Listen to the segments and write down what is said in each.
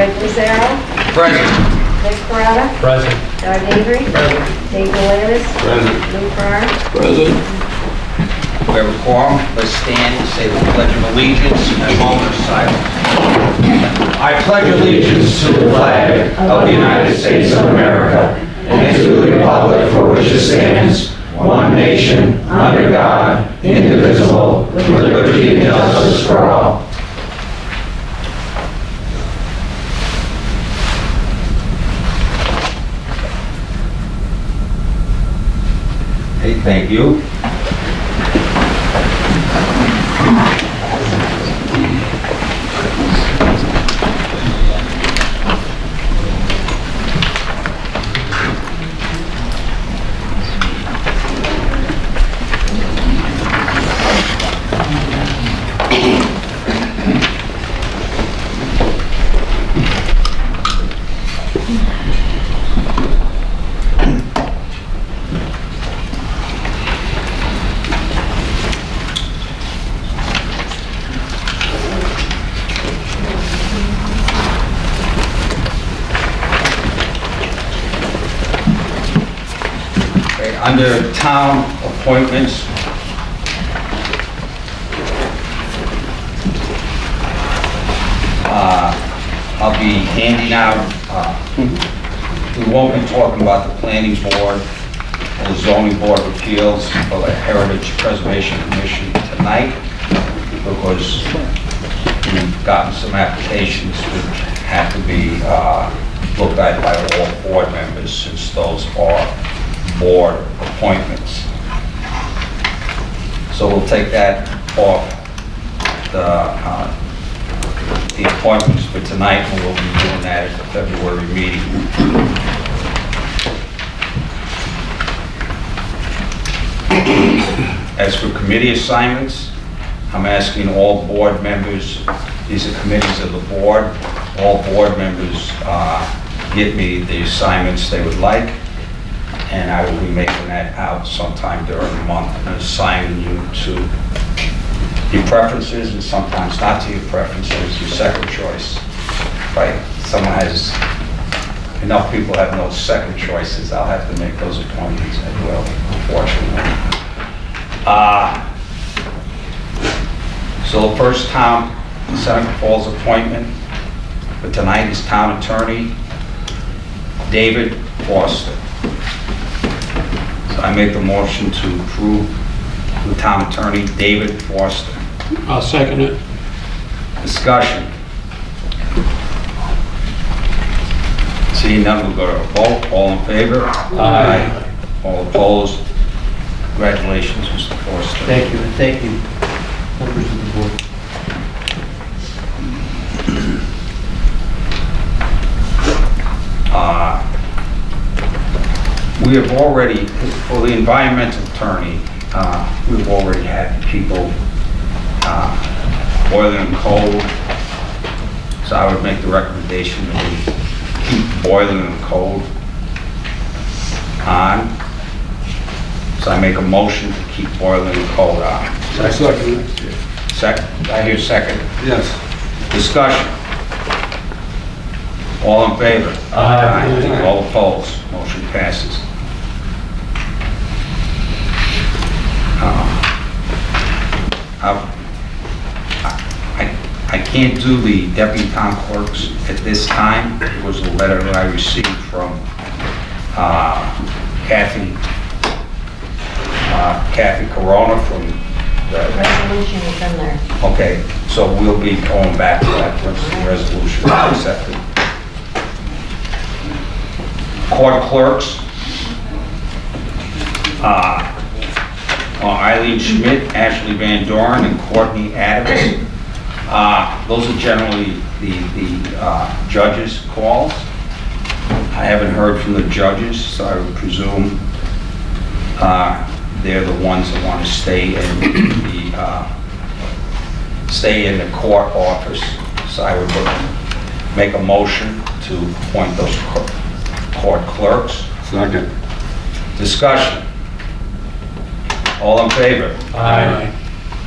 Mike Lazaro. Present. Nick Parada. Present. Don Avery. Present. Dave Delantis. Present. Lou Farr. Present. We have a quorum. Let's stand and say the Pledge of Allegiance and a moment of silence. I pledge allegiance to the flag of the United States of America and to the republic for which it stands, one nation, under God, indivisible, with liberty and justice for all. Hey, thank you. Under town appointments, I'll be handing out, we won't be talking about the planning board or the zoning board of appeals or the Heritage Preservation Commission tonight because we've gotten some applications which have to be looked at by all board members since those are board appointments. So we'll take that off the appointments for tonight, and we'll be doing that at the February meeting. As for committee assignments, I'm asking all board members, these are committees of the board, all board members give me the assignments they would like, and I will be making that out sometime during the month and assigning you to your preferences and sometimes not to your preferences, your second choice. Right? Someone has, enough people have no second choices, I'll have to make those appointments as well, unfortunately. So the first town, Seneca Falls appointment for tonight is town attorney David Foster. I make the motion to approve the town attorney, David Foster. I'll second it. Discussion. Seeing none, we'll go to a vote. All in favor? Aye. All opposed? Congratulations, Mr. Foster. Thank you, and thank you, members of the board. We have already, for the environmental attorney, we've already had people boiling and cold. So I would make the recommendation that we keep boiling and cold on. So I make a motion to keep boiling and cold on. I second it. Second, I hear second. Yes. Discussion. All in favor? Aye. All opposed? Motion passes. I can't do the deputy town clerks at this time. It was a letter that I received from Kathy Corona from the... Resolution is in there. Okay, so we'll be going back to that once the resolution is accepted. Court clerks. Eileen Schmidt, Ashley Van Doren, and Courtney Adams. Those are generally the judges' calls. I haven't heard from the judges, so I would presume they're the ones that want to stay in the court office. So I would make a motion to appoint those court clerks. Second. Discussion. All in favor? Aye.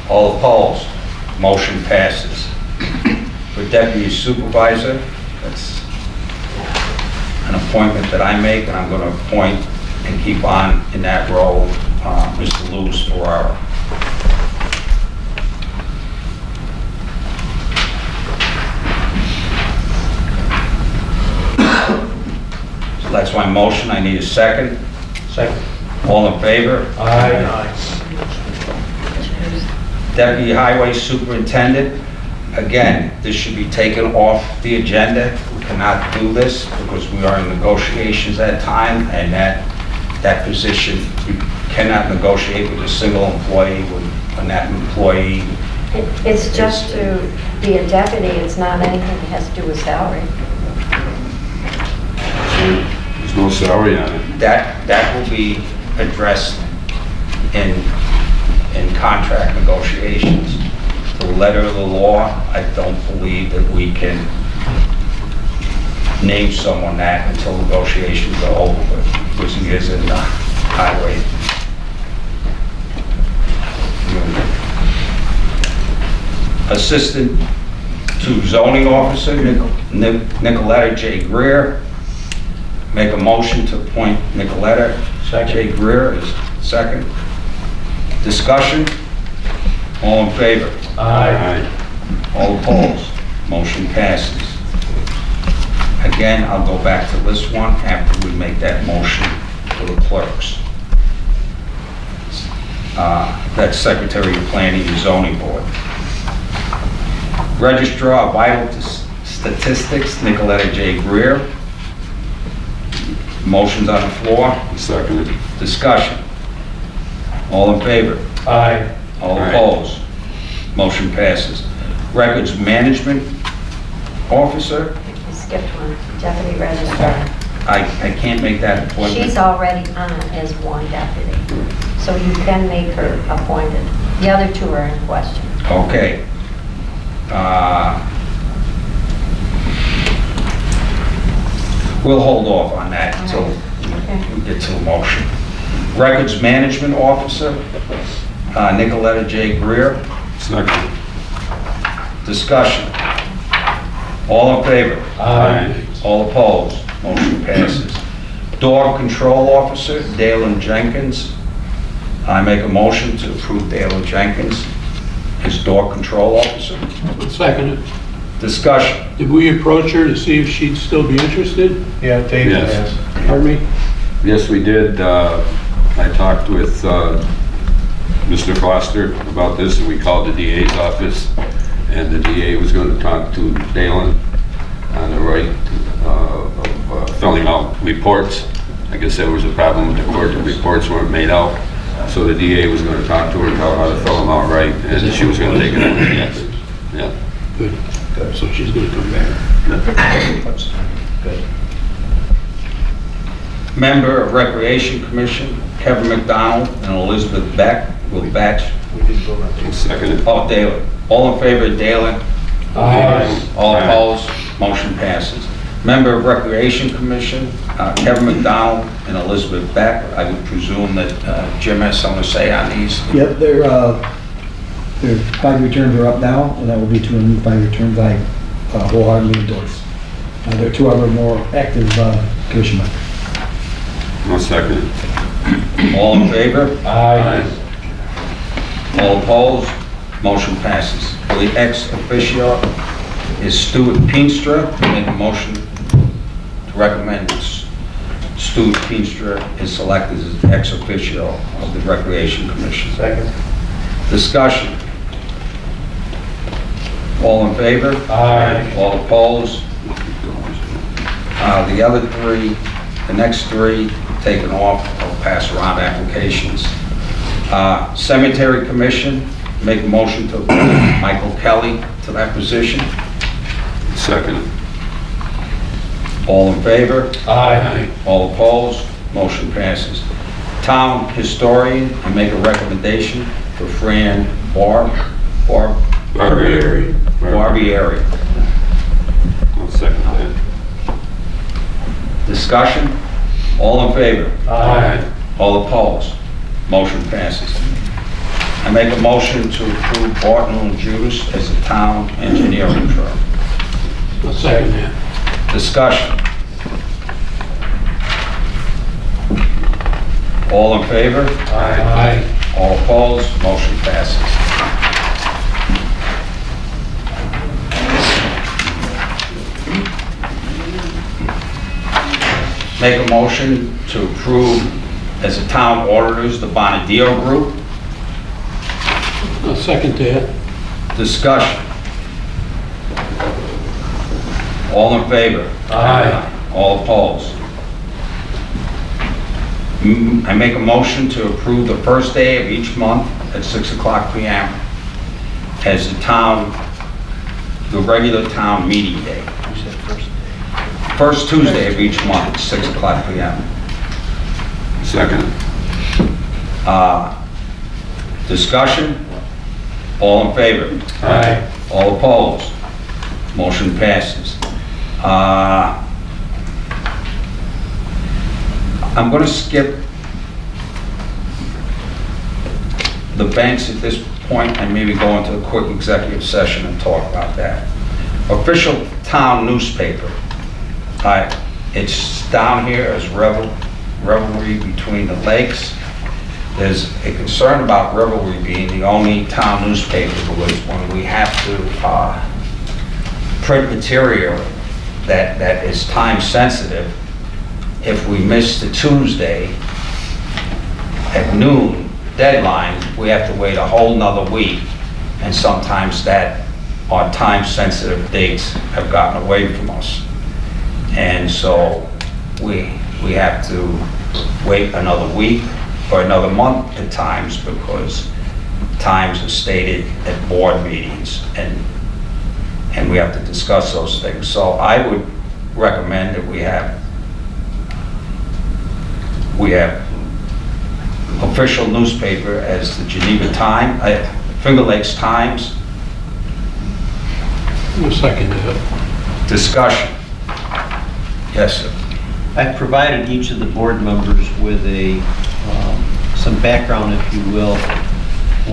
All opposed? Motion passes. For deputy supervisor, that's appointment that I make, and I'm going to appoint and keep on in that role, Mr. Louis Ferrara. So that's my motion. I need a second. Second. All in favor? Aye. Deputy Highway Superintendent, again, this should be taken off the agenda. We cannot do this because we are in negotiations at time, and that position, we cannot negotiate with a single employee when that employee. It's just to be a deputy, it's not anything that has to do with salary. There's no salary on it. That will be addressed in contract negotiations. The letter of the law, I don't believe that we can name someone that until negotiations are over with, which he is in the highway. Assistant to zoning officer, Nicoletta J. Greer. Make a motion to appoint Nicoletta J. Greer as second. Discussion? All in favor? Aye. All opposed? Motion passes. Again, I'll go back to this one after we make that motion for the clerks. That's Secretary of Planning and Zoning Board. Registrar of Vital Statistics, Nicoletta J. Greer. Motion's on the floor. Seconded. Discussion. All in favor? Aye. All Aye. opposed? Motion passes. Records Management Officer, You skipped one, deputy registrar. I can't make that appointment. She's already on as one deputy, so you can make her appointed. The other two are in question. Okay. We'll hold off on that until Okay. we get to the motion. Records Management Officer, Nicoletta J. Greer. Seconded. Discussion. All in favor? Aye. All opposed? Motion passes. Dog Control Officer, Dalen Jenkins. I make a motion to approve Dalen Jenkins as Dog Control Officer. Second it. Discussion. Did we approach her to see if she'd still be interested? Yeah, David Yes. has. Pardon me? Yes, we did. I talked with Mr. Foster about this, and we called the DA's office, and the DA was going to talk to Dalen on the right of filling out reports. I guess there was a problem with the court, the reports weren't made out, so the DA was going to talk to her about how to fill them out right, and she was going to take it over. Yes. Yeah. Good. So she's gonna come back. Good. Member of Recreation Commission, Kevin McDonald and Elizabeth Beck will batch. We didn't vote on these. Seconded. Oh, Dalen. All in favor of Dalen? Aye. All Aye. opposed? Motion passes. Member of Recreation Commission, Kevin McDonald and Elizabeth Beck. I would presume that Jim has something to say on these. Yep, their 5-year terms are up now, and that will be to a new 5-year terms I wholeheartedly endorse. There are 2 other more active commission members. No second. All in favor? Aye. All opposed? Motion passes. For the ex officio is Stuart Peenstra. Make a motion to recommend Stuart Peenstra is selected as ex officio of the Recreation Commission. Second. Discussion. All in favor? Aye. All opposed? The other 3, the next 3 taken off, I'll pass around applications. Cemetery Commission, make a motion to appoint Michael Kelly to that position. Seconded. All in favor? Aye. All opposed? Motion passes. Town Historian, I make a recommendation for Fran Barbieri. Barbieri. I'll second that. Discussion? All in favor? Aye. All opposed? Motion passes. I make a motion to approve Barton and Judas as a town engineering firm. I'll second that. Discussion? All in favor? Aye. All opposed? Motion passes. Make a motion to approve as a town auditors the Bonadio Group. I'll second that. Discussion. All in favor? Aye. All opposed? I make a motion to approve the first day of each month at 6:00 PM as the regular town meeting day. You said first. First Tuesday of each month, 6:00 PM. Second. Discussion? All in favor? Aye. All opposed? Motion passes. I'm going to skip the banks at this point and maybe go into a quick executive session and talk about that. Official town newspaper. It's down here as revelry between the lakes. There's a concern about Revelry being the only town newspaper because when we have to print material that is time sensitive, if we miss the Tuesday at noon deadline, we have to wait a whole nother week. And sometimes our time sensitive dates have gotten away from us. And so we have to wait another week or another month at times because times are stated at board meetings and we have to discuss those things. So I would recommend that we have official newspaper as the Geneva Finger Lakes Times. I'll second that. Discussion. Yes, sir. I've provided each of the board members with some background, if you will.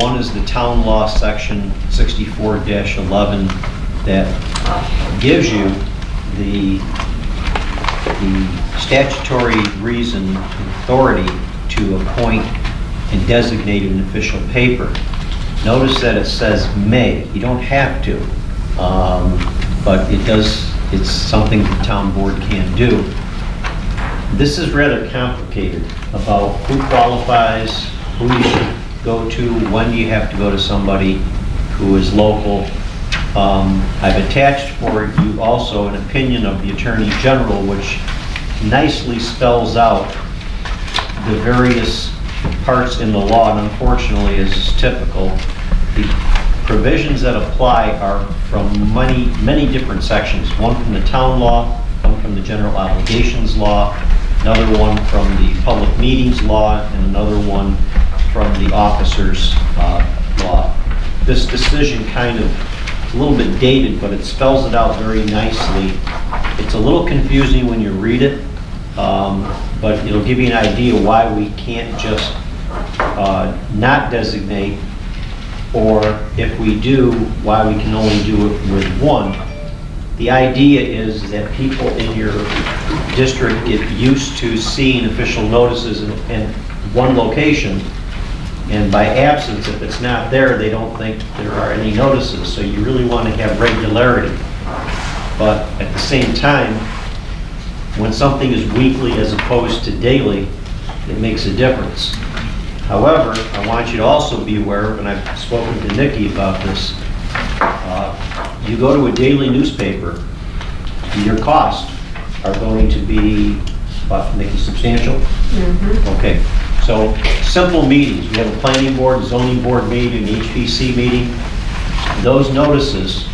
One is the town law section 64-11 that gives you the statutory reason and authority to appoint and designate an official paper. Notice that it says may. You don't have to, but it's something the town board can do. This is rather complicated about who qualifies, who you should go to, when you have to go to somebody who is local. I've attached for you also an opinion of the Attorney General, which nicely spells out the various parts in the law, and unfortunately, as is typical, the provisions that apply are from many different sections. One from the town law, one from the general obligations law, another one from the public meetings law, and another one from the officers law. This decision kind of a little bit dated, but it spells it out very nicely. It's a little confusing when you read it, but it'll give you an idea why we can't just not designate, or if we do, why we can only do it with one. The idea is that people in your district get used to seeing official notices in one location, and by absence, if it's not there, they don't think there are any notices. So you really want to have regularity. But at the same time, when something is weekly as opposed to daily, it makes a difference. However, I want you to also be aware, and I've spoken to Nikki about this, you go to a daily newspaper, your costs are going to be, what, Nikki, substantial? Okay, so simple meetings, we have a planning board, zoning board meeting, an HPC meeting. Those notices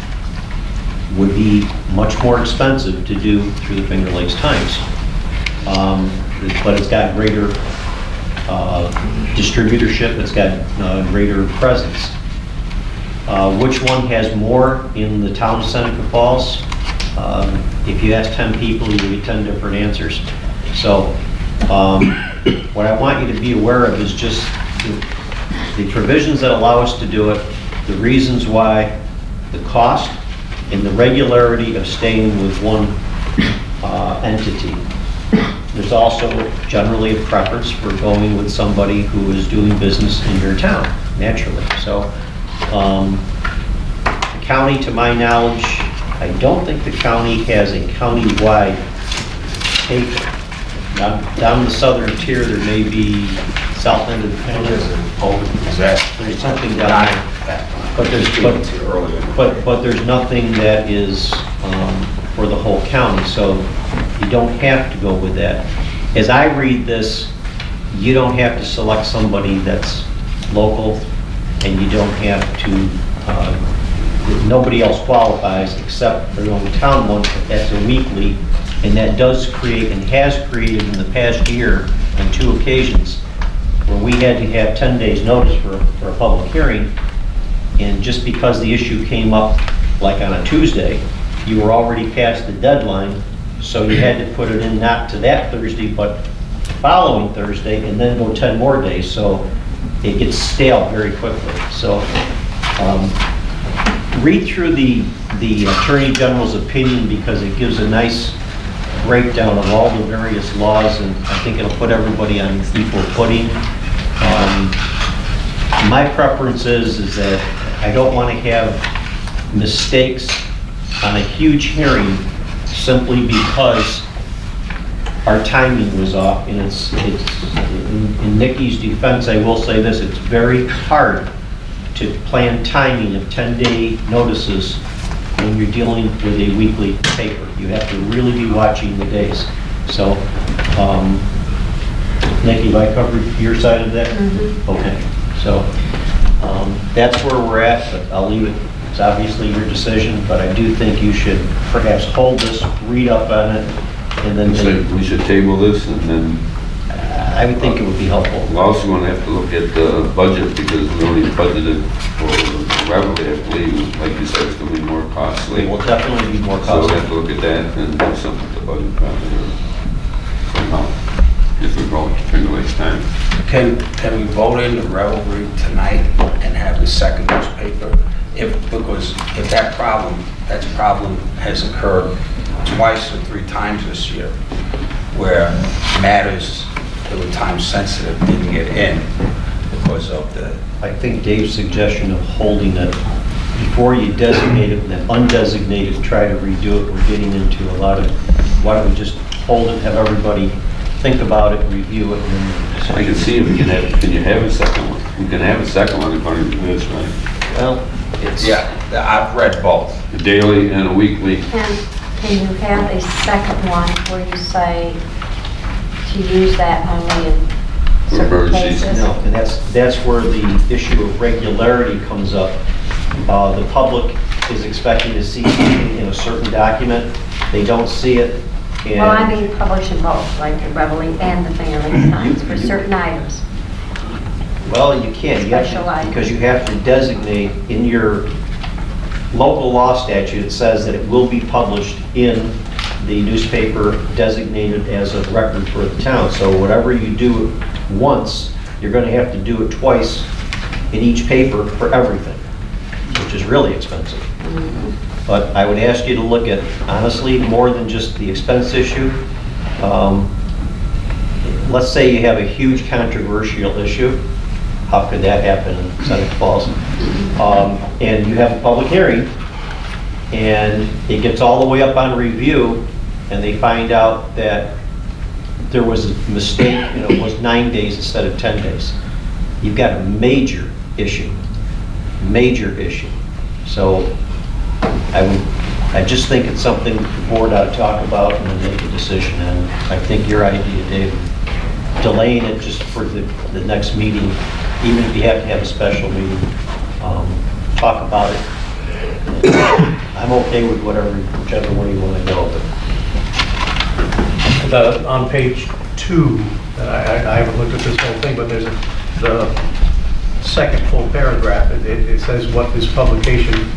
would be much more expensive to do through the Finger Lakes Times. But it's got greater distributorship, it's got greater presence. Which one has more in the town of Seneca Falls? If you ask 10 people, you get 10 different answers. So what I want you to be aware of is just the provisions that allow us to do it, the reasons why, the cost, and the regularity of staying with one entity. there's also generally a preference for going with somebody who is doing business in your town, naturally. So, the county, to my knowledge, I don't think the county has a county-wide paper. Down the southern tier, there may be south end of the county. There's something down there. But there's nothing that is for the whole county, so you don't have to go with that. As I read this, you don't have to select somebody that's local, and you don't have to, nobody else qualifies except for the only town one, but that's a weekly, and that does create, and has created in the past year on 2 occasions, where we had to have 10 days notice for a public hearing, and just because the issue came up like on a Tuesday, you were already past the deadline, so you had to put it in not to that Thursday, but the following Thursday, and then go 10 more days, so it gets stale very quickly. So read through the Attorney General's opinion, because it gives a nice breakdown of all the various laws, and I think it'll put everybody on equal footing. My preference is that I don't want to have mistakes on a huge hearing simply because our timing was off. And it's in Nikki's defense, I will say this: it's very hard to plan timing of 10-day notices when you're dealing with a weekly paper. You have to really be watching the days. So, Nikki, have I covered your side of that? Mm-hmm. Okay. So, that's where we're at, but I'll leave it. It's obviously your decision, but I do think you should perhaps hold this, read up on it, and then We should table this, and then I would think it would be helpful. we're also going to have to look at the budget, because we only budgeted for revenue. I believe, like you said, it's going to be more costly. It will definitely be more So we'll costly. have to look at that and do something with the budget probably, or somehow, if we're going to Finger Lakes time. Can we vote in the revelry tonight and have the second newspaper? Because if that problem has occurred twice or 3 times this year, where matters that were time sensitive didn't get in because of the, I think Dave's suggestion of holding it before you designate it, and then undesignated, try to redo it, we're getting into a lot of, why don't we just hold it, have everybody think about it, review it, and then decide. I can see if we can have, can you have a second one? We can have a second one according to this, right? Well, it's... yeah, I've read both. A daily and a weekly. Can you have a second one where you say to use that only in certain Emergencies. cases? No, and that's where the issue of regularity comes up. The public is expecting to see something in a certain document. They don't see it. And Well, I mean publishing both, like the Reveille and the Finger Lakes Times for certain items. Well, you can't, Special item. because you have to designate in your local law statute, it says that it will be published in the newspaper designated as a record for the town. So whatever you do once, you're going to have to do it twice in each paper for everything, which is really expensive. But I would ask you to look at, honestly, more than just the expense issue. Let's say you have a huge controversial issue. How could that happen in Seneca Falls? And you have a public hearing, and it gets all the way up on review, and they find out that there was a mistake, it was 9 days instead of 10 days. You've got a major issue. So I just think it's something the board ought to talk about and then make a decision. And I think your idea, Dave, delaying it just for the next meeting, even if you have to have a special meeting, talk about it. I'm okay with whichever way you want to go. But On page 2, I haven't looked at this whole thing, but there's the second full paragraph. It says what this publication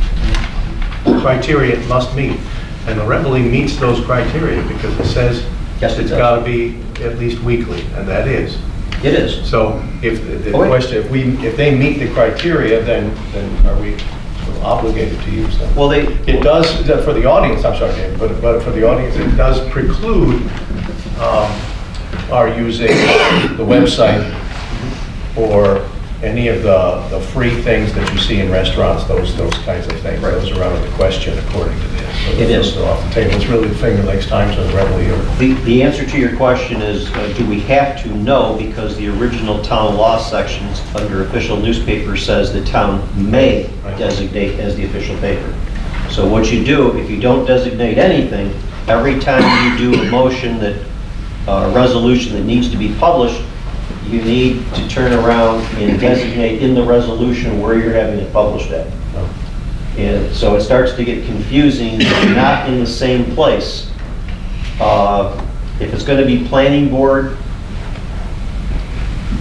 criteria must meet. And the Reveille meets those criteria because it says Yes, it it's does. got to be at least weekly, and that is. it is. So if the Oh, wait. question, if they meet the criteria, then are we obligated to use them? Well, It does, for the audience, I'm sorry, David, but for the audience, it does preclude are using the website for any of the free things that you see in restaurants, those kinds of things. Those are out of the question according to this. So It is. those are off the table. It's really the Finger Lakes Times and the Reveille. The answer to your question is, do we have to? No, because the original town law sections under official newspaper says the town may designate as the official paper. So what you do, if you don't designate anything, every time you do a motion that, a resolution that needs to be published, you need to turn around and designate in the resolution where you're having it published at. And so it starts to get confusing, if you're not in the same place. If it's going to be planning board,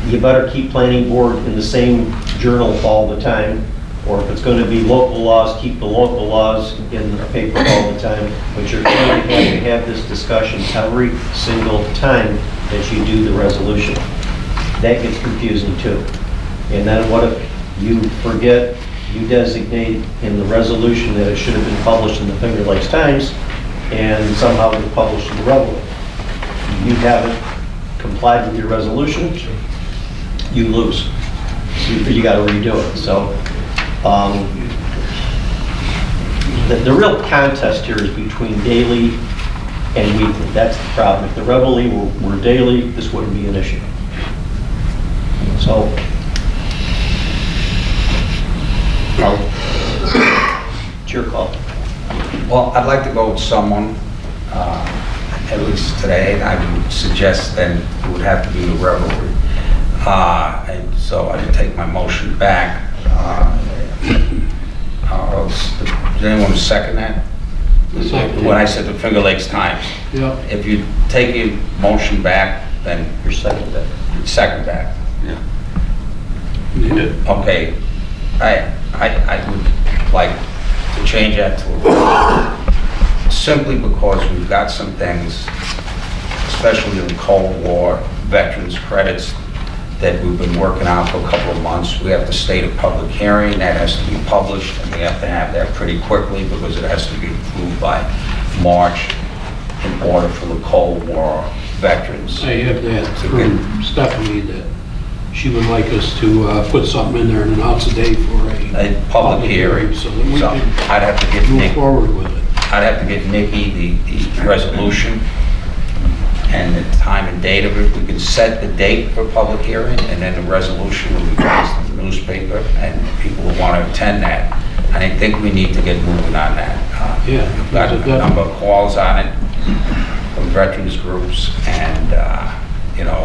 you better keep planning board in the same journal all the time. Or if it's going to be local laws, keep the local laws in the paper all the time. But you're going to have this discussion every single time that you do the resolution. That gets confusing too. And then what if you forget, you designate in the resolution that it should have been published in the Finger Lakes Times, and somehow it's published in the Reveille. You haven't complied with your resolution, you lose. So you got to redo it. So the real contest here is between daily and weekly. That's the problem. If the Reveille were daily, this wouldn't be an issue. So, it's your call. Well, I'd like to go with someone, at least today, and I would suggest then it would have to be the Revelry. And so I would take my motion back. Does anyone second that? Second. When I said the Finger Lakes Times. Yeah. If you take your motion back, then Your second then. second back. Yeah. Need it. Okay, I would like to change that to a simply because we've got some things, especially in the Cold War, veterans credits that we've been working on for a couple of months. We have to state a public hearing, that has to be published, and we have to have that pretty quickly because it has to be approved by March in order for the Cold War veterans. I have that from Stephanie that she would like us to put something in there and announce a date for A public hearing. so that we So can I'd have to get move Nick. forward with it. I'd have to get Nikki the resolution and the time and date of it. We can set the date for public hearing, and then the resolution will be placed in the newspaper, and people will want to attend that. And I think we need to get moving on that. Yeah. We've got a number of calls on it from veterans groups, and,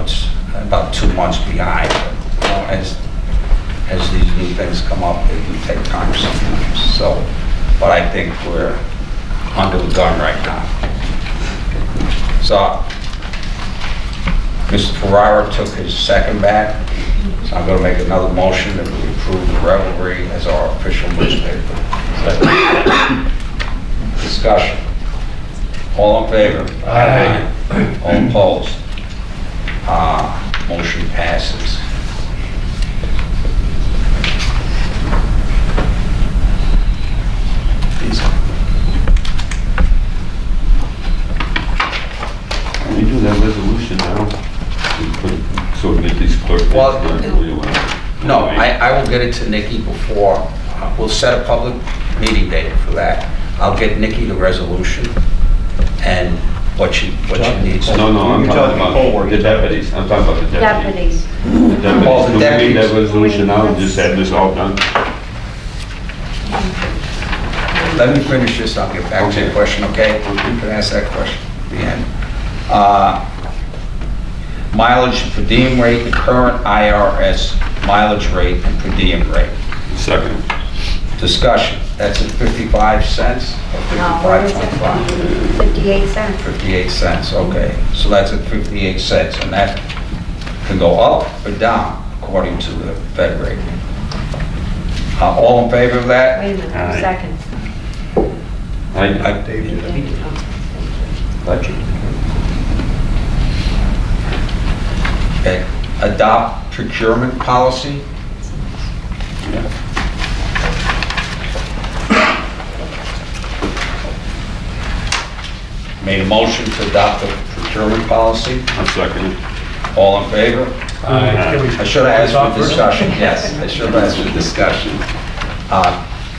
it's about 2 months behind. But, as these new things come up, they do take time sometimes. So, but I think we're under the gun right now. So, Mr. Ferrara took his second back, so I'm going to make another motion that we approve the Revelry as our official newspaper. Discussion. All in favor? Aye. All opposed? Motion passes. Can we do that resolution now? So we get these clerk dates Well, done, or you want- No, I will get it to Nikki before, we'll set a public meeting date for that. I'll get Nikki the resolution and what she needs. No, I'm You're talking talking forward. about the deputies. I'm talking about the deputies. Deputies. The deputies. Oh, the Do we need that deputies. resolution now and just have this all done? Let me finish this, I'll get back to your Okay. question, okay? You can ask that question at the end. Mileage per diem rate, the current IRS mileage rate and per diem rate. Second. Discussion, that's at 55 cents or No, where is it? 55.25? 58 cents. 58 cents, okay. So that's at 58 cents, and that can go up or down according to the Fed rate. All in favor of that? Wait a minute, Aye. second. I, Dave did it. Budget. Okay. Adopt procurement policy. Made a motion to adopt the procurement policy. I'll second it. All in favor? Can we- I should have asked talk for first? discussion, yes, I should have asked for discussion.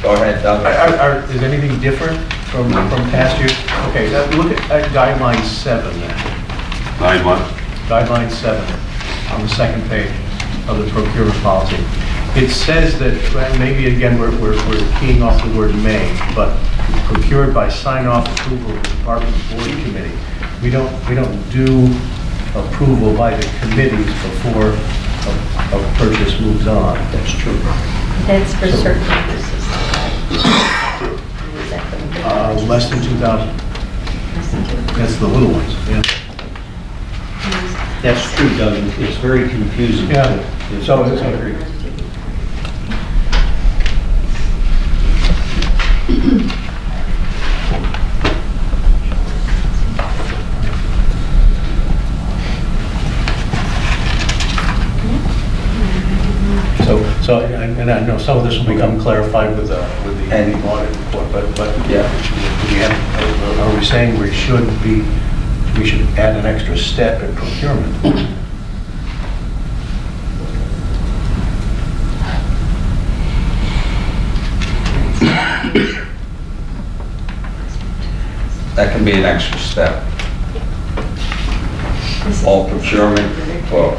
Go ahead, Doug. Is anything different from past years? Okay, now look at guideline 7 then. 9 what? Guideline 7 on the second page of the procurement policy. It says that, well, maybe again, we're keying off the word may, but procured by sign-off approval of the department board committee. We don't do approval by the committees before a purchase moves on. That's true. That's for certain purposes. Is that for the big purchases? Less than 2,000. Less than 2,000. That's the little ones, yeah. That's true, Doug. It's very confusing. Yeah. So it's- I agree. And I know some of this will become clarified with the And- audit report, but Yeah. are we saying we should add an extra step in procurement? That can be an extra step. All procurement, well,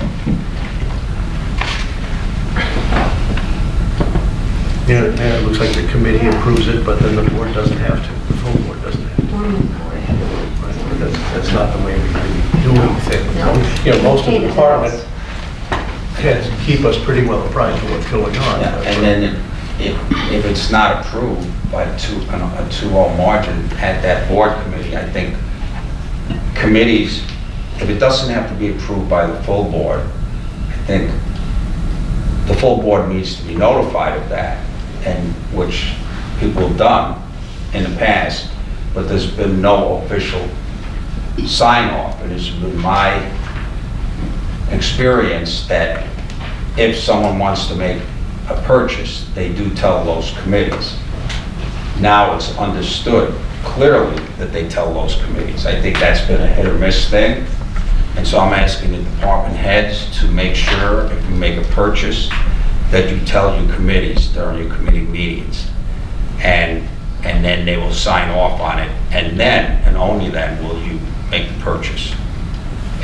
Yeah, it looks like the committee approves it, but then the board doesn't have to, the full board doesn't have to. Right? That's not the way we do things. No. You know, most of the Hey, department that's- heads keep us pretty well apprised of what's going on. yeah, and then if it's not approved by a 2-0 margin at that board committee, I think committees, if it doesn't have to be approved by the full board, I think the full board needs to be notified of that, and which people have done in the past, but there's been no official sign-off. It has been my experience that if someone wants to make a purchase, they do tell those committees. Now it's understood clearly that they tell those committees. I think that's been a hit or miss thing. And so I'm asking the department heads to make sure if you make a purchase, that you tell your committees during your committee meetings. And then they will sign off on it. And then, and only then, will you make the purchase,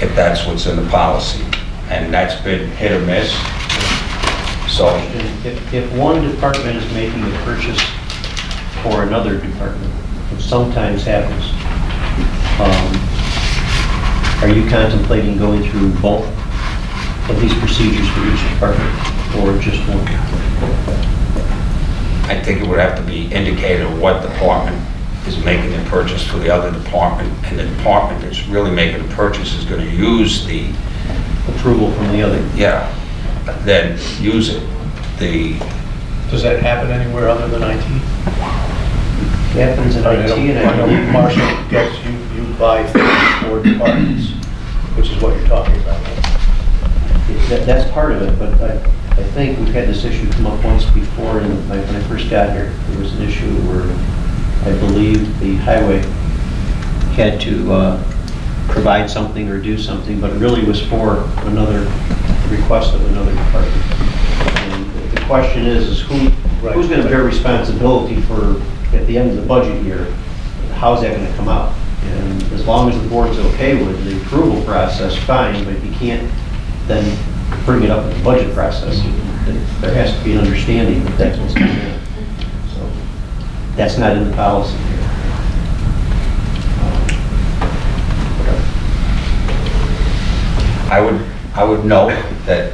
if that's what's in the policy. And that's been hit or miss. So, If one department is making a purchase for another department, which sometimes happens, are you contemplating going through both of these procedures for each department, or just one? I think it would have to be indicated what department is making the purchase for the other department, and the department that's really making the purchase is going to use the, Approval from the other? yeah, then use it. Does that happen anywhere other than IT? It happens in IT, and I know believe Marshall gets, you buy things for departments, which is what you're talking about. that's part of it, but I think we've had this issue come up once before, and when I first got here, there was an issue where I believe the highway had to provide something or do something, but it really was for another request of another department. And the question is who's going to bear responsibility for, at the end of the budget year, how's that going to come out? And as long as the board's okay with the approval process, fine, but if you can't then bring it up in the budget process, there has to be an understanding that that's what's going on. So that's not in the policy here. I would note that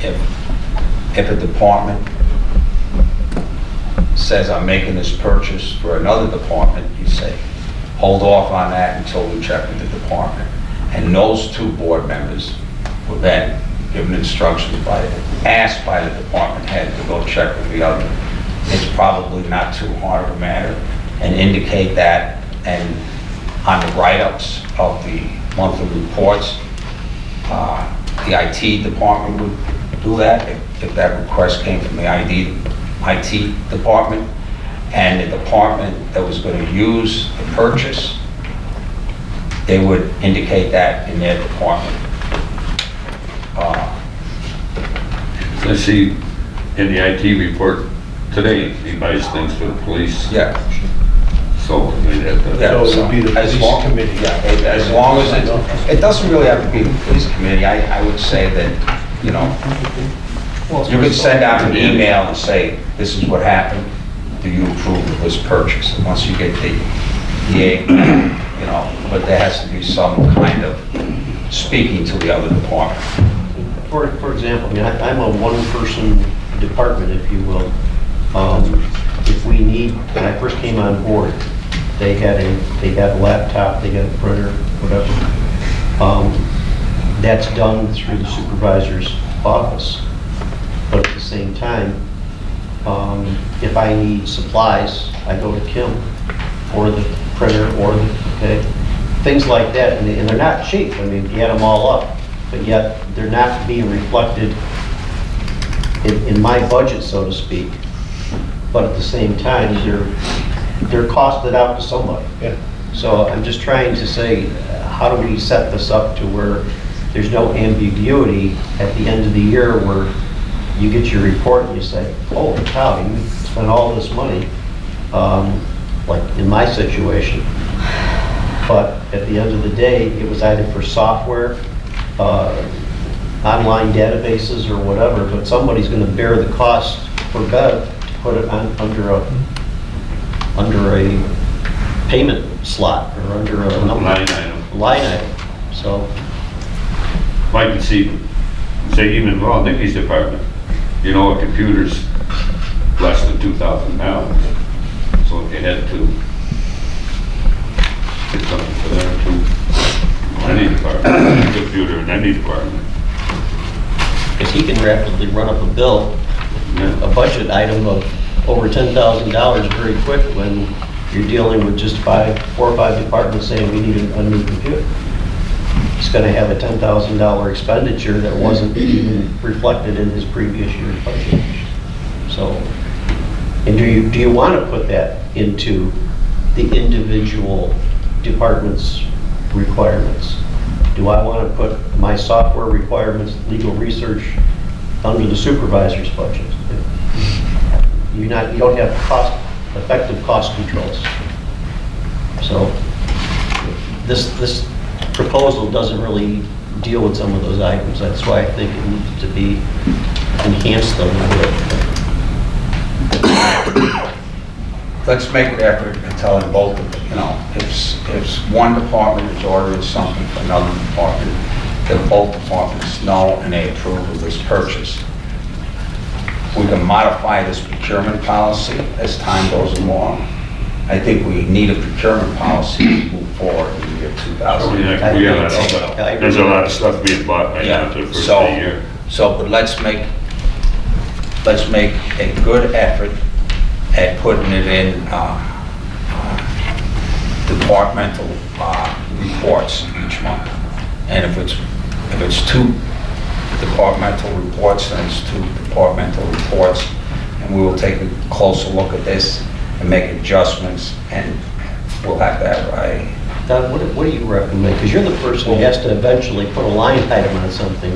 if a department says, I'm making this purchase for another department, you say, hold off on that until we check with the department. And those two board members will then given instructions asked by the department head to go check with the other. It's probably not too hard of a matter, and indicate that, and on the write-ups of the monthly reports, the IT department would do that if that request came from the IT department, and the department that was going to use the purchase, they would indicate that in their department I see in the IT report today, he buys things for the police, Yeah. so we'd have to. Yeah, So it would be the as police long- committee. Yeah, as long as it doesn't really have to be the police committee. I would say that, you know, you could send out an email and say, this is what happened. Do you approve of this purchase? And once you get the EA, you know, but there has to be some kind of speaking to the other department. For example, I mean, I'm a one-person department, if you will. If we need, when I first came on board, they had a laptop, they had a printer, whatever. That's done through the supervisor's office. But at the same time, if I need supplies, I go to Kim, or the printer, or the, okay, things like that, and they're not cheap. I mean, you add them all up, but yet they're not being reflected in my budget, so to speak. But at the same time, they're costed out to somebody. Yeah. So I'm just trying to say, how do we set this up to where there's no ambiguity at the end of the year where you get your report and you say, oh, cow, you spent all this money, like in my situation. But at the end of the day, it was either for software, online databases or whatever, but somebody's gonna bear the cost for Bev to put it on, under a payment slot or under a number. Line item. So, I can see, say even Ron Nicky's department, you know, a computer's less than 2,000 pounds. So if you had to get something for there too, any department, any computer in any department. because he can rapidly run up a bill, a budget item of over $10,000 very quick when you're dealing with just 4 or 5 departments saying we need a new computer. He's going to have a $10,000 expenditure that wasn't even reflected in his previous year's budget. So, and do you want to put that into the individual department's requirements? Do I want to put my software requirements, legal research, under the supervisor's budget? You don't have effective cost controls. So this proposal doesn't really deal with some of those items. That's why I think it needs to be enhanced a little bit. Let's make an effort in telling both of them, you know, if one department is ordering something for another department, that both departments know and they approve of this purchase. We can modify this procurement policy as time goes along. I think we need a procurement policy to move forward in the year 2000. There's a lot of stuff being bought right now to the first of the year. But let's make a good effort at putting it in departmental reports each month. And if it's 2 departmental reports, then it's 2 departmental reports. And we will take a closer look at this and make adjustments, and we'll have that right. Don, what do you recommend? Because you're the person who has to eventually put a line item on something.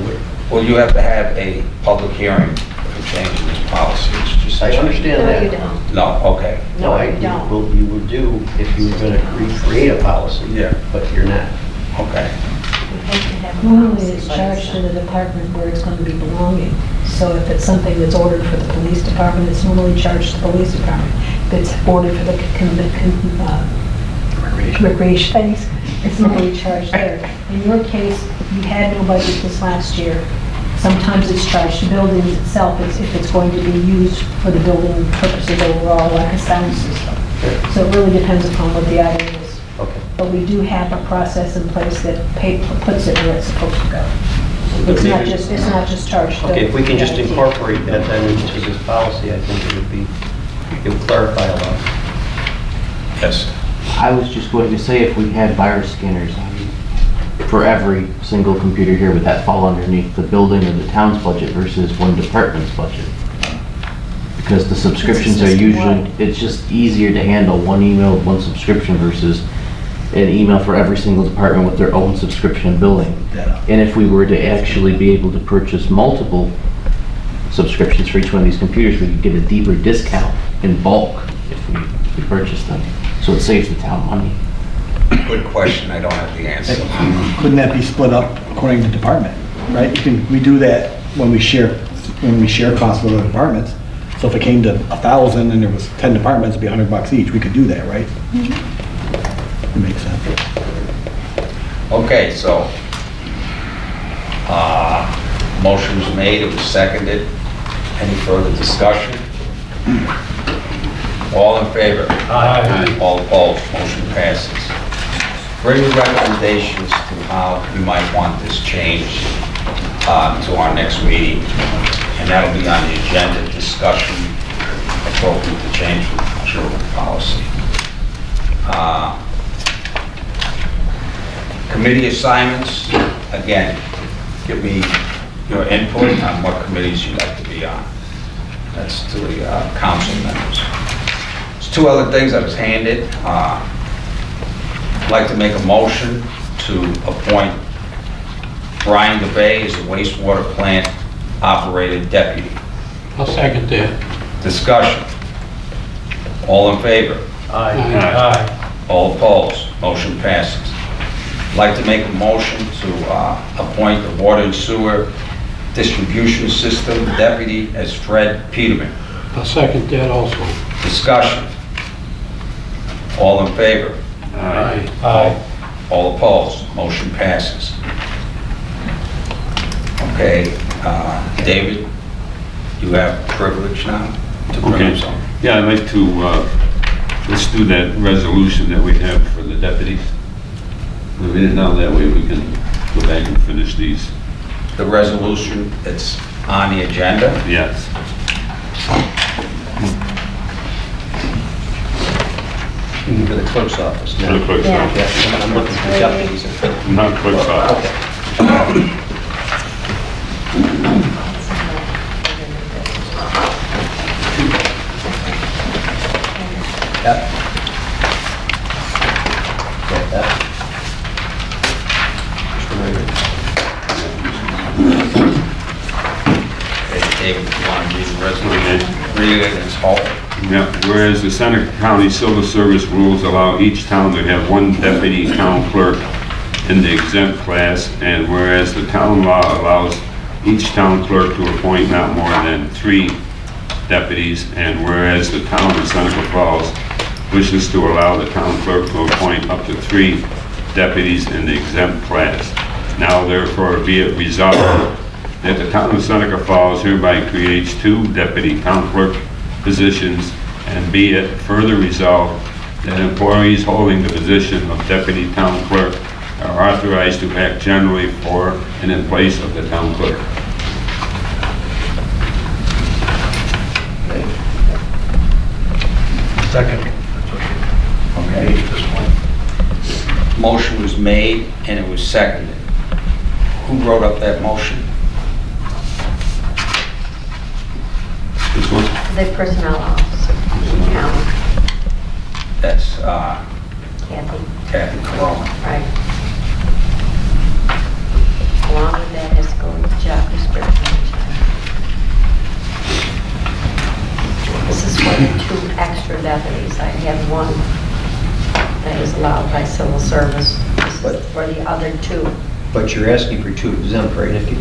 Well, you have to have a public hearing for changing this policy. It's just I understand No, that. you don't. No, okay. No, you don't. Well, you would do if you were going to recreate a policy. Yeah. But you're not. Okay. Normally, it's charged to the department where it's going to be belonging. So if it's something that's ordered for the police department, it's normally charged to the police department. If it's ordered for the recreation things, it's normally charged there. In your case, you had no budget this last year. Sometimes it's charged to buildings itself if it's going to be used for the building purposes overall, like a sound system. So it really depends upon what the item is. Okay. But we do have a process in place that puts it where it's supposed to go. It's not just charged. Okay, if we can just incorporate that then into this policy, I think it would clarify a lot. Yes. I was just going to say, if we had virus scanners for every single computer here, would that fall underneath the building or the town's budget versus one department's budget? Because the subscriptions are usually, it's just easier to handle one email with one subscription versus an email for every single department with their own subscription and billing. And if we were to actually be able to purchase multiple subscriptions for each one of these computers, we could get a deeper discount in bulk if we purchase them. So it saves the town money. Good question, I don't have the answer. Couldn't that be split up according to department, right? We do that when we share costs with other departments. So if it came to 1,000 and there was 10 departments, it'd be $100 each, we could do that, right? It makes sense. Okay, so, motion was made, it was seconded. Any further discussion? All in favor? Aye. All opposed, motion passes. Bring the recommendations to how you might want this changed to our next meeting, and that'll be on the agenda, discussion, appropriate to change the children policy. Committee assignments, again, give me your input on what committees you'd like to be on. That's to the council members. There's two other things I was handed. I'd like to make a motion to appoint Brian DeBay as the wastewater plant operated deputy. I'll second that. Discussion. All in favor? Aye. All opposed? Motion passes. I'd like to make a motion to appoint the water and sewer distribution system deputy as Fred Peterman. I'll second that also. Discussion. All in favor? Aye. All opposed? Motion passes. Okay, David, you have privilege now to bring Okay. up something. Yeah, I'd like to, let's do that resolution that we have for the deputies. Move it now, that way we can go back and finish these. The resolution that's on the agenda. Yes. For the clerk's office For now. the clerk's Yeah. office. Yeah, I'm looking for deputies. Not clerk's office. Yep. Got that. Okay, David, if you want to read the resolution, Okay. read it in its whole. Yeah, whereas the Seneca County Civil Service rules allow each town to have one deputy town clerk in the exempt class, and whereas the town law allows each town clerk to appoint not more than 3 deputies, and whereas the town of Seneca Falls wishes to allow the town clerk to appoint up to 3 deputies in the exempt class. Now therefore be it resolved that the town of Seneca Falls hereby creates 2 deputy town clerk positions, and be it further resolved that employees holding the position of deputy town clerk are authorized to act generally for and in place of the town clerk. Second. Okay. Motion was made and it was seconded. Who wrote up that motion? This one? The personnel officer, county, That's Kathy, Kathy Corona. right. Along with that has to go with the job description. This is for the 2 extra deputies. I have one that is allowed by civil service. This is for the other 2. But you're asking for 2 exempt, right, Nikki?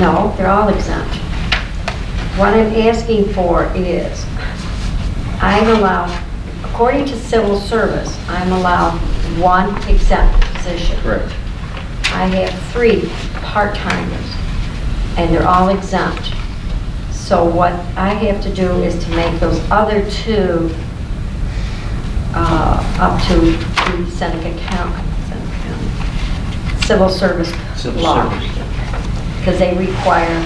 No, they're all exempt. What I'm asking for is, I'm allowed, according to civil service, I'm allowed 1 exempt position. Correct. I have 3 part-timers, and they're all exempt. So what I have to do is to make those other 2 up to the Seneca County, civil service Civil law. service. Because they require,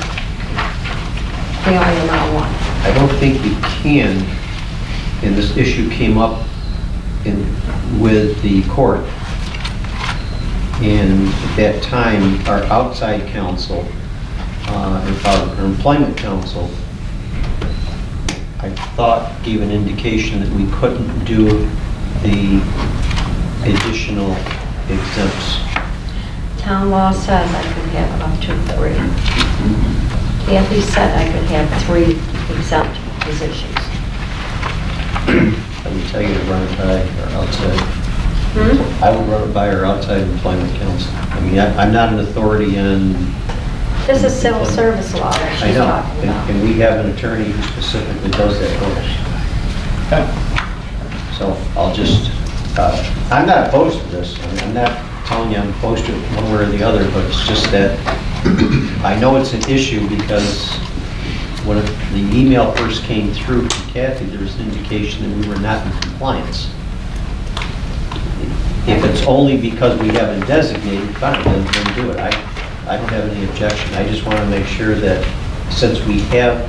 they only allow 1. I don't think you can, and this issue came up with the court. And at that time, our outside counsel, our employment counsel, I thought gave an indication that we couldn't do the additional exempts. Town law says I can have up to 3. Kathy said I could have 3 exempt positions. I would tell you to run it by our outside. I would run it by our outside employment counsel. I mean, I'm not an authority in... This is civil service law that I she's know, talking about. and we have an attorney who specifically does that for us. So I'll just, I'm not opposed to this. I mean, I'm not telling you I'm opposed to it one way or the other, but it's just that I know it's an issue because when the email first came through from Kathy, there was an indication that we were not in compliance. If it's only because we haven't designated, fine, then do it. I don't have any objection. I just want to make sure that since we have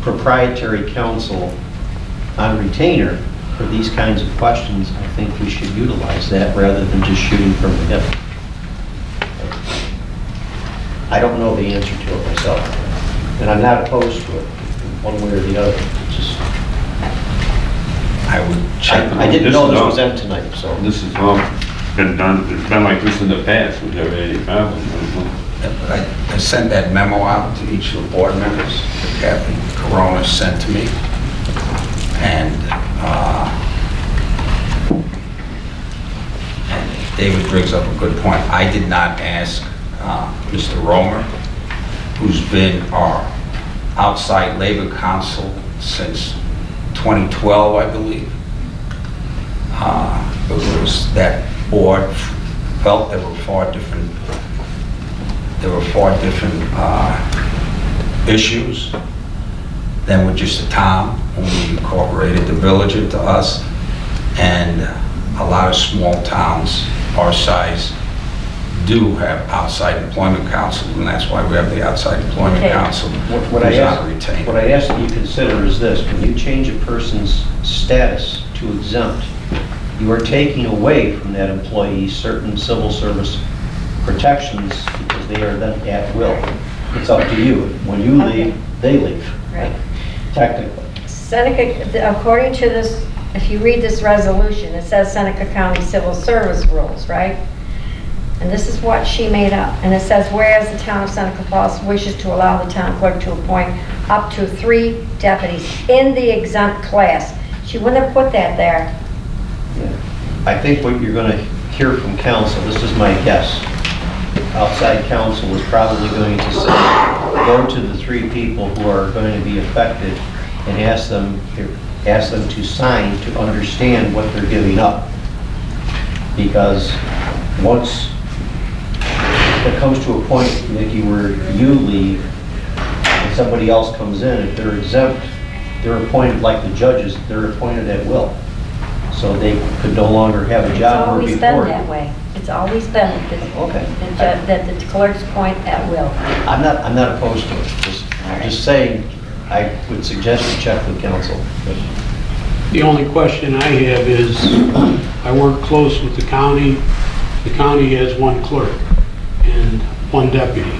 proprietary counsel on retainer for these kinds of questions, I think we should utilize that rather than just shooting from the hip. I don't know the answer to it myself, and I'm not opposed to it one way or the other. It's just, I would check. I didn't know this was them tonight, so. This has all been done, it's been like this in the past, we've never had any problem. I sent that memo out to each of the board members that Kathy Corona sent to me. And David brings up a good point. I did not ask Mr. Romer, who's been our outside labor counsel since 2012, I believe. It was that board felt there were 4 different issues than with just the town when we incorporated the village into us, and a lot of small towns our size do have outside employment counsel, and that's why we have the outside employment counsel. What I ask that you consider is this: when you change a person's status to exempt, you are taking away from that employee certain civil service protections because they are then at will. It's up to you. When you leave, they leave. Right. Technically. Seneca, according to this, if you read this resolution, it says Seneca County Civil Service Rules, right? And this is what she made up. And it says, whereas the town of Seneca Falls wishes to allow the town clerk to appoint up to 3 deputies in the exempt class. She wouldn't have put that there. I think what you're going to hear from council, this is my guess, outside council is probably going to say, go to the 3 people who are going to be affected and ask them to sign to understand what they're giving up. Because once it comes to a point, Nikki, where you leave and somebody else comes in, if they're exempt, they're appointed like the judges, they're appointed at will. So they could no longer have a It's job always before. been that way. It's always been Okay. that the clerks appoint at will. I'm not opposed to it. Just saying, I would suggest you check with council. The only question I have is, I work close with the county. The county has 1 clerk and 1 deputy.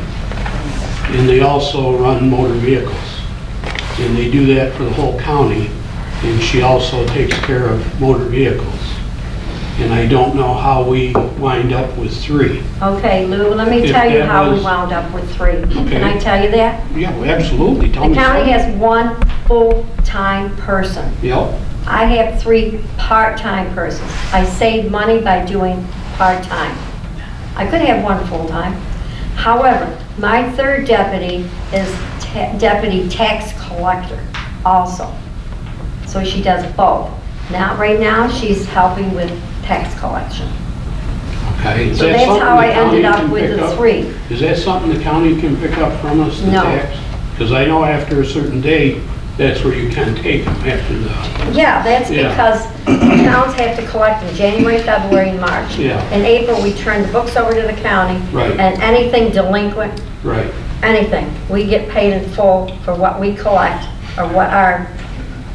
And they also run motor vehicles. And they do that for the whole county. And she also takes care of motor vehicles. And I don't know how we wind up with 3. Okay, Lou, let me If tell you that how we was- wound up with 3. Can Okay. I tell you that? Yeah, well, absolutely. Tell The me county something. has 1 full-time person. Yep. I have 3 part-time persons. I save money by doing part-time. I could have 1 full-time. However, my 3rd deputy is deputy tax collector also. So she does both. Now, right now, she's helping with tax collection. Okay. Is So that that's something how I the county ended up can with pick the up? 3. Is that something the county can pick up from us, the No. tax? Because I know after a certain date, that's where you can take them after the, Yeah, that's Yeah. because towns have to collect in January, February, and March. Yeah. In April, we turn the books over to the county. Right. And anything delinquent, right. anything, we get paid in full for what we collect or what our...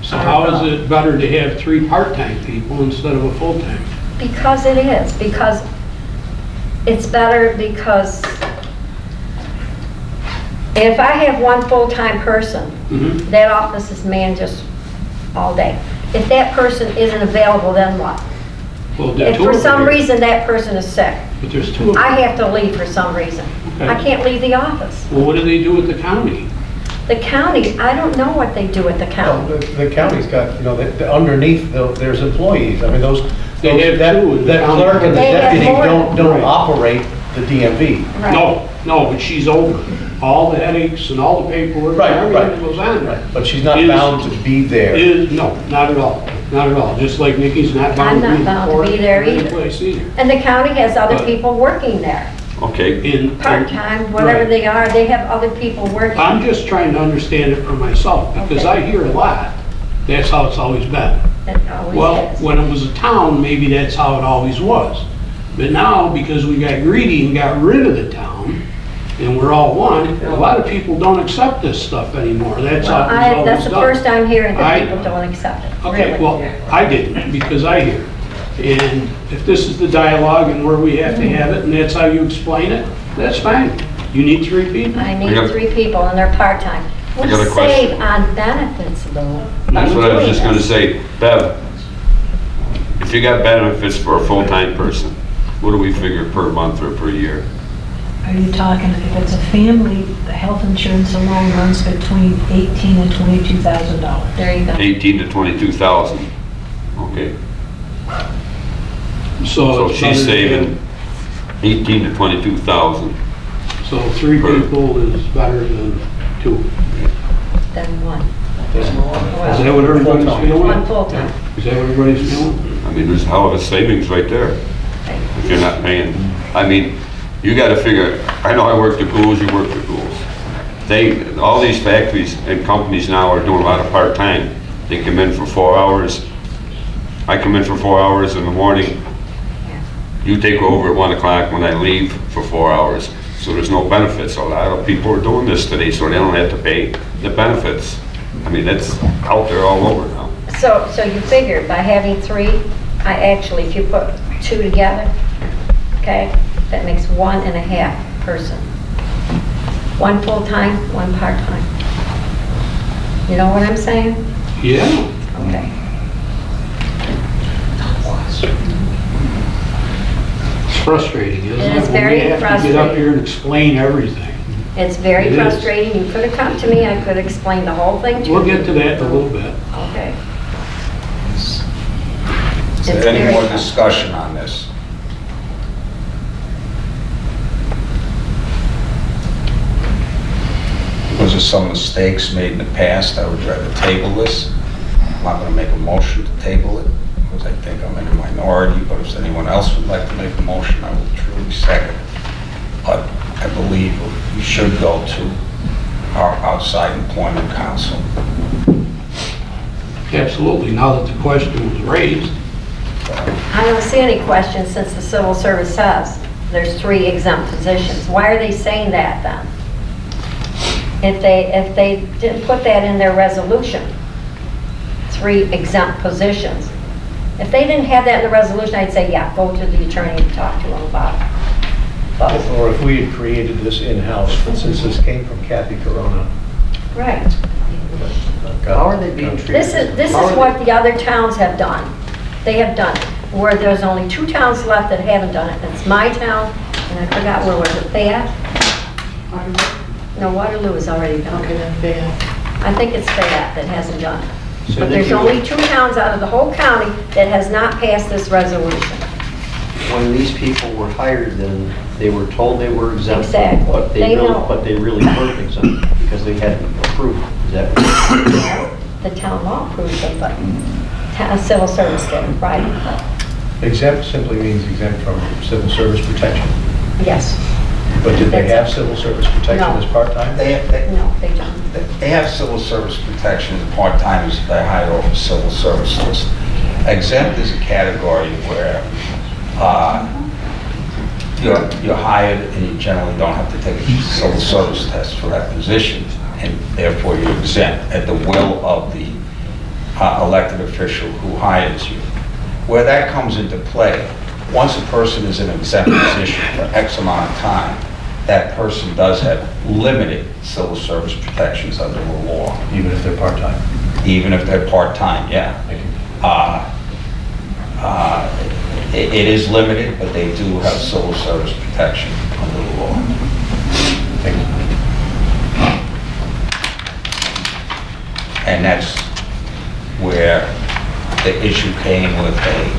So how is it better to have 3 part-time people instead of a full-time? Because it is, because it's better because if I have 1 full-time person, Mhm. that office is manned just all day. If that person isn't available, then what? Well, there are If 2 for of some them. reason that person is sick, But there's 2 of I them. have to leave for some reason. I can't leave the office. Well, what do they do with the county? The county, I don't know what they do at the Well, county. The county's got, underneath, there's employees. I mean, They have two in the that county. clerk and the They have deputy more. don't Right. operate the DMV. Right. No, but she's over all the headaches and all the paperwork Right, and everything right. that goes on. Right, but she's not Is- bound to be there. No, not at all, not at all. Just like Nikki's not I'm bound to not be in bound to court be there or any either. place either. And the county has other But- people working there. Okay, Part-time, whatever Right. they are, they have other people working. I'm just trying to understand it for myself, because I hear a lot, that's how it's always been. It always Well, is. when it was a town, maybe that's how it always was. But now, because we got greedy and got rid of the town, and we're all one, a lot of people don't accept this stuff anymore. That's how it was always done. That's the first I'm hearing that I- people don't accept it, Okay, really. well, I didn't, because I hear it. And if this is the dialogue and where we have to have it, and that's how you explain it, that's fine. You need 3 people. I I need got- 3 people and they're part-time. We got a question. save on benefits though. that's by what I was doing just gonna this. say. Bev, if you got benefits for a full-time person, what do we figure per month or per year? Are you talking, if it's a family, the health insurance alone runs between $18,000 and $22,000. There you go. 18 to 22,000. Okay, so it's she's better to saving 18 to 22,000. have- So 3 people is better than 2. Then 1. Is that Well, what everybody's Full-time. feeling? 1 full-time. Is that what everybody's feeling? I mean, there's a hell of a savings right there if you're not paying. I mean, you gotta figure, I know I work the ghouls, you work the ghouls. All these factories and companies now are doing a lot of part-time. They come in for 4 hours. I come in for 4 hours in the morning. You take over at 1 o'clock when I leave for 4 hours. So there's no benefits. A lot of people are doing this today, so they don't have to pay the benefits. I mean, it's out there all over now. So you figure by having 3, if you put 2 together, okay, that makes 1.5 person. 1 full-time, 1 part-time. You know what I'm saying? Yeah. Okay. It's frustrating, isn't it? It is very When we have to get up frustrating. here and explain everything. It's very It is. frustrating. You could have come to me, I could explain the whole thing to you. We'll get to that in a little bit. Okay. Is It's there any very more tough. discussion on this? Because of some mistakes made in the past, I would rather table this. I'm not going to make a motion to table it, because I think I'm in a minority, but if anyone else would like to make a motion, I will truly second. But I believe we should go to our outside employment council. Absolutely, now that the question was raised. I don't see any questions since the civil service says there's 3 exempt positions. Why are they saying that then? If they didn't put that in their resolution, 3 exempt positions. If they didn't have that in the resolution, I'd say, yeah, go to the attorney and talk to him about it. But, Or if we had created this in-house, but since this came from Kathy Corona. right. How are they being treated? This is what the other towns have done. They have done it. Where there's only 2 towns left that haven't done it. It's my town, and I forgot where was it, Fayette? No, Waterloo has already done it. I think it's Fayette that hasn't done it. But there's only 2 towns out of the whole county that has not passed this resolution. When these people were hired, then they were told they were exempt. Exactly. But They know. they really weren't exempt because they hadn't approved. Is that what? The town law approves them, but civil service didn't, right? Exempt simply means exempt from civil service protection. Yes. But did they have civil service protection No. as part-time? No, they don't. They have civil service protection, the part-timers they hire off the civil service list. Exempt is a category where you're hired and you generally don't have to take a civil service test for that position, and therefore you're exempt at the will of the elected official who hires you. Where that comes into play, once a person is in an exempt position for X amount of time, that person does have limited civil service protections under the law. Even if they're part-time? Even if they're part-time, yeah. Thank you. It is limited, but they do have civil service protection under the law. And that's where the issue came with a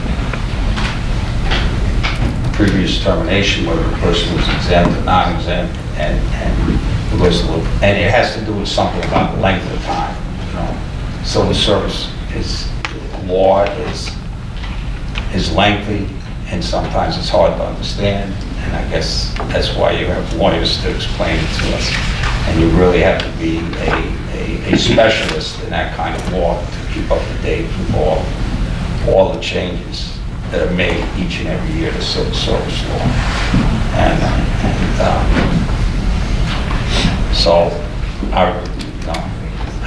previous termination, whether the person was exempt or non-exempt, and it was a little, and it has to do with something about the length of time, you know. Civil service law is lengthy, and sometimes it's hard to understand, and I guess that's why you have lawyers to explain it to us. And you really have to be a specialist in that kind of law to keep up to date with all the changes that are made each and every year to civil service law. So,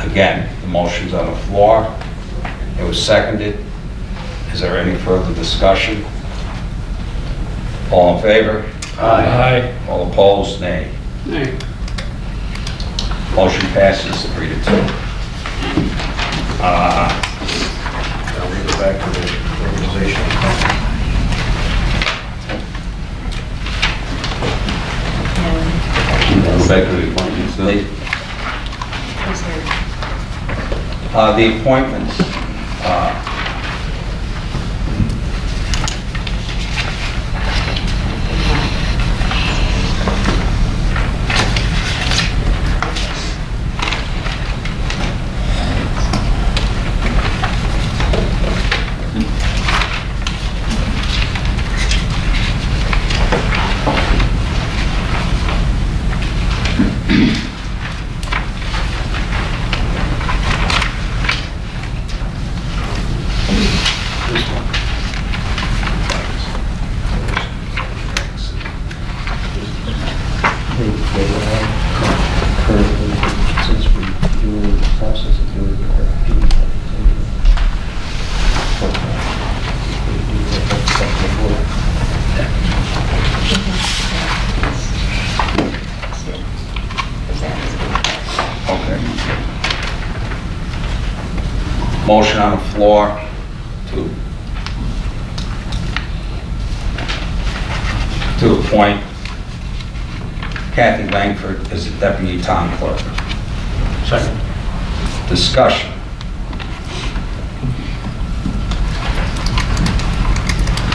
again, the motion's on the floor. It was seconded. Is there any further discussion? All in favor? Aye. All opposed? Nay. Nay. Motion passes 3-2. I'll read it back to the organizational. Go back to the appointments then. The appointments, Currently, since we do the process of doing the RFP, we do that second board. okay. Motion on the floor to appoint Kathy Langford as the deputy town clerk. Second. Discussion.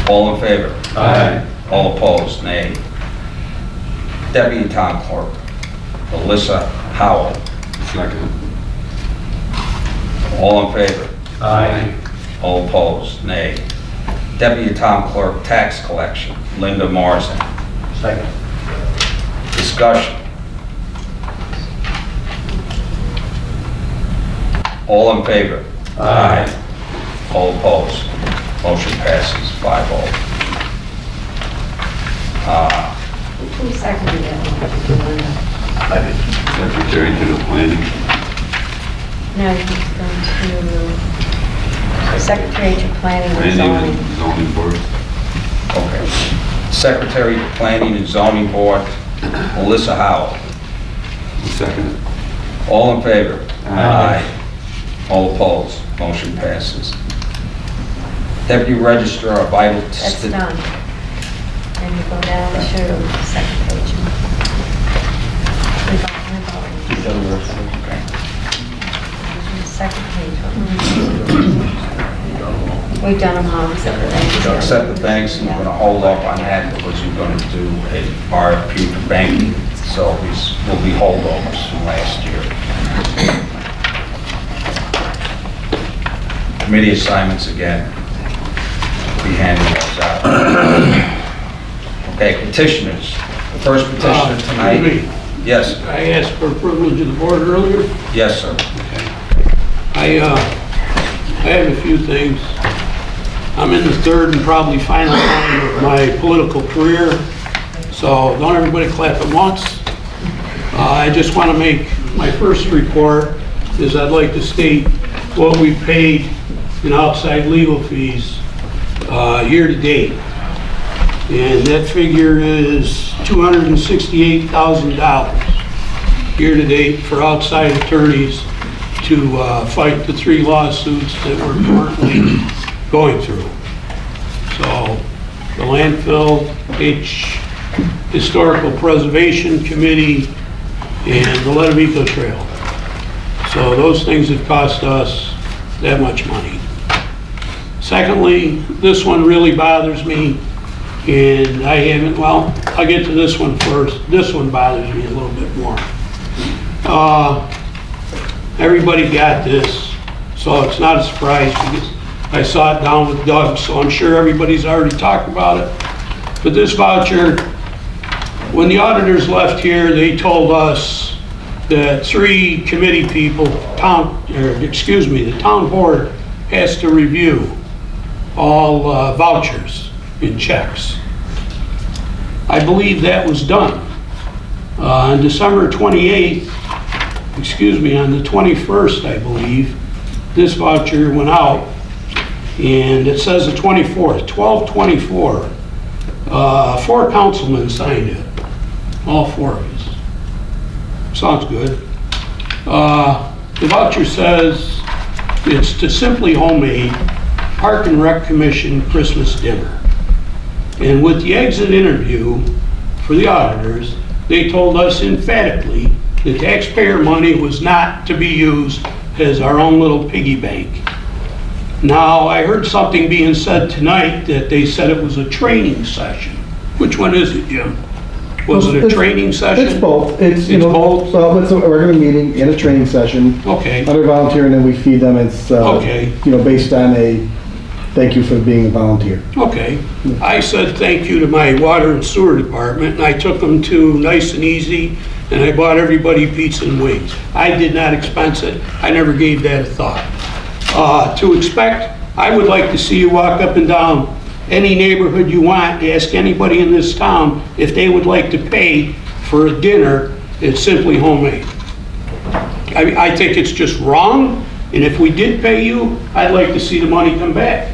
All in favor? Aye. All opposed? Nay. Deputy town clerk, Alyssa Howell. Second. All in favor? Aye. All opposed? Nay. Deputy town clerk, tax collection, Linda Morrison. Second. Discussion. All in favor? Aye. All opposed? Motion passes 5-0. Who seconded that one? I did. Secretary to the planning. No, he's going to Secretary to Planning and Planning Zoning. and zoning board. Okay. Secretary of Planning and Zoning Board, Alyssa Howell. Second. All in favor? Aye. All opposed? Motion passes. Deputy Registrar of Vital... That's done. And you go down to the second page. We've already- You've done the rest of it. Okay. Second page. We've done them all except for that. Except the banks, we're going to hold up on that because you're going to do a RFP for banking. So these will be holdovers from last year. Committee assignments again. Be handing those out. Okay, petitioners. The first petitioner tonight. Excuse me. Yes, I asked for privilege of the board earlier. yes, sir. I have a few things. I'm in the third and probably final line of my political career, so don't everybody clap at once. I just want to make, my first report is I'd like to state what we paid in outside legal fees year-to-date. And that figure is $268,000 year-to-date for outside attorneys to fight the 3 lawsuits that we're currently going through. So, the landfill, Historical Preservation Committee, and the Letter Trail. So those things have cost us that much money. Secondly, this one really bothers me, and I haven't, well, I'll get to this one first. This one bothers me a little bit more. Everybody got this, so it's not a surprise because I saw it down with Doug, so I'm sure everybody's already talked about it. But this voucher, when the auditors left here, they told us that 3 committee people, the town board has to review all vouchers and checks. I believe that was done. On December 28th, on the 21st, I believe, this voucher went out, and it says the 24th, 12/24. 4 councilmen signed it, all 4 of us. Sounds good. The voucher says it's to Simply Homemade Park and Rec Commission Christmas dinner. And with the exit interview for the auditors, they told us emphatically the taxpayer money was not to be used as our own little piggy bank. Now, I heard something being said tonight that they said it was a training session. Which one is it, Jim? Was it a training session? It's both. It's both? So it's a regular meeting and a training session. Okay, Under volunteer, and then we feed them. It's, Okay. Based on a thank you for being a volunteer. okay. I said thank you to my water and sewer department, and I took them to Nice and Easy, and I bought everybody pizza and wings. I did not expense it. I never gave that a thought. I would like to see you walk up and down any neighborhood you want, ask anybody in this town if they would like to pay for a dinner that's Simply Homemade. I think it's just wrong, and if we did pay you, I'd like to see the money come back.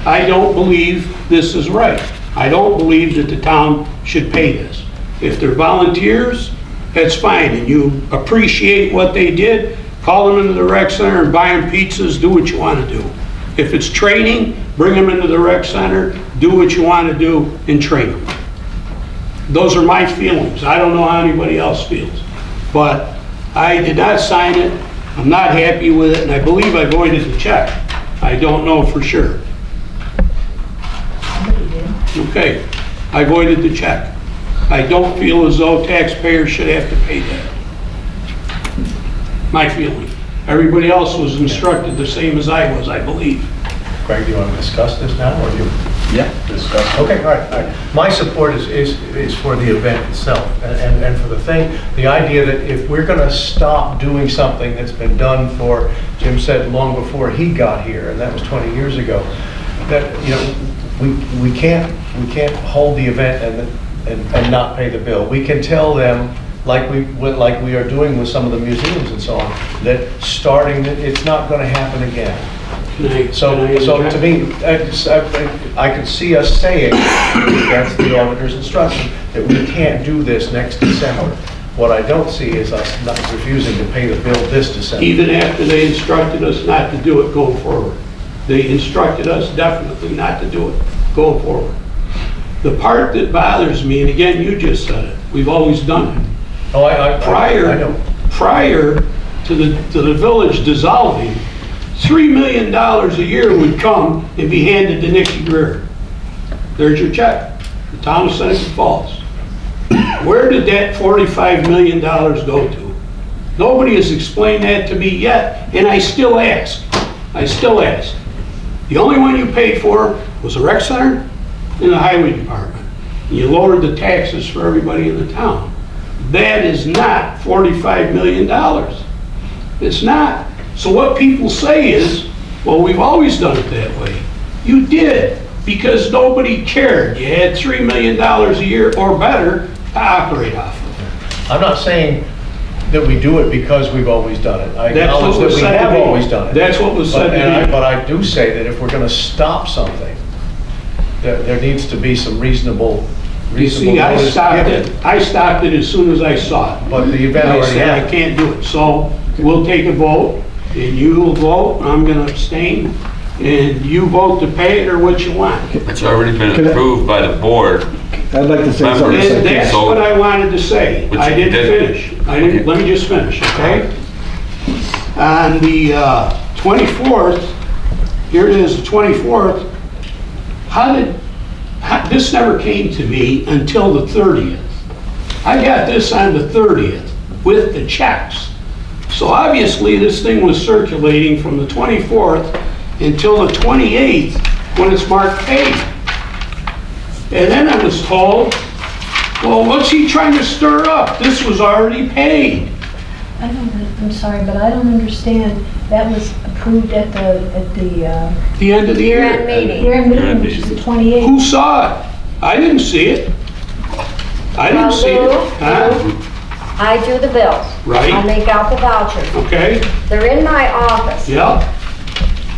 I don't believe this is right. I don't believe that the town should pay this. If they're volunteers, that's fine, and you appreciate what they did, call them into the rec center and buy them pizzas, do what you want to do. If it's training, bring them into the rec center, do what you want to do, and train them. Those are my feelings. I don't know how anybody else feels. But I did not sign it, I'm not happy with it, and I believe I voided the check. I don't know for sure. Somebody did. Okay, I voided the check. I don't feel as though taxpayers should have to pay that. My feeling. Everybody else was instructed the same as I was, I believe. Greg, do you want to discuss this now, or you? Yeah. Discuss. Okay, all right, all right. My support is for the event itself, and for the thing, the idea that if we're going to stop doing something that's been done for, Jim said, long before he got here, and that was 20 years ago, that, we can't hold the event and not pay the bill. We can tell them, like we are doing with some of the museums and so on, that it's not going to happen again. So to me, I could see us saying, that's the auditor's instruction, that we can't do this next December. What I don't see is us not refusing to pay the bill this December. Even after they instructed us not to do it going forward. They instructed us definitely not to do it going forward. The part that bothers me, and again, you just said it, we've always done it. Oh, I know. Prior to the village dissolving, $3 million a year would come and be handed to Nikki Greer. There's your check, the town of Seneca Falls. Where did that $45 million go to? Nobody has explained that to me yet, and I still ask. The only one you paid for was the rec center and the highway department. And you lowered the taxes for everybody in the town. That is not $45 million. It's not. So what people say is, well, we've always done it that way. You did, because nobody cared. You had $3 million a year or better to operate off of. I'm not saying that we do it because we've always done it. I That's acknowledge what that was we said to have me. always done it. That's what was said to me. But I do say that if we're going to stop something, there needs to be some reasonable You see, I notice stopped given. it. I stopped it as soon as I saw it. But the event And I already said, I happened. can't do it. So we'll take a vote, and you will vote, I'm gonna abstain, and you vote to pay it or what you want. It's already been approved by the board. I'd like to say something. Members. And that's So- what I wanted to say. Which I you didn't did. finish. Let me just finish, okay? On the 24th, here it is, the 24th, this never came to me until the 30th. I got this on the 30th with the checks. So obviously, this thing was circulating from the 24th until the 28th, when it's marked paid. And then I was told, well, what's he trying to stir up? This was already paid. I'm sorry, but I don't understand. That was approved at the The end of the Year-end year. meeting. year-end meeting, which is the 28th. Who saw it? I didn't see it. I didn't see it. Huh? I do the bills. Right. I make out the vouchers. Okay, They're in my office. yeah,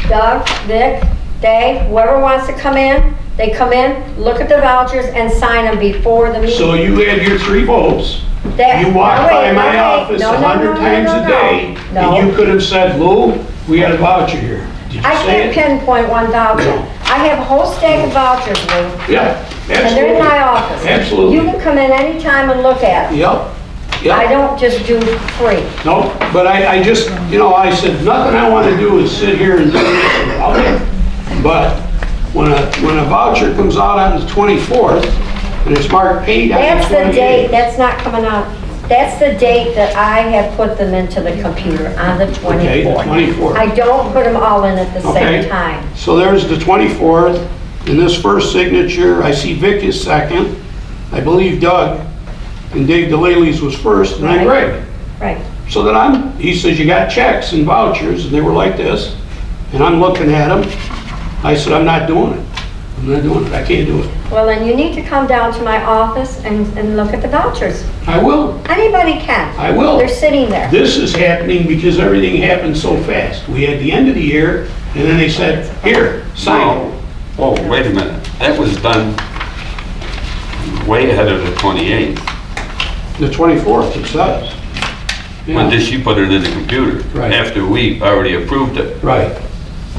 Doug, Vic, Dave, whoever wants to come in, they come in, look at the vouchers and sign them before the meeting. so you had your 3 votes. That- You walked no, by wait, my no, wait. office No, no, 100 no, times no, a day, no. and you could have said, Lou, we got a voucher here. Did you I say can't it? pinpoint one voucher. No. I have a whole stack of vouchers, Lou, Yeah, and they're in my absolutely. office. Absolutely. You can come in anytime and look at them. Yep, I yep. don't just do free. No, but I just, I said, nothing I want to do is sit here and do this about it. But when a voucher comes out on the 24th, and it's marked paid on the 28th. That's the date, that's not coming out. That's the date that I have put them into the computer, on the 24th. Okay, the 24th. I don't put them all in at the Okay. same time. So there's the 24th, and this first signature, I see Vic is second, I believe Doug, and Dave DeLaley's was first, and then Right. Greg. Right. So then he says, you got checks and vouchers, and they were like this, and I'm looking at them. I said, I'm not doing it. I'm not doing it, I can't do it. Well, then you need to come down to my office and look at the vouchers. I will, Anybody can. I will. They're sitting there. This is happening because everything happened so fast. We had the end of the year, and then they said, here, sign it. Oh, wait a minute. That was done way ahead of the 28th. The 24th, it says. When Yeah. did she put it in the computer? Right. After we already approved it. Right,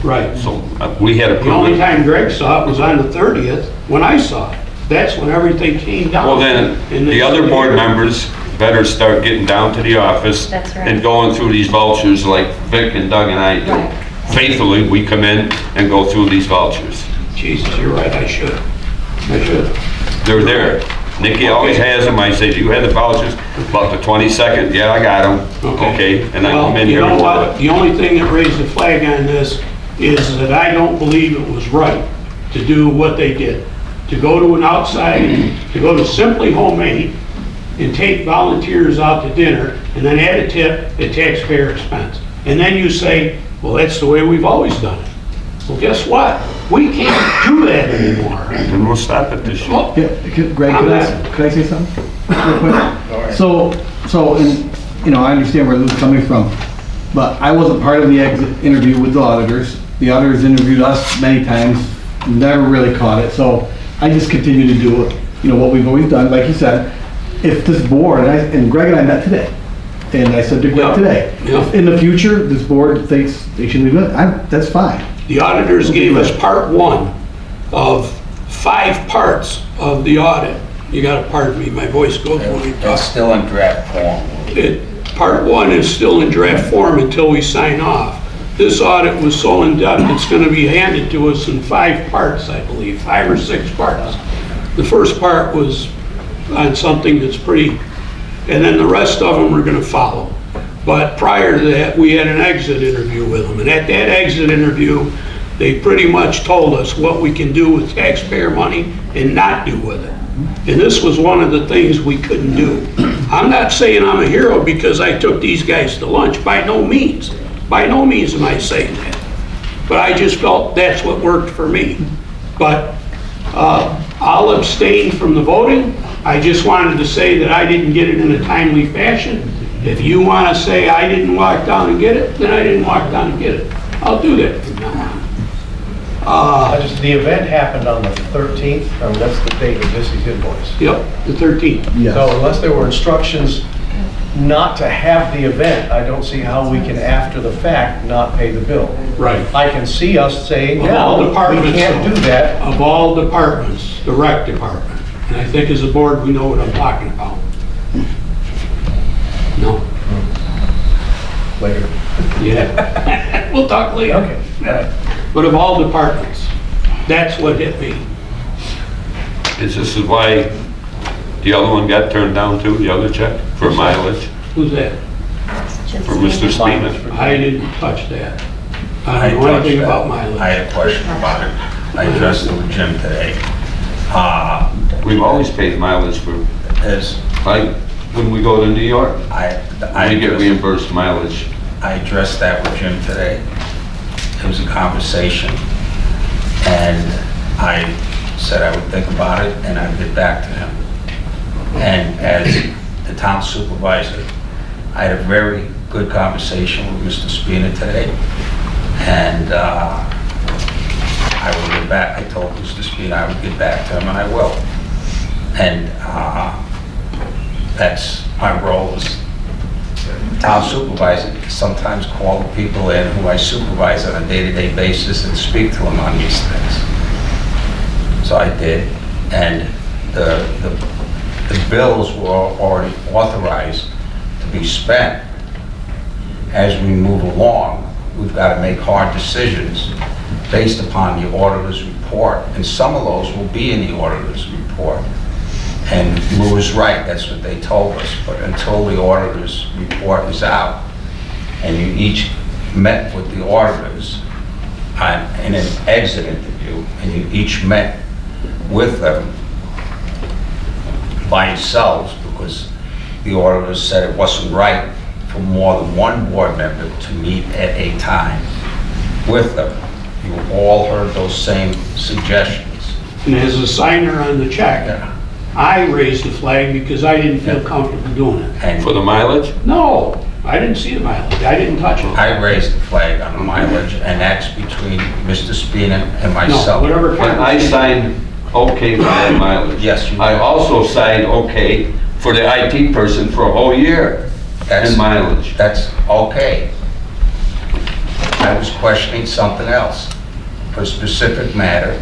right. So we had The only approved it. time Greg saw it was on the 30th, when I saw it. That's when everything came down. Well, then, And the other board members better start getting down to the office That's right. and going through these vouchers like Vic and Doug and I do. Right. Faithfully, we come in and go through these vouchers. Jesus, you're right, I should. I should. They're there. Nikki always has them. I say, do you have the vouchers? About the 22nd, yeah, I got them. Okay, and I come in here. Well, you know and do what? The only thing that raised the flag on this is that I don't believe it was right to do what they did. To go to an outside, to go to Simply Homemade and take volunteers out to dinner and then add a tip at taxpayer expense. And then you say, well, that's the way we've always done it. Well, guess what? We can't do that anymore. And we'll stop it this year. Well, Yeah, Greg, I'm could I say something? Real quick? So, and, I understand where Lou's coming from, but I wasn't part of the exit interview with the auditors. The auditors interviewed us many times, never really caught it, so I just continue to do what we've always done, like you said. If this board, and Greg and I met today, and I said to Greg today, Yeah. if in the future, this board thinks they should be good, that's fine. The auditors gave us part 1 of 5 parts of the audit. You gotta pardon me, my voice goes when we It's talk. still in draft form. Part 1 is still in draft form until we sign off. This audit was so in-depth, it's gonna be handed to us in 5 parts, I believe, 5 or 6 parts. The first part was on something that's pretty, and then the rest of them are gonna follow. But prior to that, we had an exit interview with them, and at that exit interview, they pretty much told us what we can do with taxpayer money and not do with it. And this was one of the things we couldn't do. I'm not saying I'm a hero because I took these guys to lunch, by no means. By no means am I saying that. But I just felt that's what worked for me. But I'll abstain from the voting. I just wanted to say that I didn't get it in a timely fashion. If you want to say I didn't walk down and get it, then I didn't walk down and get it. I'll do that from now on. The event happened on the 13th, that's the date of Missy's invoice. Yep, the 13th. Yes. So unless there were instructions not to have the event, I don't see how we can, after the fact, not pay the bill. Right. I can see us saying, Of all no, we departments, can't do that. Of all departments, the rec department. And I think as a board, we know what I'm talking about. No. later. Yeah. We'll talk later. Okay, all right. But of all departments, that's what hit me. This is why the other one got turned down too, the other check for mileage, Who's that? for Mr. Spina. I didn't touch that. I I don't know anything touched about that. mileage. I had a question about it. I addressed it with Jim today. We've always paid mileage for, As like, when we go to New York, I we get addressed- reimbursed mileage. I addressed that with Jim today. It was a conversation, and I said I would think about it, and I'd get back to him. And as the town supervisor, I had a very good conversation with Mr. Spina today, and I will get back. I told Mr. Spina I would get back to him, and I will. And that's my role as town supervisor, to sometimes call the people in who I supervise on a day-to-day basis and speak to them on these things. So I did, and the bills were already authorized to be spent. As we move along, we've got to make hard decisions based upon the auditor's report, and some of those will be in the auditor's report. And Lou is right, that's what they told us, but until the auditor's report is out, and you each met with the auditors in an exit interview, and you each met with them by yourselves, because the auditors said it wasn't right for more than one board member to meet at a time with them. You all heard those same suggestions. And as a signer on the check, Yeah. I raised the flag because I didn't feel comfortable doing it. And For the mileage? No, I didn't see the mileage. I didn't touch it. I raised the flag on the mileage, and that's between Mr. Spina and No, myself. whatever. When I signed okay for that mileage. Yes, you I did. also signed okay for the IT person for a whole year That's- and mileage. That's okay. I was questioning something else for a specific matter,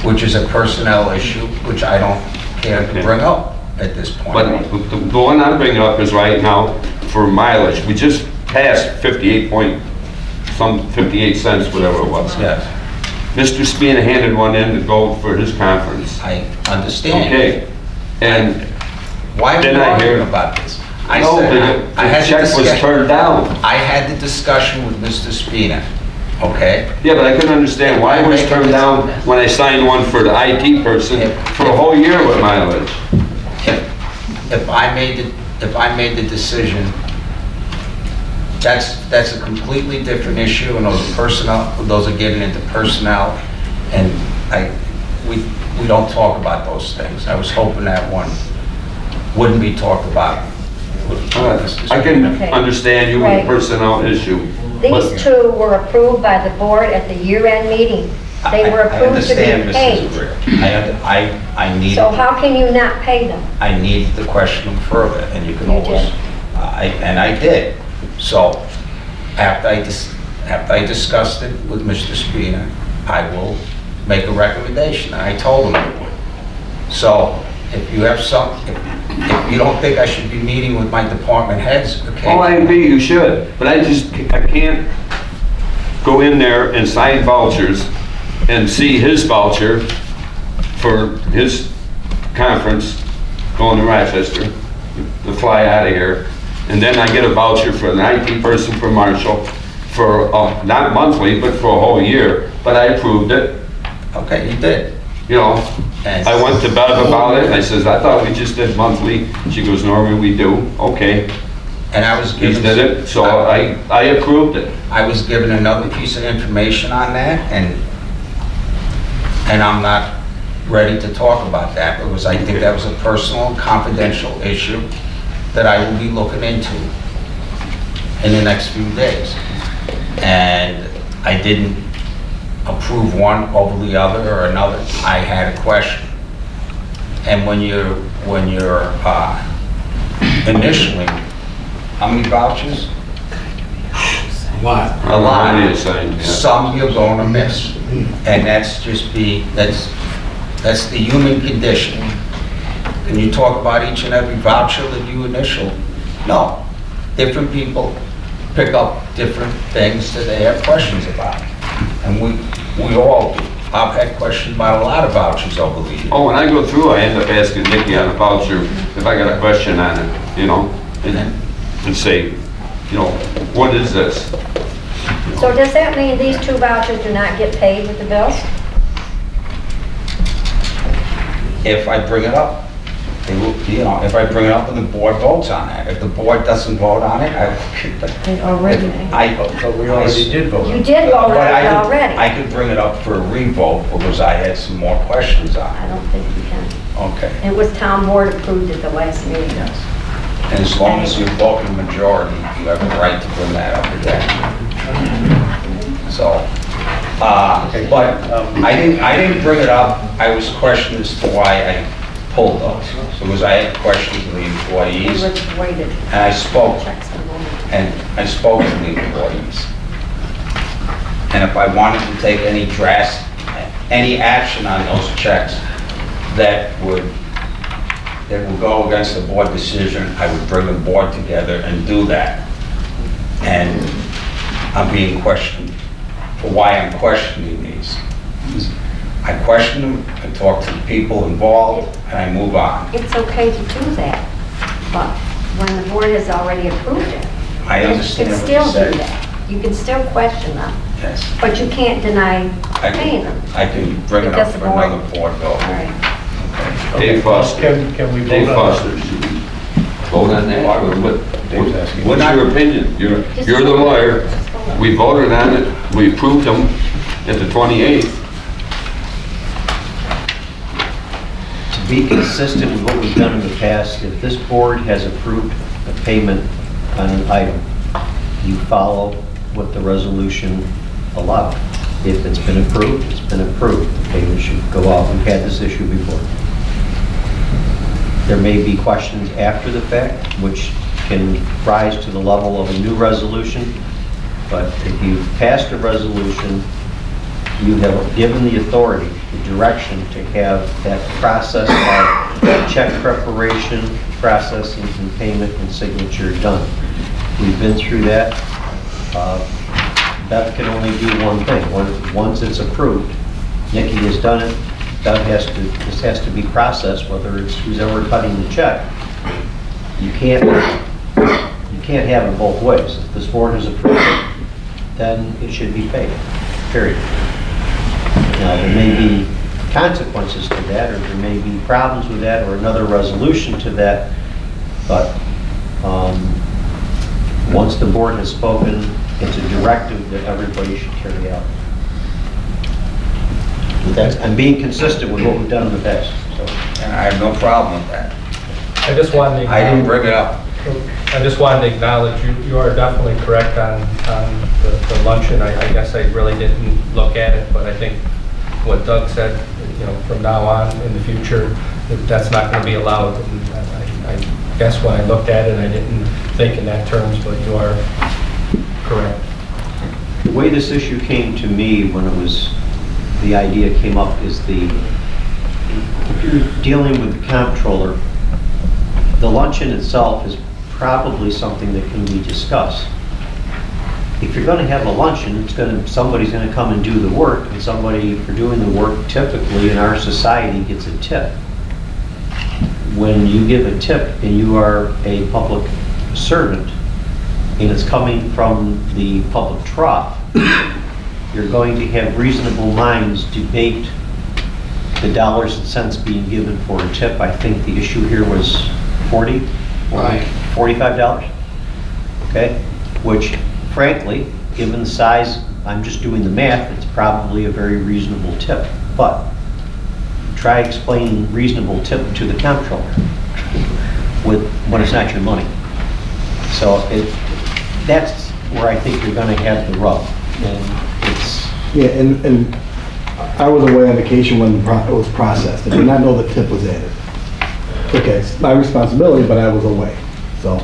which is a personnel issue, which I don't care to bring up at this point. But the one I'm bringing up is right now for mileage. We just passed 58 cents, whatever it was. Yes, Mr. Spina handed one in to go for his conference. I understand. Okay. And Why are we Then I hear- arguing about this? I no, said, I had the check was turned down. I had the discussion with Mr. Spina, okay? Yeah, but I couldn't understand why it was turned down when I signed one for the IT person for a whole year with mileage. If I made the decision, that's a completely different issue, and those are getting into personnel, and we don't talk about those things. I was hoping that one wouldn't be talked about. I can Okay. understand you with Right. a personnel issue. These two were approved by the board at the year-end meeting. They were I approved to be understand, paid. Mrs. Greer. I need, So how can you not pay them? I need to question them further, and you can You always, did. and I did. So, after I discussed it with Mr. Spina, I will make a recommendation, and I told him I would. So, if you have if you don't think I should be meeting with my department heads, okay? Oh, I agree, you should, but I can't go in there and sign vouchers and see his voucher for his conference going to Rochester, to fly out of here, and then I get a voucher for an IT person for Marshall for, not monthly, but for a whole year, but I approved it, Okay, you did. you know. And I went to Bev about it, and I says, I thought we just did monthly. She goes, normally we do, okay. and I was He given... did it, so I approved it. I was given another piece of information on that, and I'm not ready to talk about that, because I think that was a personal, confidential issue that I will be looking into in the next few days. And I didn't approve one over the other or another. I had a question. And when you're initially, how many vouchers? Lot. A lot. Money assigned, yeah. Some you're going to miss, and that's the human condition. Can you talk about each and every voucher that you initial? No. Different people pick up different things that they have questions about. And we all do. I've had questions about a lot of vouchers over the years. Oh, when I go through, I end up asking Nikki on a voucher if I got a question on it, you know, and say, you know, what is this? So does that mean these 2 vouchers do not get paid with the bills? If I bring it up, they will, you know, if I bring it up and the board votes on it. If the board doesn't vote on it, Already. But we already did vote. You did vote on it already. I could bring it up for a revote because I had some more questions on I it. don't think you can. Okay. It was town board approved at the last meeting. And as long as you vote in majority, you have the right to bring that up again. So, but I didn't bring it up. I was questioned as to why I pulled those. So because I had questions of the employees, We waited. and I spoke, Checks the moment. and I spoke to the employees. And if I wanted to take any action on those checks that would go against the board decision, I would bring the board together and do that. And I'm being questioned for why I'm questioning these. I question them, I talk to the people involved, and I move on. It's okay to do that, but when the board has already approved it, I understand you what can you still do said. that. You can still question them, Yes. but you can't deny I paying them. can bring it up Because for the board- another board vote. All right. Dave Foster. Can we Dave vote on Foster, should we vote on that? Or Dave's asking. What's your opinion? You're the lawyer. We voted on it, we approved them at the 28th. To be consistent with what we've done in the past, if this board has approved a payment on an item, you follow what the resolution allowed. If it's been approved, it's been approved. The payment should go out. We've had this issue before. There may be questions after the fact, which can rise to the level of a new resolution, but if you've passed a resolution, you have given the authority, the direction to have that process of check preparation, processing, and payment and signature done. We've been through that. Beth can only do one thing. Once it's approved, Nikki has done it, this has to be processed, whether it's who's ever cutting the check. You can't have it both ways. If this board has approved it, then it should be paid, period. Now, there may be consequences to that, or there may be problems with that, or another resolution to that, but once the board has spoken, it's a directive that everybody should carry out. I'm being consistent with what we've done in the past, so. And I have no problem with that. I just wanted to I didn't bring it up. I just wanted to acknowledge you are definitely correct on the luncheon. I guess I really didn't look at it, but I think what Doug said, you know, from now on in the future, that's not going to be allowed. And I guess when I looked at it, I didn't think in that terms, but you are correct. The way this issue came to me when the idea came up is if you're dealing with the comptroller, the luncheon itself is probably something that can be discussed. If you're going to have a luncheon, somebody's going to come and do the work, and somebody for doing the work typically in our society gets a tip. When you give a tip and you are a public servant and it's coming from the public trough, you're going to have reasonable minds debate the dollars and cents being given for a tip. I think the issue here was $45, okay? Which frankly, given the size, I'm just doing the math, it's probably a very reasonable tip. But try explaining reasonable tip to the comptroller when it's not your money. So that's where I think you're going to have the rub. And it's... Yeah, and I was away on vacation when it was processed. I did not know the tip was added. Okay, it's my responsibility, but I was away, so.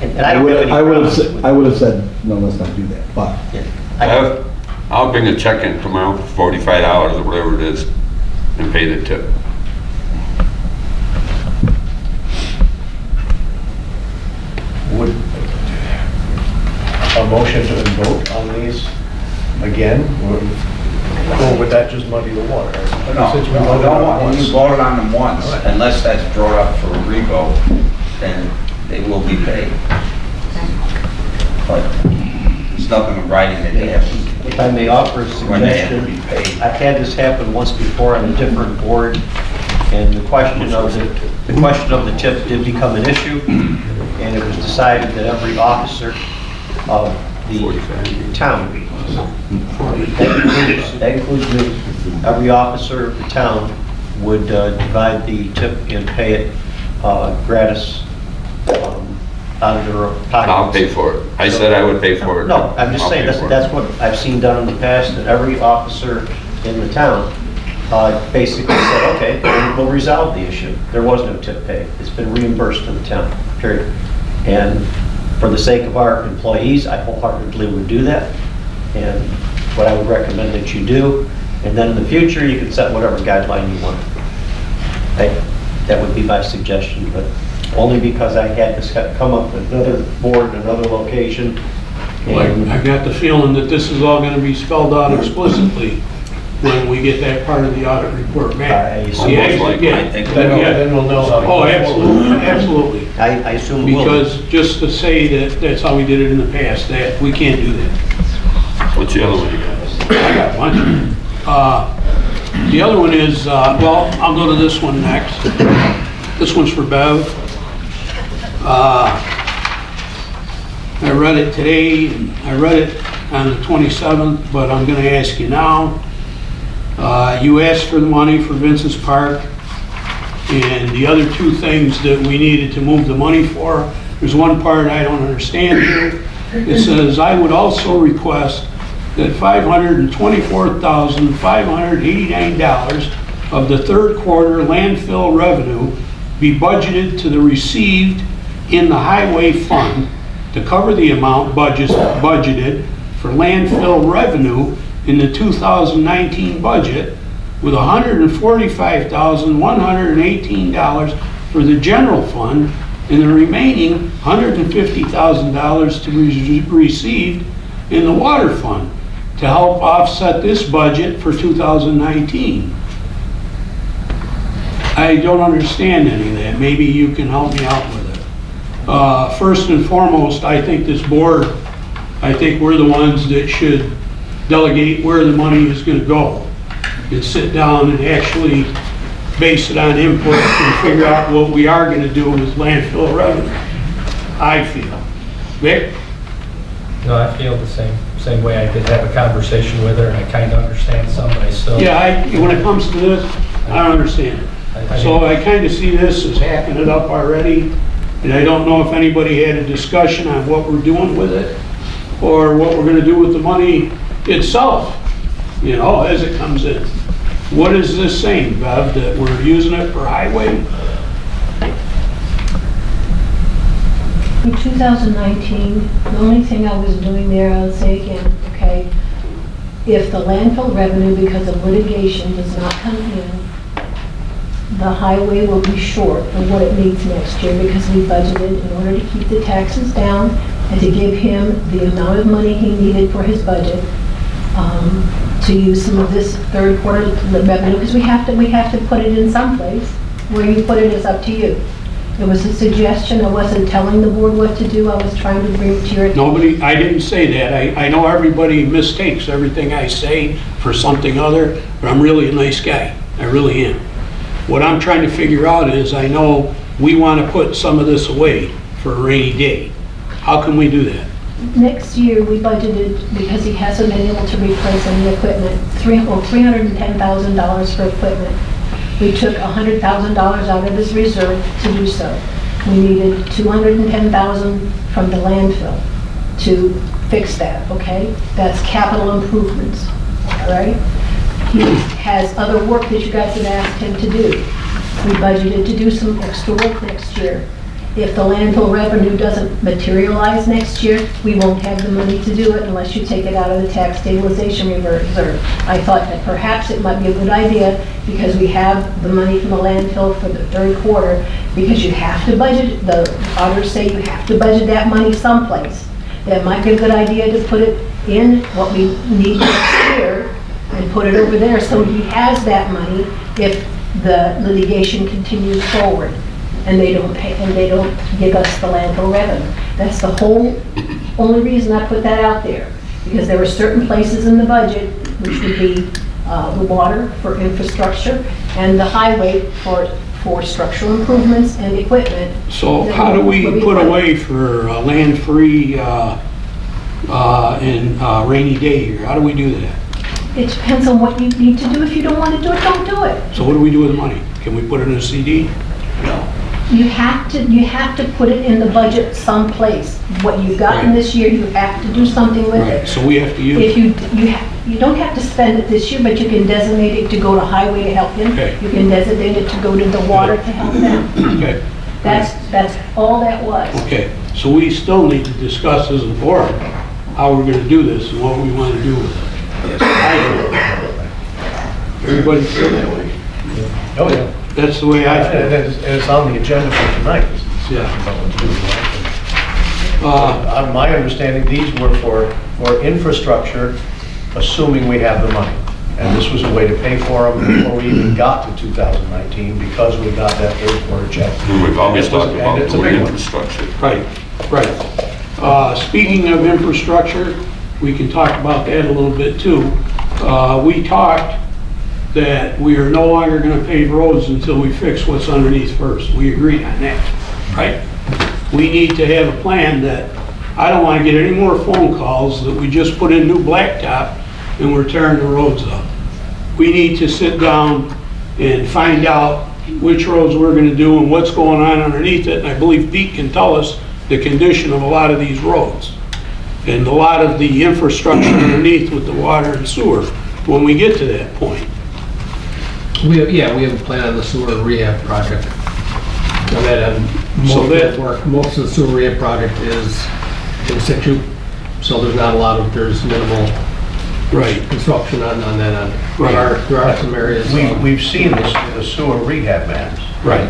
And I don't have any problems with it. I would have said, no, let's not do that, but. Yeah. I'll bring a check in tomorrow for $45 or whatever it is and pay the tip. a motion to vote on these again? Or would that just muddy the water? No, Since we voted on it once. you voted on them once, All right. unless that's brought up for a revote, then they will be paid. But there's nothing in writing that they have to, If I may offer a when they have to suggestion, be paid. I've had this happen once before on a different board, and the question of the tip did become an issue, and it was decided that every officer of the town, that includes me, every officer of the town would divide the tip and pay it gratis out of their pockets. I'll pay for it. I said I would pay for it. No, I'm just I'll saying, pay for it. that's what I've seen done in the past, that every officer in the town basically said, okay, we'll resolve the issue. There was no tip paid. It's been reimbursed to the town, period. And for the sake of our employees, I wholeheartedly would do that. And what I would recommend that you do, and then in the future, you can set whatever guideline you want. That would be my suggestion, but only because I had this come up with another board, another location. And I got the feeling that this is all gonna be spelled out explicitly when we get that part of the audit report back. I assume Yeah, most likely. yeah. I think Then we'll know how to. Oh, absolutely, absolutely. I assume it will. Because just to say that that's how we did it in the past, that, we can't do that. What's the other one you got? I got a bunch. The other one is, well, I'll go to this one next. This one's for Bev. I read it today, and I read it on the 27th, but I'm gonna ask you now. You asked for the money for Vincent's Park, and the other two things that we needed to move the money for, there's one part I don't understand here. It says, I would also request that $524,589 of the third quarter landfill revenue be budgeted to the received in the highway fund to cover the amount budgeted for landfill revenue in the 2019 budget, with $145,118 for the general fund and the remaining $150,000 to be received in the water fund to help offset this budget for 2019. I don't understand any of that. Maybe you can help me out with it. First and foremost, I think this board, I think we're the ones that should delegate where the money is going to go and sit down and actually base it on input and figure out what we are going to do with landfill revenue, I feel. Vic? No, I feel the same way. I did have a conversation with her, and I kind of understand some, but I still... Yeah, when it comes to this, I don't understand it. So I kind of see this as hacking it up already, and I don't know if anybody had a discussion on what we're doing with it, or what we're gonna do with the money itself, you know, as it comes in. What is this saying, Bev, that we're using it for highway? In 2019, the only thing I was doing there, I'll say again, okay, if the landfill revenue because of litigation does not come in, the highway will be short of what it needs next year because we budgeted in order to keep the taxes down and to give him the amount of money he needed for his budget to use some of this third quarter revenue because we have to put it in some place. Where you put it is up to you. It was a suggestion. I wasn't telling the board what to do. I was trying to bring it to your attention. Nobody, I didn't say that. I know everybody mistakes everything I say for something other, but I'm really a nice guy. I really am. What I'm trying to figure out is, I know we want to put some of this away for a rainy day. How can we do that? Next year, we budgeted, because he hasn't been able to replace any equipment, $310,000 for equipment. We took $100,000 out of his reserve to do so. We needed $210,000 from the landfill to fix that, okay? That's capital improvements, all right? He has other work that you guys have asked him to do. We budgeted to do some extra work next year. If the landfill revenue doesn't materialize next year, we won't have the money to do it unless you take it out of the tax stabilization reserve. I thought that perhaps it might be a good idea because we have the money from the landfill for the third quarter, because you have to budget, the auditors say you have to budget that money someplace. that might be a good idea to put it in what we need next year and put it over there so he has that money if the litigation continues forward and they don't pay, and they don't give us the landfill revenue. That's the whole, only reason I put that out there, because there were certain places in the budget, which would be the water for infrastructure and the highway for structural improvements and equipment. So how do we put away for land-free and rainy day here? How do we do that? It depends on what you need to do. If you don't want to do it, don't do it. So what do we do with the money? Can we put it in a CD? No. You have to put it in the budget someplace. What you've gotten this year, you have to do something with Right, it. so we have to If use, you don't have to spend it this year, but you can designate it to go to highway to help him. Okay. You can designate it to go to the water to help them. okay, That's all that was. okay. So we still need to discuss as a board how we're gonna do this and what we wanna do with it. Everybody feel that way? Oh, yeah. That's the way I And feel. it's on the agenda for tonight. Yeah. My understanding, these were for infrastructure, assuming we have the money. And this was a way to pay for them before we even got to 2019, because we got that third quarter check. And we've always And it was- talked about and it's a doing big one. infrastructure. Right, right. Speaking of infrastructure, we can talk about that a little bit too. We talked that we are no longer gonna pave roads until we fix what's underneath first. We agreed on that, right? We need to have a plan that, I don't wanna get any more phone calls that we just put in new blacktop and we're tearing the roads up. We need to sit down and find out which roads we're gonna do and what's going on underneath it. And I believe Pete can tell us the condition of a lot of these roads and a lot of the infrastructure underneath with the water and sewer when we get to that point. We have a plan on the sewer rehab project. And that, So that- most of the sewer rehab project is in situ, so there's minimal Right, construction on that end. Right. There are some areas. We've seen the sewer rehab maps. right.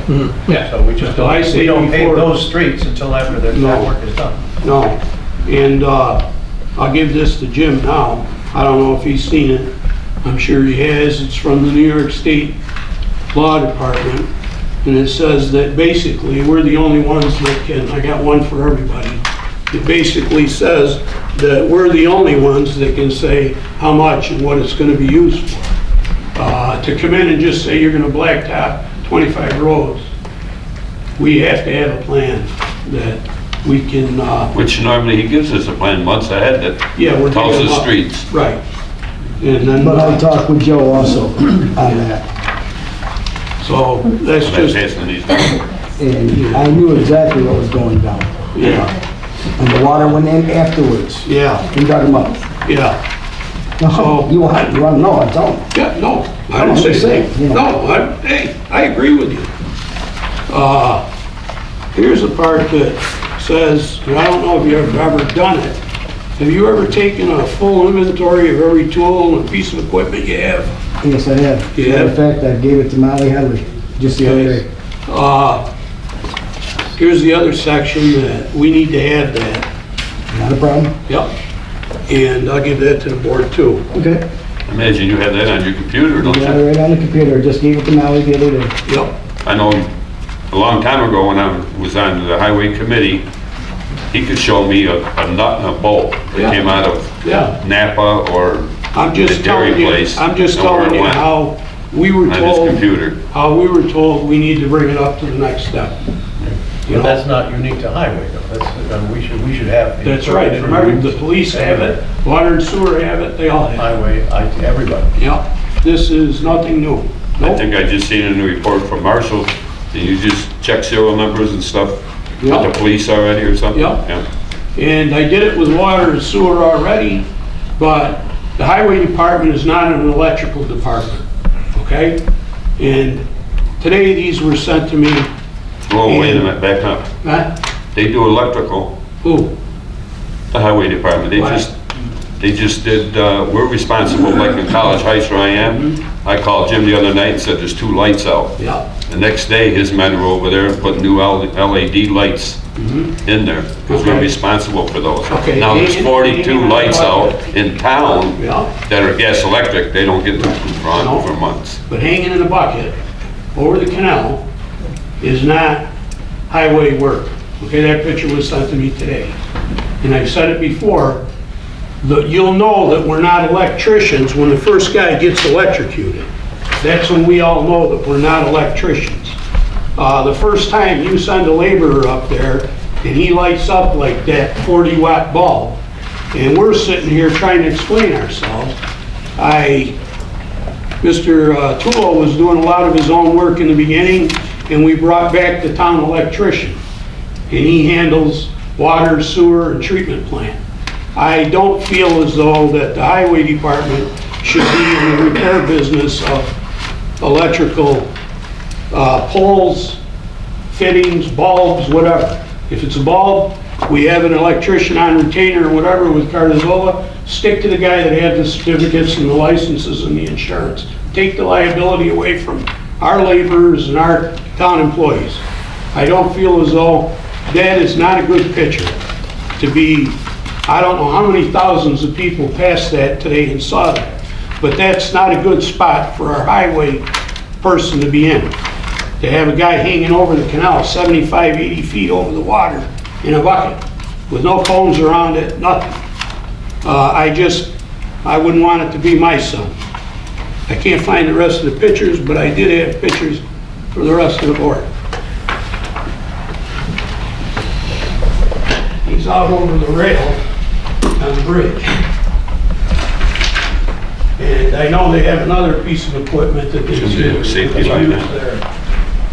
Yeah. So we just So I say we don't pave before- those streets until after that No. work is done. No, and I'll give this to Jim now. I don't know if he's seen it. I'm sure he has. It's from the New York State Law Department. And it says that basically, we're the only ones that can, I got one for everybody. It basically says that we're the only ones that can say how much and what it's gonna be used for. To come in and just say you're gonna blacktop 25 roads, we have to have a plan that we can, Which normally he gives us a plan months ahead that yeah, we're tells digging the up. streets. Right. And then, But I talked with Joe also on that, so that's That's just, asking these things. and I knew exactly what was going down. yeah, And the water went in afterwards. yeah, We dug them up. yeah. No, you want to know, I don't. Yeah, no, I didn't say that. No, hey, I agree with you. Here's the part that says, and I don't know if you've ever done it. Have you ever taken a full inventory of every tool and piece of equipment you have? Yes, I have. You Matter have? of fact, I gave it to Molly Hadley just the other day. Here's the other section that we need to have that. Not a problem? Yep. And I'll give that to the board too. Okay. Imagine you have that on your computer, don't Got you? it right on the computer, just gave it to Molly the other day. Yep. I know a long time ago when I was on the highway committee, he could show me a nut and a bolt that Yeah. came out of Yeah. Napa or I'm the just dairy telling you, place. I'm just and where telling it you went how we were on his told, computer. how we were told we need to bring it up to the next step. You But know? that's not unique to highway, though. We should have. the That's right, and remember, the police have it, water and sewer have it, they all have it. Highway, IT, everybody. Yeah, this is nothing new. I Nope. think I just seen in the report from Marshall, that you just check serial numbers and stuff with Yeah. the police already or something? Yeah. And I did it with water and sewer already, but the highway department is not an electrical department, okay? And today, these were sent to me, Oh, wait a minute, back up. huh? They do electrical, Who? the highway department, they Why? just They just did, we're responsible, like in College Heights where I am. I called Jim the other night and said there's 2 lights out. Yeah. The next day, his men were over there and put new LED lights in there, because we're Okay. responsible for those. Okay. Now, there's 42 lights out in town Yeah. that are gas electric, they don't get them No. for months. But hanging in a bucket over the canal is not highway work. Okay, that picture was sent to me today. And I've said it before, that you'll know that we're not electricians when the first guy gets electrocuted. That's when we all know that we're not electricians. The first time you send a laborer up there and he lights up like that 40-watt bulb, and we're sitting here trying to explain ourselves, Mr. Tulo was doing a lot of his own work in the beginning, and we brought back the town electrician, and he handles water, sewer, and treatment plant. I don't feel as though that the highway department should be in the repair business of electrical poles, fittings, bulbs, whatever. If it's a bulb, we have an electrician on retainer or whatever with Cardizola, stick to the guy that had the certificates and the licenses and the insurance. Take the liability away from our laborers and our town employees. I don't feel as though that is not a good picture to be. I don't know how many thousands of people passed that today and saw that, but that's not a good spot for our highway person to be in. To have a guy hanging over the canal 75, 80 feet over the water in a bucket with no phones around it, nothing. I wouldn't want it to be my son. I can't find the rest of the pictures, but I did have pictures for the rest of the board. He's out over the rail on the bridge. And I know they have another piece of equipment that they Should be a use safety line now. there.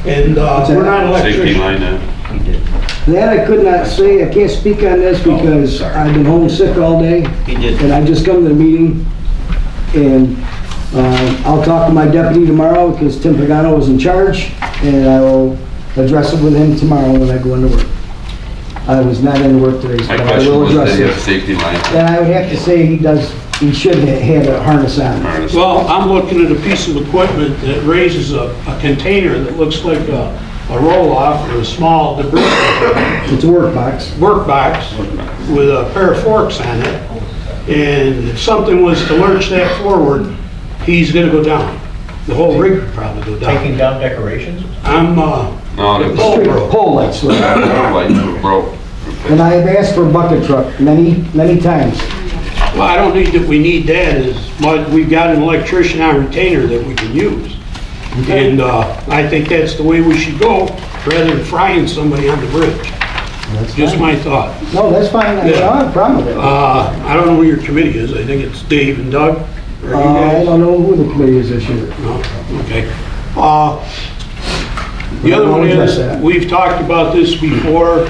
And we're not Safety electricians. line now. He did. That I could not say, I can't speak on this because sorry. I've been homesick all day. He did. And I just come to the meeting, and I'll talk to my deputy tomorrow because Tim Pagano was in charge, and I will address it with him tomorrow when I go into work. I was not in work today, so My I question will was, address did he have a it. safety line? And I would have to say he should have had a harness on. Harness? Well, I'm looking at a piece of equipment that raises a container that looks like a roll-off or a small debris It's a work box. work box with a pair of forks on it. And if something was to lurch that forward, he's gonna go down. The whole rig would probably go down. Taking down decorations? I'm, No, the the pole Straight broke. pole lights. lights were broke. And I have asked for a bucket truck many, many times. Well, I don't think that we need that as much, we've got an electrician on retainer that we can use. And I think that's the way we should go, rather than frying somebody on the bridge. That's Just fine. my thought. No, that's fine. I don't have a problem with it. I don't know who your committee is, I think it's Dave and Doug. Or you I guys? don't know who the committee is this year. No, okay. The other one Address is, that. we've talked about this before,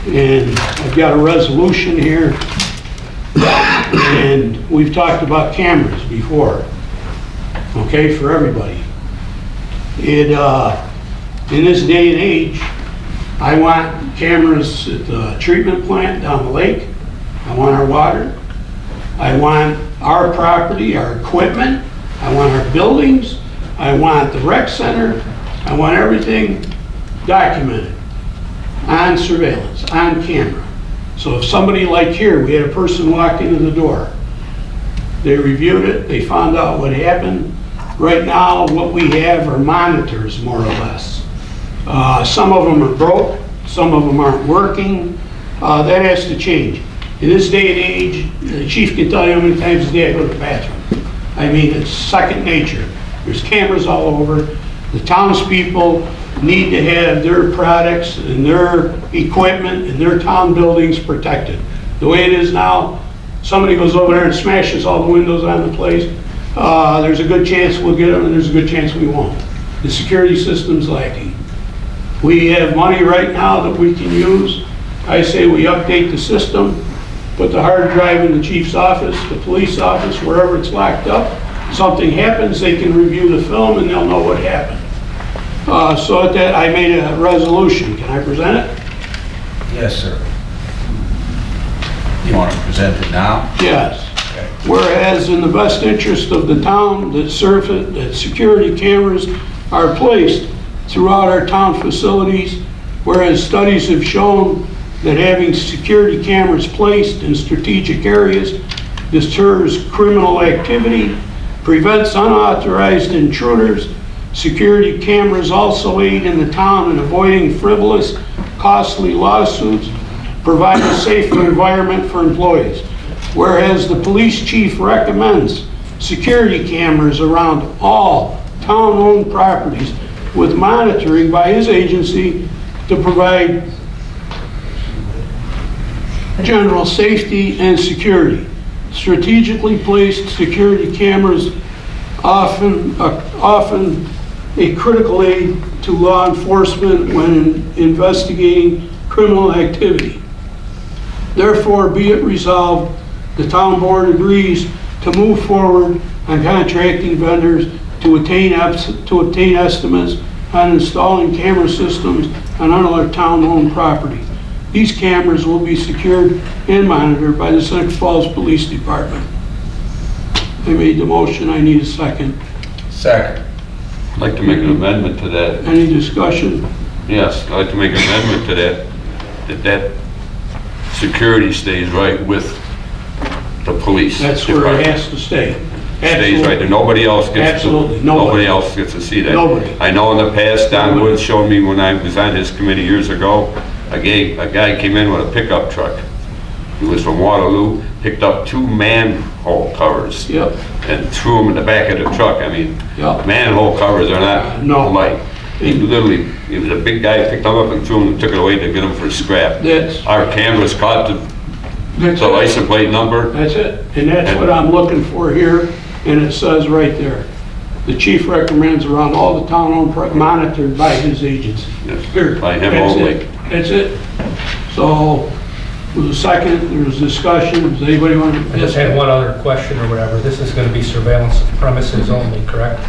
and I've got a resolution here. And we've talked about cameras before, okay, for everybody. In this day and age, I want cameras at the treatment plant down the lake. I want our water. I want our property, our equipment. I want our buildings. I want the rec center. I want everything documented on surveillance, on camera. So if somebody like here, we had a person walk into the door. They reviewed it, they found out what happened. Right now, what we have are monitors, more or less. Some of them are broke, some of them aren't working. That has to change. In this day and age, the chief can tell you how many times a day I go to the bathroom. I mean, it's second nature. There's cameras all over. The townspeople need to have their products and their equipment and their town buildings protected. The way it is now, somebody goes over there and smashes all the windows on the place, there's a good chance we'll get them and there's a good chance we won't. The security system's lacking. We have money right now that we can use. I say we update the system, put the hard drive in the chief's office, the police office, wherever it's locked up. Something happens, they can review the film and they'll know what happened. So at that, I made a resolution. Can I present it? Yes, sir. You want to present it now? Yes. whereas in the best interest of the town that security cameras are placed throughout our town facilities, whereas studies have shown that having security cameras placed in strategic areas deters criminal activity, prevents unauthorized intruders. Security cameras also aid in the town in avoiding frivolous, costly lawsuits, provide a safer environment for employees. Whereas the police chief recommends security cameras around all town-owned properties with monitoring by his agency to provide general safety and security. Strategically placed security cameras often a critical aid to law enforcement when investigating criminal activity. Therefore, be it resolved, the town board agrees to move forward on contracting vendors to obtain estimates on installing camera systems on other town-owned property. These cameras will be secured and monitored by the Seneca Falls Police Department. I made the motion, I need a second. Second. I'd like to make an amendment to that. Any discussion? Yes, I'd like to make an amendment to that security stays right with the police. That's where it has to stay. Stays right there. Nobody else gets Absolutely. to, nobody else gets to see that. Nobody. I know in the past, Don Woods showed me when I was on his committee years ago, a guy came in with a pickup truck. He was from Waterloo, picked up 2 manhole covers. Yep. And threw them in the back of the truck. I mean, Yep. manhole covers are not No. light. He literally, he was a big guy, picked them up and threw them and took it away to get them for scrap. That's, Our cameras caught the that's the it. license plate number. That's it. And that's what I'm looking for here, and it says right there. The chief recommends around all the town-owned, monitored by his agency. Yes, Period. by him That's only. it. That's it. So, there was a second, there was discussion, does anybody want to? I just had one other question or whatever. This is going to be surveillance of premises only, correct?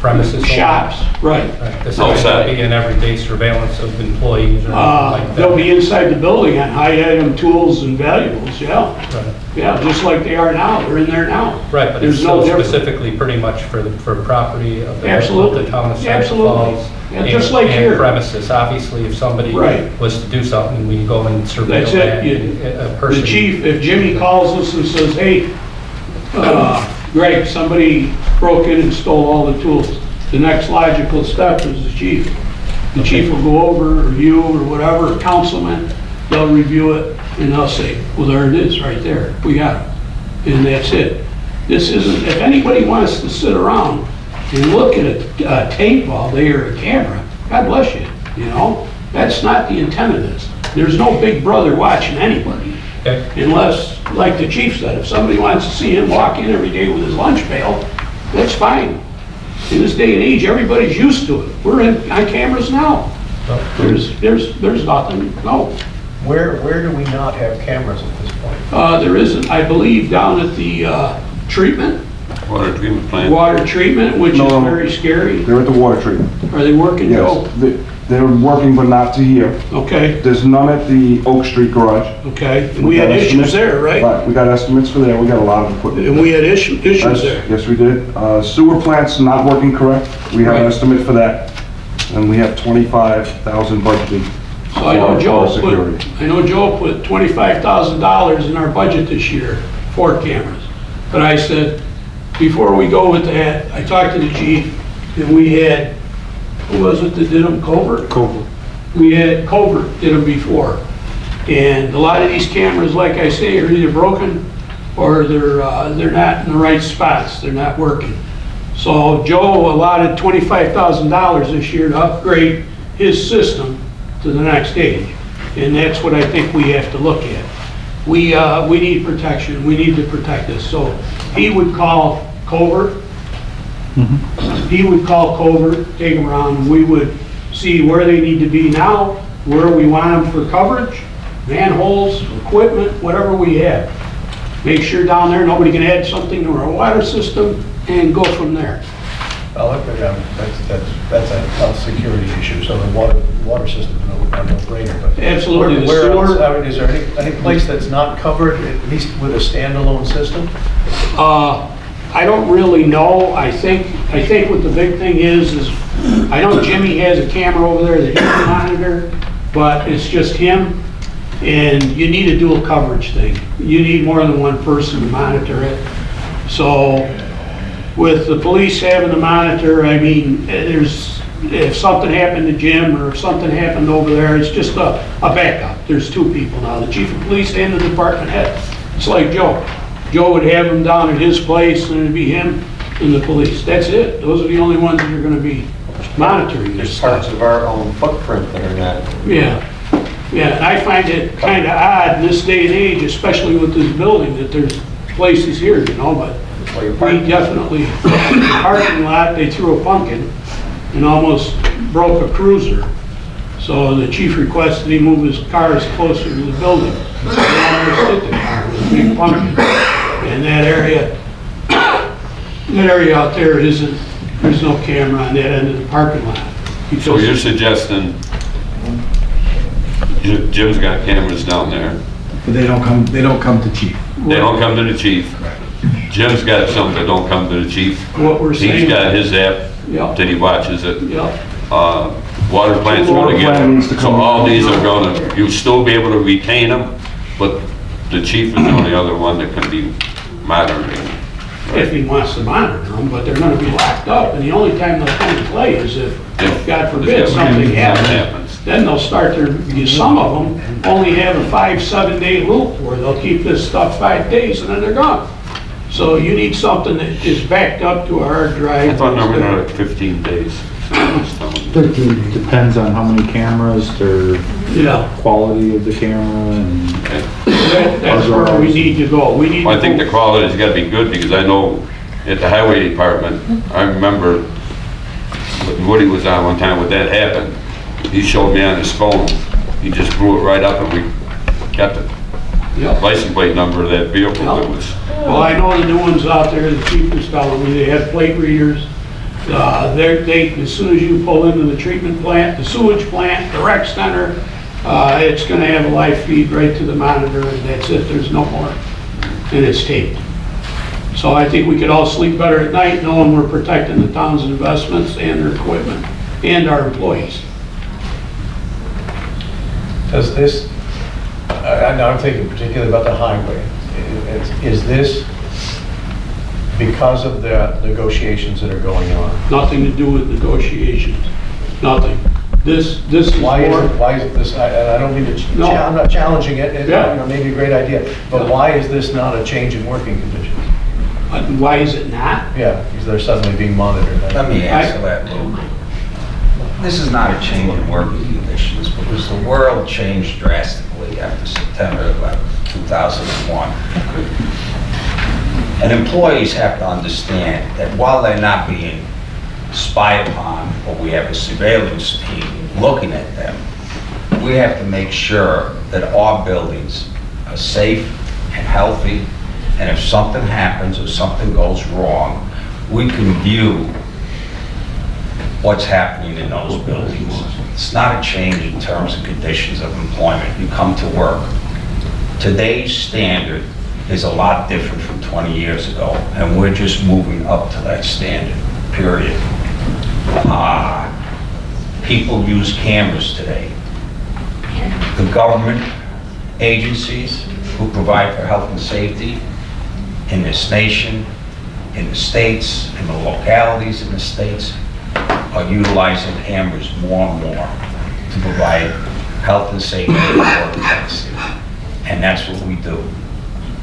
Premises only? Shops, right. Right. This isn't Outside. going to be an everyday surveillance of employees or anything like that? They'll be inside the building on high-item tools and valuables, yeah. Right. Yeah, just like they are now, they're in there now. Right, but There's it's no still difference. specifically pretty much for property of the Absolutely. town of Seneca Absolutely. Falls. Yeah, just like and here. premises. Obviously, if somebody Right. was to do something, we go and surveil That's that. it. A person. The chief, if Jimmy calls us and says, hey, Greg, somebody broke in and stole all the tools, the next logical step is the chief. The chief will go over, or you, or whatever, a councilman, they'll review it, and they'll say, well, there it is, right there, we got it. And that's it. This isn't, if anybody wants to sit around and look at a tape all day or a camera, God bless you, you know? That's not the intent of this. There's no big brother watching anybody. Okay. Unless, like the chief said, if somebody wants to see him walk in every day with his lunch pail, that's fine. In this day and age, everybody's used to it. We're on cameras now. There's nothing, no. Where do we not have cameras at this point? There isn't, I believe, down at the treatment, Water treatment plant. water treatment, which is No. very scary. They're at the water treatment. Are they working, Joe? Yes, they're working, but not to here. Okay, There's none at the Oak Street garage. okay. And we had got issues estimates. there, right? Right, we got estimates for there, we got a lot of equipment. And we had issues Yes, there. yes, we did. Sewer plant's not working correct. We have an Right. estimate for that, and we have 25,000 budgeted So I know for Joe security. put $25,000 in our budget this year for cameras. But I said, before we go with that, I talked to the chief, and we had, who was it that did them, Covert? Covert. We had Covert did them before. And a lot of these cameras, like I say, are either broken or they're not in the right spots, they're not working. So Joe allotted $25,000 this year to upgrade his system to the next stage. And that's what I think we have to look at. We need protection, we need to protect this. So he would call Covert. He would call Covert, take them around, and we would see where they need to be now, where we want them for coverage, manholes, equipment, whatever we have. Make sure down there nobody can add something to our water system and go from there. Well, that's a security issue, so the water system is no brainer, but. Absolutely, the Where else, sewer- I mean, is there any place that's not covered, at least with a standalone system? I don't really know. I think what the big thing is I know Jimmy has a camera over there that he can monitor, but it's just him, and you need a dual coverage thing. You need more than one person to monitor it. So with the police having to monitor, I mean, if something happened to Jim or if something happened over there, it's just a backup. There's two people now, the chief of police and the department head. It's like Joe. Joe would have him down at his place, and it'd be him and the police. That's it. Those are the only ones that are gonna be monitoring this There's stuff. parts of our own footprint that are not. Yeah, yeah, and I find it kinda odd in this day and age, especially with this building, that there's places here, you know, but we definitely, the parking lot, they threw a pumpkin and almost broke a cruiser. So the chief requested he move his cars closer to the building. They almost hit the car with a big pumpkin. And that area out there isn't, there's no camera on that end of the parking lot. So you're suggesting, Jim's got cameras down there. But they don't come to chief. They don't come to the chief. Jim's got some that don't come to the chief. What we're saying. He's got his app Yep. that he watches it. Yep. Water plant's Water gonna plant needs to get, so come all in. these are gonna, you'll still be able to retain them, but the chief is the only other one that can be monitoring. If he wants to monitor them, but they're gonna be locked up, and the only time they'll come to play is if, God forbid, something happens. Then they'll start some of them only have a 5-7 day loop where they'll keep this stuff 5 days and then they're gone. So you need something that is backed up to a hard drive. I thought number like 15 days. 13 days. Depends on how many cameras, their Yeah, quality of the camera, and that's where we need to go. We need Well, I to think go- the quality's gotta be good, because I know at the highway department, I remember when Woody was on one time when that happened, he showed me on his phone, he just blew it right up and we got the Yep. license plate number of that vehicle. It was, Well, I know the new ones out there, the chief was telling me, they have plate readers. As soon as you pull into the treatment plant, the sewage plant, the rec center, it's gonna have a live feed right to the monitor, and that's it, there's no more. And it's taped. So I think we could all sleep better at night knowing we're protecting the town's investments and their equipment and our employees. Does this, I'm thinking particularly about the highway, is this because of the negotiations that are going on? Nothing to do with negotiations, nothing. This is Why is more, it this, I don't mean to, No. I'm not challenging it, Yeah. maybe a great idea, but why is this not a change in working conditions? why is it not? Yeah, because they're suddenly being monitored. Let me answer that, Lou. This is not a change in working conditions, because the world changed drastically after September 11, 2001. And employees have to understand that while they're not being spied upon, or we have a surveillance team looking at them, we have to make sure that our buildings are safe and healthy, and if something happens or something goes wrong, we can view what's happening in those buildings. It's not a change in terms and conditions of employment. You come to work. Today's standard is a lot different from 20 years ago, and we're just moving up to that standard, period. People use cameras today. The government agencies who provide for health and safety in this nation, in the states, in the localities in the states, are utilizing cameras more and more to provide health and safety and privacy. And that's what we do.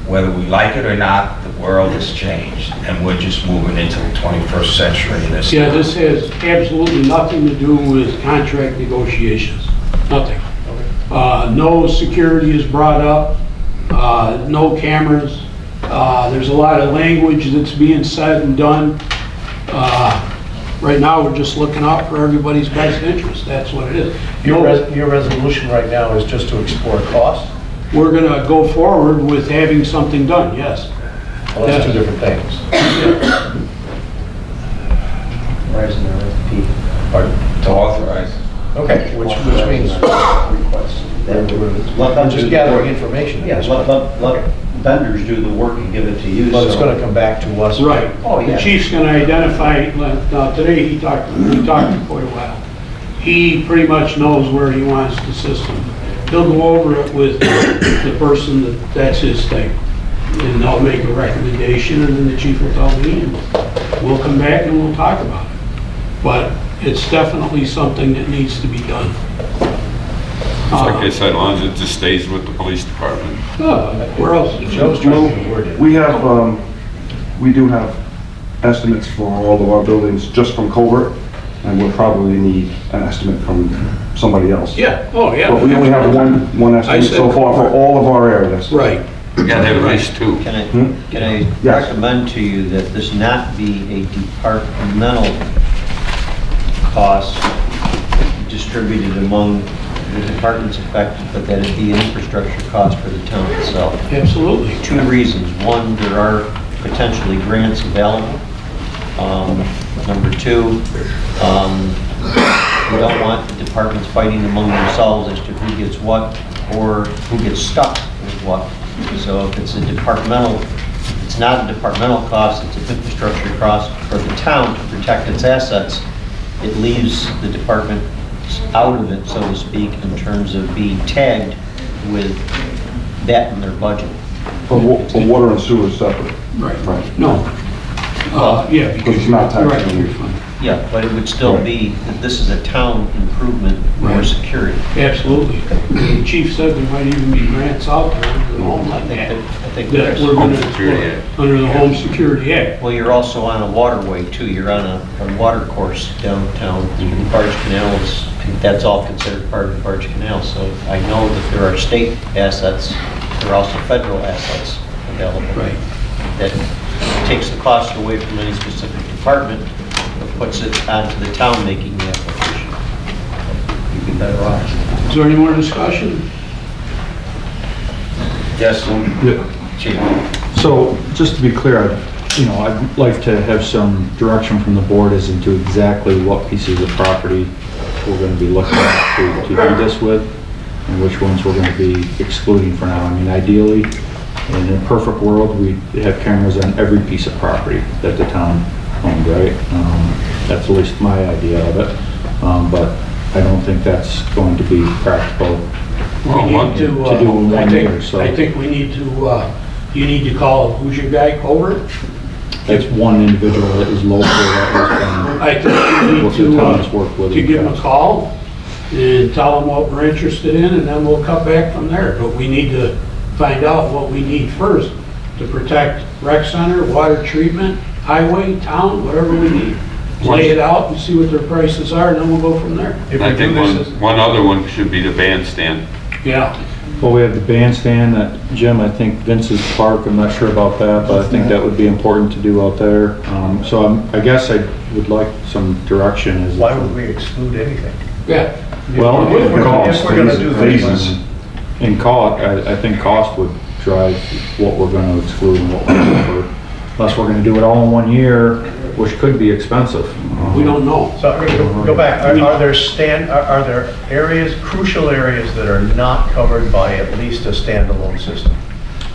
Whether we like it or not, the world has changed, and we're just moving into the 21st century in this. Yeah, this has absolutely nothing to do with contract negotiations, nothing. No security is brought up, no cameras. There's a lot of language that's being said and done. Right now, we're just looking out for everybody's best interest, that's what it is. Your resolution right now is just to explore costs? We're gonna go forward with having something done, yes. Well, that's two different things. Pardon? To authorize. Okay, which means I'm just gathering information. Yeah, let vendors do the work and give it to you. But it's so- going to come back to us. Right. Oh, yeah. The chief's gonna identify, today we talked for quite a while. He pretty much knows where he wants the system. He'll go over it with the person that's his thing. And they'll make a recommendation, and then the chief will tell me, and we'll come back and we'll talk about it. But it's definitely something that needs to be done. Like I said, as long as it just stays with the police department. Where else? Joe's trying to word it. We do have estimates for all of our buildings just from Covert, and we'll probably need an estimate from somebody else. Yeah, oh, yeah. But we only have one estimate said so far for Covert. all of our areas. Right. You gotta have at least two. Can I Yes. recommend to you that this not be a departmental cost distributed among the departments affected, but that it be an infrastructure cost for the town itself? Absolutely. Two reasons. One, there are potentially grants available. Number two, we don't want the departments fighting among themselves as to who gets what or who gets stuck with what. So if it's it's not a departmental cost, it's an infrastructure cost for the town to protect its assets, it leaves the department out of it, so to speak, in terms of being tagged with that in their budget. For water and sewer is separate. Right. No. Yeah, Because it's not you're taxed. right. Yeah, but it would still be, that this is a town improvement for Right. security. Absolutely. The chief said there might even be grants out there under the Home I think that there's, we're going to Home Security Act. under the Home Security Act. well, you're also on a waterway too, you're on a water course downtown, Barge Canal is, that's all considered part of Barge Canal, so I know that there are state assets, there are also federal assets available. Right. That takes the cost away from any specific department, but puts it onto the town making the application. You'd be better off. Is there any more discussion? Yes, Yeah. Chief. So, just to be clear, I'd like to have some direction from the board as into exactly what pieces of property we're gonna be looking at to do this with, and which ones we're gonna be excluding for now. I mean, ideally, in a perfect world, we have cameras on every piece of property that the town owned, right? That's at least my idea of it, but I don't think that's going to be practical. We need to do in one year, so. I think we need to, you need to call, who's your guy, Covert? That's one individual that is local, that I think you What need the town has worked with to in the give him a past. call and tell them what we're interested in, and then we'll cut back from there. But we need to find out what we need first to protect rec center, water treatment, highway, town, whatever we need. Lay it out and see what their prices are, and then we'll go from there. If I we do think this, one other one should be the bandstand. Yeah. Well, we have the bandstand at Jim, I think Vince's Park, I'm not sure about that, but I think that would be important to do out there. So I guess I would like some direction as. why would we exclude anything? Yeah. Well, If we're gonna do Phases. this, In cost, I think cost would drive what we're gonna exclude and what we're gonna prefer. Unless we're gonna do it all in 1 year, which could be expensive. We don't know. so I'm gonna go back, are there areas, crucial areas that are not covered by at least a standalone system?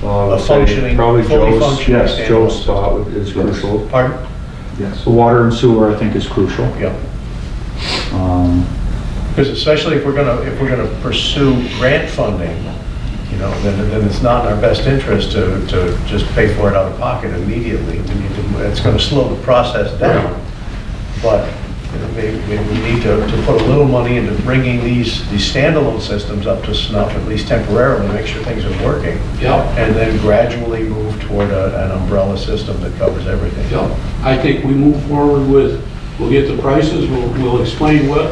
I would A say functioning, Probably fully Joe's, functioning yes, standalone Joe's system. spot is crucial. Pardon? Yes. The water and sewer, I think, is crucial. Yeah. Um, Because especially if we're gonna pursue grant funding, then it's not in our best interest to just pay for it out of pocket immediately. It's gonna slow the process down. But maybe we need to put a little money into bringing these standalone systems up to snuff, at least temporarily, make sure things are working. Yeah. And then gradually move toward an umbrella system that covers everything. Yeah. I think we move forward with, we'll get the prices, we'll explain what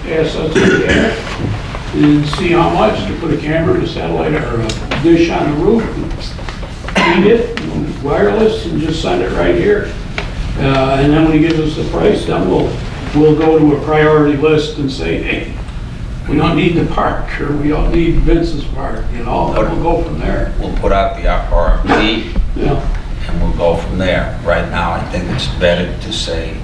assets we have, and see how much to put a camera and a satellite or a dish on the roof, feed it, wireless, and just send it right here. And then when he gives us the price, then we'll go to a priority list and say, hey, we don't need the park, or we don't need Vince's Park, and we'll go from there. We'll put out the RFP Yeah. and we'll go from there. Right now, I think it's better to say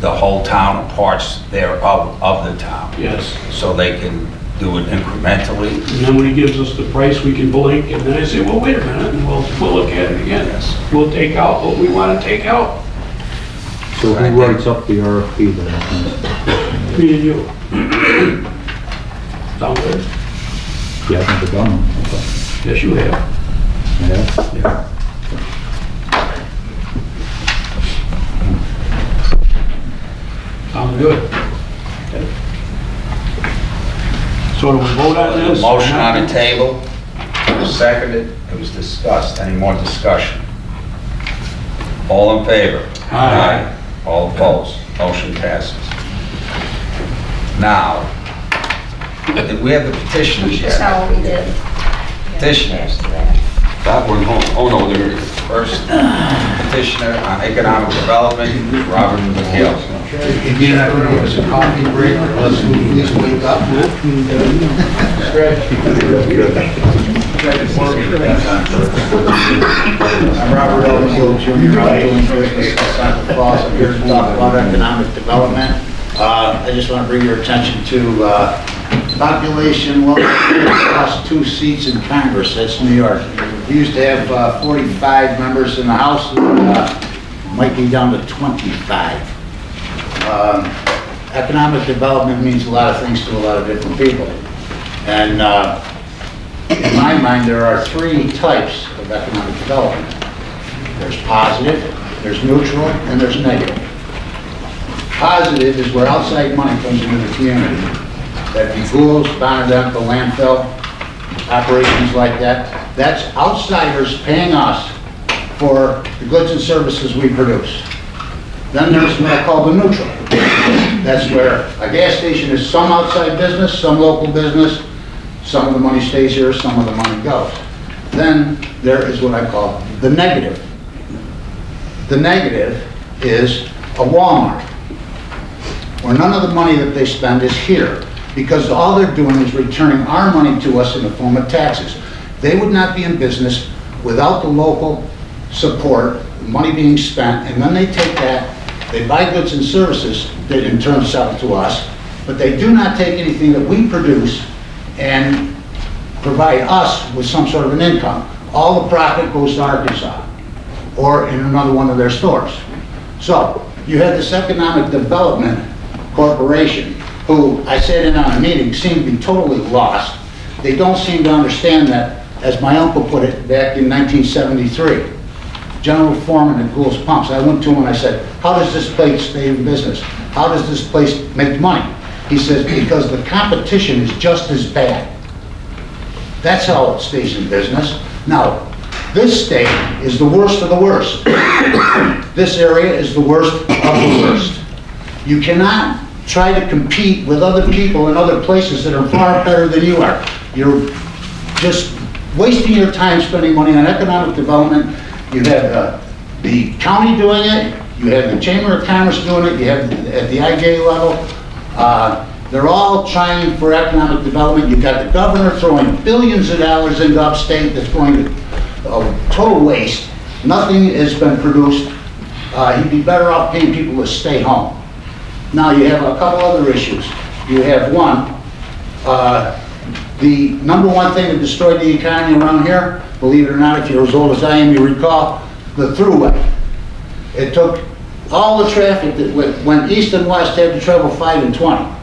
the whole town or parts thereof of the town. Yes. So they can do it incrementally. And then when he gives us the price, we can blink, and then I say, well, wait a minute, and we'll look at it again. Yes. We'll take out what we want to take out. So who writes up the RFP then? Me and you. Sound good? Yeah, I've never done one. Okay. Yes, you have. Yeah. Yeah. Sounds good. So do we vote on The this? motion on the table, it was seconded, it was discussed. Any more discussion? All in favor? Aye. All opposed? Motion passes. Now, did we have the petitioners yet? So we did. Petitioners. That one, oh no, there is. First petitioner on economic development, Robert McHale. Again, I don't know if it's a coffee break or let's please wake up. I'm Robert Ellisville, Jr. I'm doing business in Seneca Falls. I'm here to talk about economic development. I just want to bring your attention to population, well, lost 2 seats in Congress. That's New York. We used to have 45 members in the House, might be down to 25. Economic development means a lot of things to a lot of different people. And in my mind, there are 3 types of economic development. There's positive, there's neutral, and there's negative. Positive is where outside money comes into the community. That'd be schools, Bonneville, landfill, operations like that. That's outsiders paying us for the goods and services we produce. Then there's what I call the neutral. That's where a gas station is some outside business, some local business, some of the money stays here, some of the money goes. Then there is what I call the negative. The negative is a Walmart, where none of the money that they spend is here, because all they're doing is returning our money to us in the form of taxes. They would not be in business without the local support, money being spent, and then they take that, they buy goods and services that in turn sell to us, but they do not take anything that we produce and provide us with some sort of an income. All the profit goes to Arkansas or in another one of their stores. So you have this economic development corporation who, I sat in on a meeting, seem to be totally lost. They don't seem to understand that, as my uncle put it back in 1973, General Foreman at Gould's Pumps. I went to him and I said, how does this place stay in business? How does this place make money? He says, because the competition is just as bad. That's how it stays in business. Now, this state is the worst of the worst. This area is the worst of the worst. You cannot try to compete with other people in other places that are far better than you are. You're just wasting your time spending money on economic development. You have the county doing it, you have the Chamber of Commerce doing it, you have at the IJ level. They're all trying for economic development. You've got the governor throwing billions of dollars into upstate that's going to total waste. Nothing has been produced. He'd be better off paying people to stay home. Now you have a couple other issues. You have one, the number one thing that destroyed the economy around here, believe it or not, if you're as old as I am, you recall, the thruway. It took all the traffic that went east and west had to travel 5 and 20.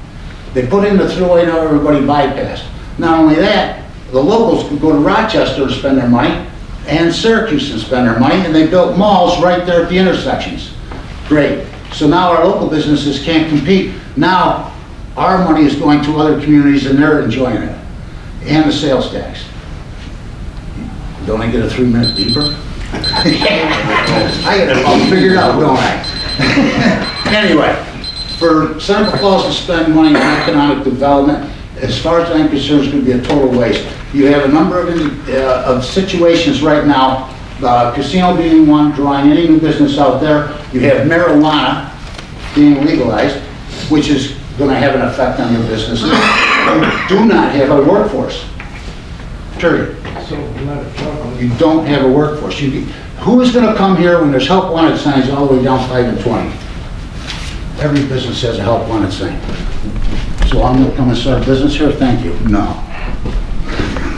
They put in the thruway, now everybody bypassed. Not only that, the locals could go to Rochester and spend their money, and Syracuse and spend their money, and they built malls right there at the intersections. Great. So now our local businesses can't compete. Now our money is going to other communities and they're enjoying it. And the sales tax. Don't I get a 3-minute beeper? I get it all figured out, don't I? Anyway, for Seneca Falls to spend money on economic development, as far as I'm concerned, it's going to be a total waste. You have a number of situations right now, casino being one, drawing any new business out there. You have marijuana being legalized, which is going to have an effect on your business. You do not have a workforce, period. You don't have a workforce. Who is going to come here when there's help wanted signs all the way down 5 and 20? every business has a help wanted sign. So I'm gonna come and start a business here, thank you. No.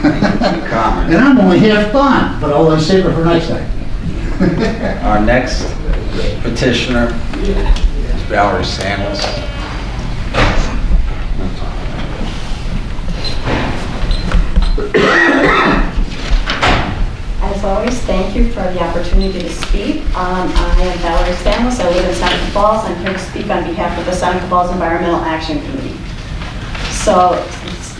And I'm only half done, but I'll save it for next time. Our next petitioner is Valerie Sanders. As always, thank you for the opportunity to speak. I am Valerie Stanless. I live in Seneca Falls. I'm here to speak on behalf of the Seneca Falls Environmental Action Committee. So,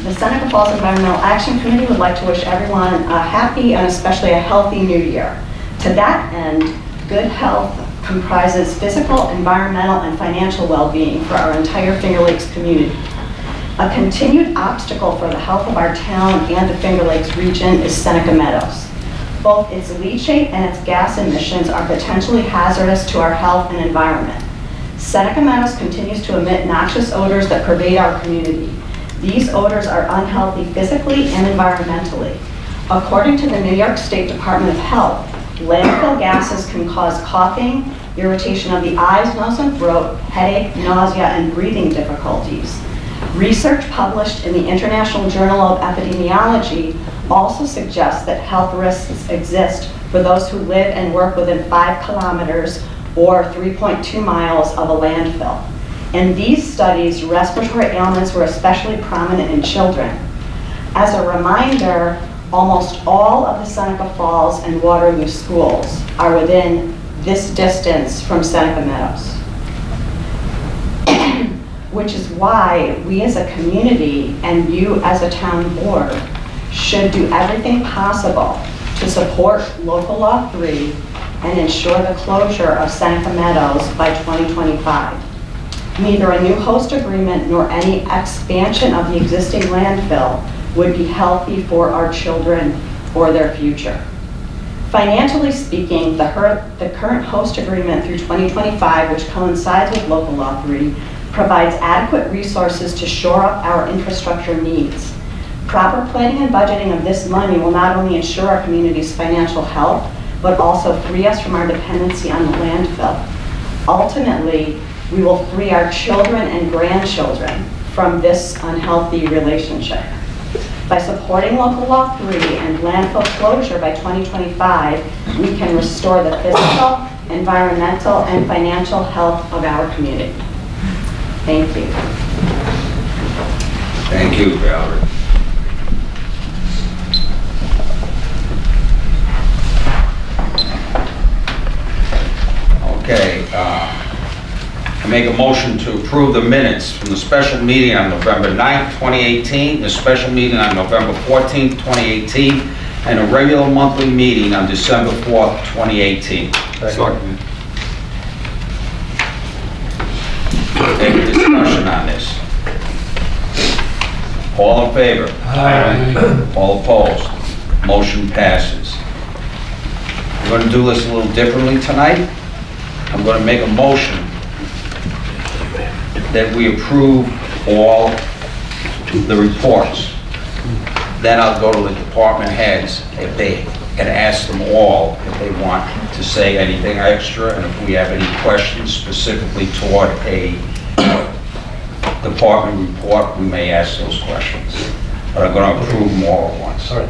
the Seneca Falls Environmental Action Committee would like to wish everyone a happy and especially a healthy new year. To that end, good health comprises physical, environmental, and financial well-being for our entire Finger Lakes community. A continued obstacle for the health of our town and the Finger Lakes region is Seneca Meadows. Both its leachate and its gas emissions are potentially hazardous to our health and environment. Seneca Meadows continues to emit noxious odors that pervade our community. These odors are unhealthy physically and environmentally. According to the New York State Department of Health, landfill gases can cause coughing, irritation of the eyes, nose, and throat, headache, nausea, and breathing difficulties. Research published in the International Journal of Epidemiology also suggests that health risks exist for those who live and work within 5 kilometers or 3.2 miles of a landfill. In these studies, respiratory ailments were especially prominent in children. As a reminder, almost all of the Seneca Falls and Waterloo schools are within this distance from Seneca Meadows. Which is why we as a community and you as a town board should do everything possible to support Local Law 3 and ensure the closure of Seneca Meadows by 2025. Neither a new host agreement nor any expansion of the existing landfill would be healthy for our children or their future. Financially speaking, the current host agreement through 2025, which coincides with Local Law 3, provides adequate resources to shore up our infrastructure needs. Proper planning and budgeting of this money will not only ensure our community's financial health, but also free us from our dependency on the landfill. Ultimately, we will free our children and grandchildren from this unhealthy relationship. By supporting Local Law 3 and landfill closure by 2025, we can restore the physical, environmental, and financial health of our community. Thank you. Thank you, Valerie. Okay, I make a motion to approve the minutes from the special meeting on November 9th, 2018, the special meeting on November 14th, 2018, and a regular monthly meeting on December 4th, 2018. Second. Any discussion on this? All in favor? Aye. All opposed? Motion passes. We're going to do this a little differently tonight. I'm going to make a motion that we approve all the reports. Then I'll go to the department heads if they can ask them all if they want to say anything extra, and if we have any questions specifically toward a department report, we may ask those questions. But I'm going to approve them all at once. All right.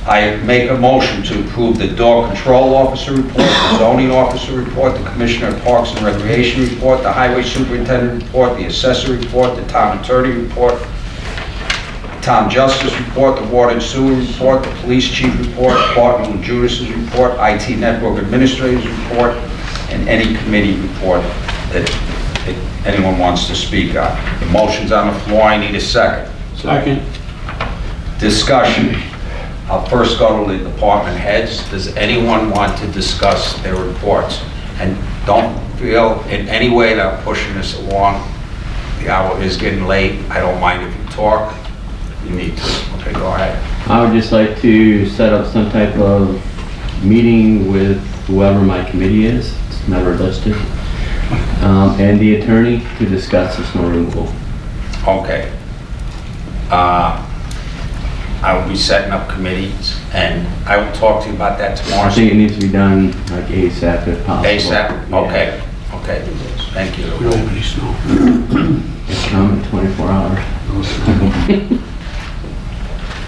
I make a motion to approve the dog control officer report, the zoning officer report, the commissioner of parks and recreation report, the highway superintendent report, the assessor report, the town attorney report, town justice report, the water and sewer report, the police chief report, Barton and Judas's report, IT network administrator's report, and any committee report that anyone wants to speak on. The motion's on the floor. I need a second. Second. Discussion. I'll first go to the department heads. Does anyone want to discuss their reports? And don't feel in any way that I'm pushing this along. The hour is getting late. I don't mind if you talk. You need to. Okay, go ahead. I would just like to set up some type of meeting with whoever my committee is, it's never listed, and the attorney to discuss the snow removal. Okay. I will be setting up committees, and I will talk to you about that tomorrow. I think it needs to be done like ASAP if possible. ASAP? Yeah. Okay, okay. Thank you. We don't have any snow. It's come in 24 hours.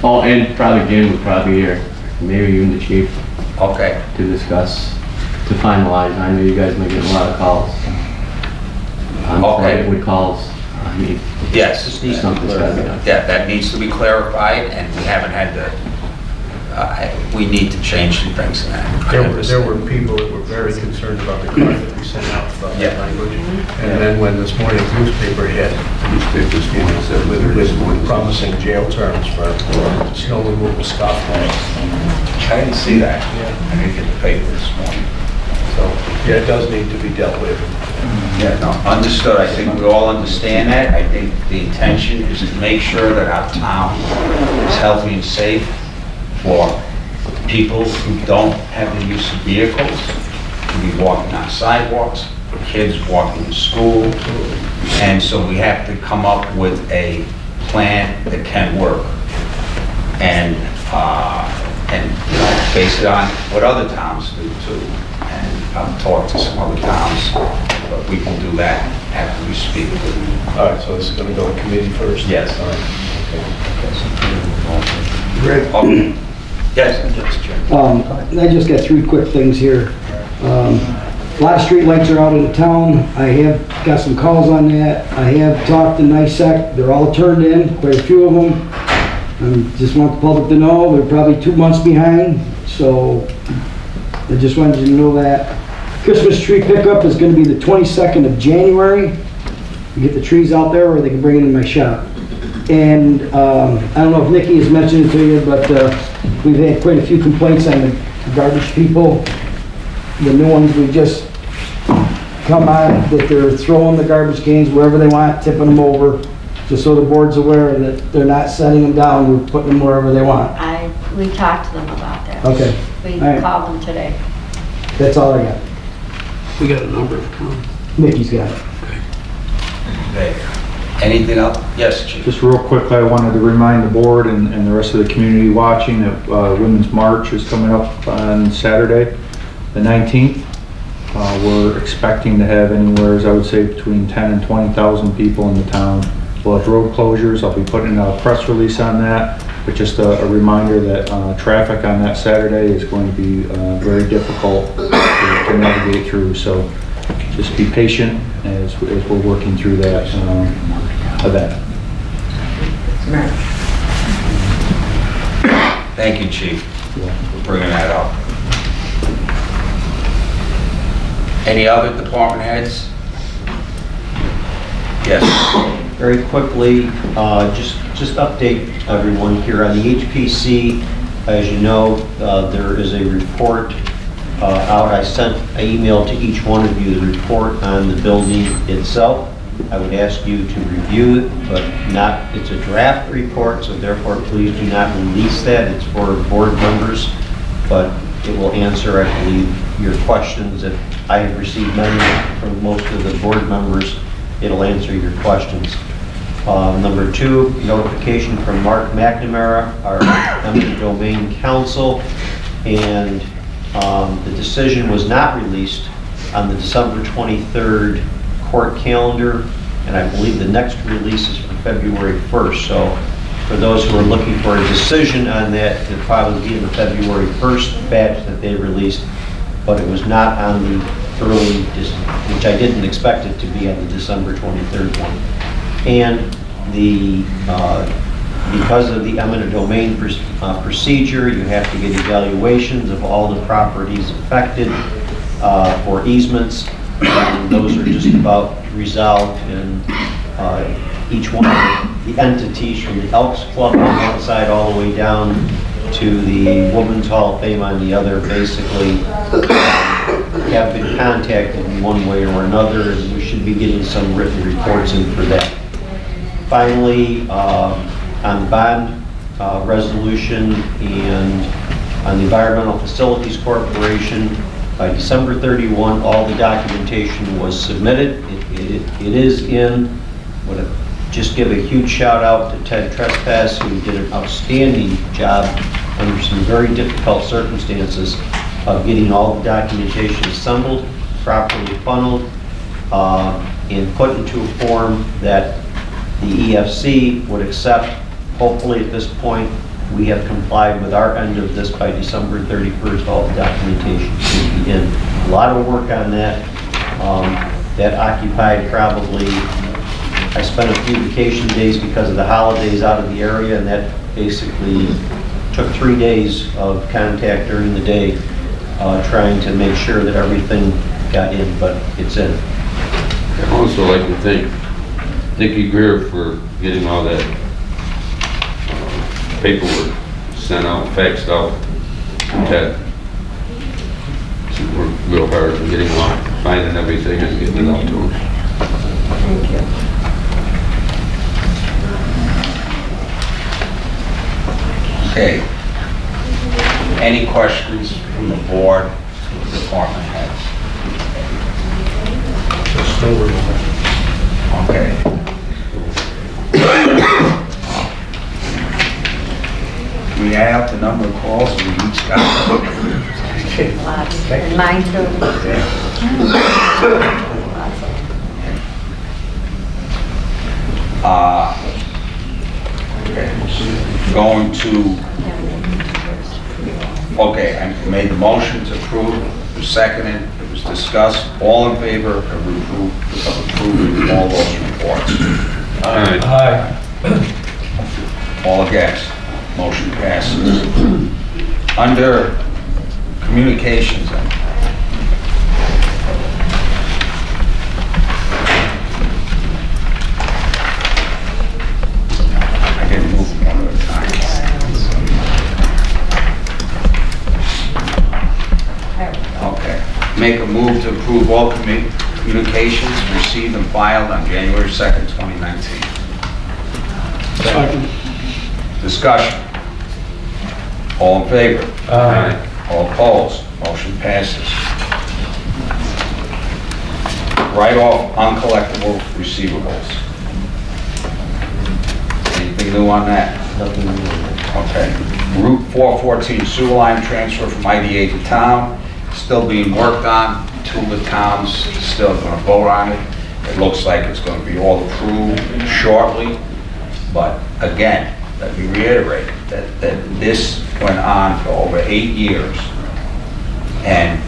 Oh, and probably Jim would probably be here, maybe even the chief, Okay. to discuss, to finalize. I know you guys may get a lot of calls. Okay. With calls, I mean, Yes. something's gotta be done. Yeah, that needs to be clarified, and we haven't had the, we need to change some things in that. There were people that were very concerned about the card that we sent out about that Yeah. language. And then when this morning's newspaper hit, with promising jail terms for snow removal scofflaws. I didn't see that. I didn't get the paper this morning. So, yeah, it does need to be dealt with. Yeah, no, understood. I think we all understand that. I think the intention is to make sure that our town is healthy and safe for people who don't have the use of vehicles, to be walking on sidewalks, for kids walking to school. And so we have to come up with a plan that can work. And you know, base it on what other towns do too. And I've talked to some other towns, but we can do that after we speak with them. All right, so this is going to go to committee first? Yes. All right. Okay. Yes, Jim. I just got 3 quick things here. A lot of street lights are out in the town. I have got some calls on that. I have talked to NICEC. They're all turned in, quite a few of them. Just want the public to know, they're probably 2 months behind, so I just wanted you to know that. Christmas tree pickup is gonna be the 22nd of January. You get the trees out there, or they can bring it in my shop. And I don't know if Nikki has mentioned it to you, but we've had quite a few complaints on the garbage people. The new ones we just come on, that they're throwing the garbage cans wherever they want, tipping them over, just so the board's aware that they're not setting them down, we're putting them wherever they want. We talked to them about that. Okay. We All right. called them today. That's all I got. We got a number of them. Nikki's got it. There. Anything else? Yes, Chief. Just real quickly, I wanted to remind the board and the rest of the community watching that Women's March is coming up on Saturday, the 19th. We're expecting to have anywhere, I would say, between 10 and 20,000 people in the town. We'll have road closures. I'll be putting a press release on that, but just a reminder that traffic on that Saturday is going to be very difficult to navigate through. So just be patient as we're working through that event. Thank you, Chief, for bringing that up. Any other department heads? Yes. Very quickly, just update everyone here on the HPC. As you know, there is a report out. I emailed to each one of you the report on the building itself. I would ask you to review it, but it's a draft report, so therefore please do not release that. It's for board members, but it will answer, I believe, your questions. If I have received many from most of the board members, it'll answer your questions. Number 2, notification from Mark McNamara, our eminent domain counsel, and the decision was not released on the December 23rd court calendar, and I believe the next release is for February 1st. So for those who are looking for a decision on that, it'll probably be in the February 1st batch that they released, but it was not on the early, which I didn't expect it to be on the December 23rd one. And because of the eminent domain procedure, you have to get evaluations of all the properties affected for easements. And those are just about resolved, and each one of the entities from the Elks Club on one side all the way down to the Women's Hall of Fame on the other basically have been contacted in one way or another, and we should be getting some written reports in for that. Finally, on the bond resolution and on the Environmental Facilities Corporation, by December 31, all the documentation was submitted. It is in. I want to just give a huge shout out to Ted Trespass, who did an outstanding job under some very difficult circumstances of getting all the documentation assembled, properly funneled, and put into a form that the EFC would accept. Hopefully, at this point, we have complied with our end of this by December 31st. All the documentation should be in. A lot of work on that. That occupied probably, I spent a few vacation days because of the holidays out of the area, and that basically took 3 days of contact during the day, trying to make sure that everything got in, but it's in. I'd also like to thank Nikki Greer for getting all that paperwork sent out, faxed out to Ted. She worked real hard on getting along, finding everything and getting it out to him. Thank you. Okay. Any questions from the board, department heads? Okay. We have the number of calls we each got. And mine too. Okay. Going to, okay, I made the motion to approve, it was seconded, it was discussed, all in favor of approving all those reports? Aye. All against? Motion passes. Under communications, I didn't move them one at a time. Okay. Make a move to approve all communications received and filed on January 2nd, 2019. Second. Discussion. All in favor? Aye. All opposed? Motion passes. Write-off uncollectible receivables. Anything new on that? Nothing new. Okay. Route 414 sewer line transfer from IDA to town, still being worked on. 2 of the towns still going to vote on it. It looks like it's going to be all approved shortly. But again, let me reiterate that this went on for over 8 years. And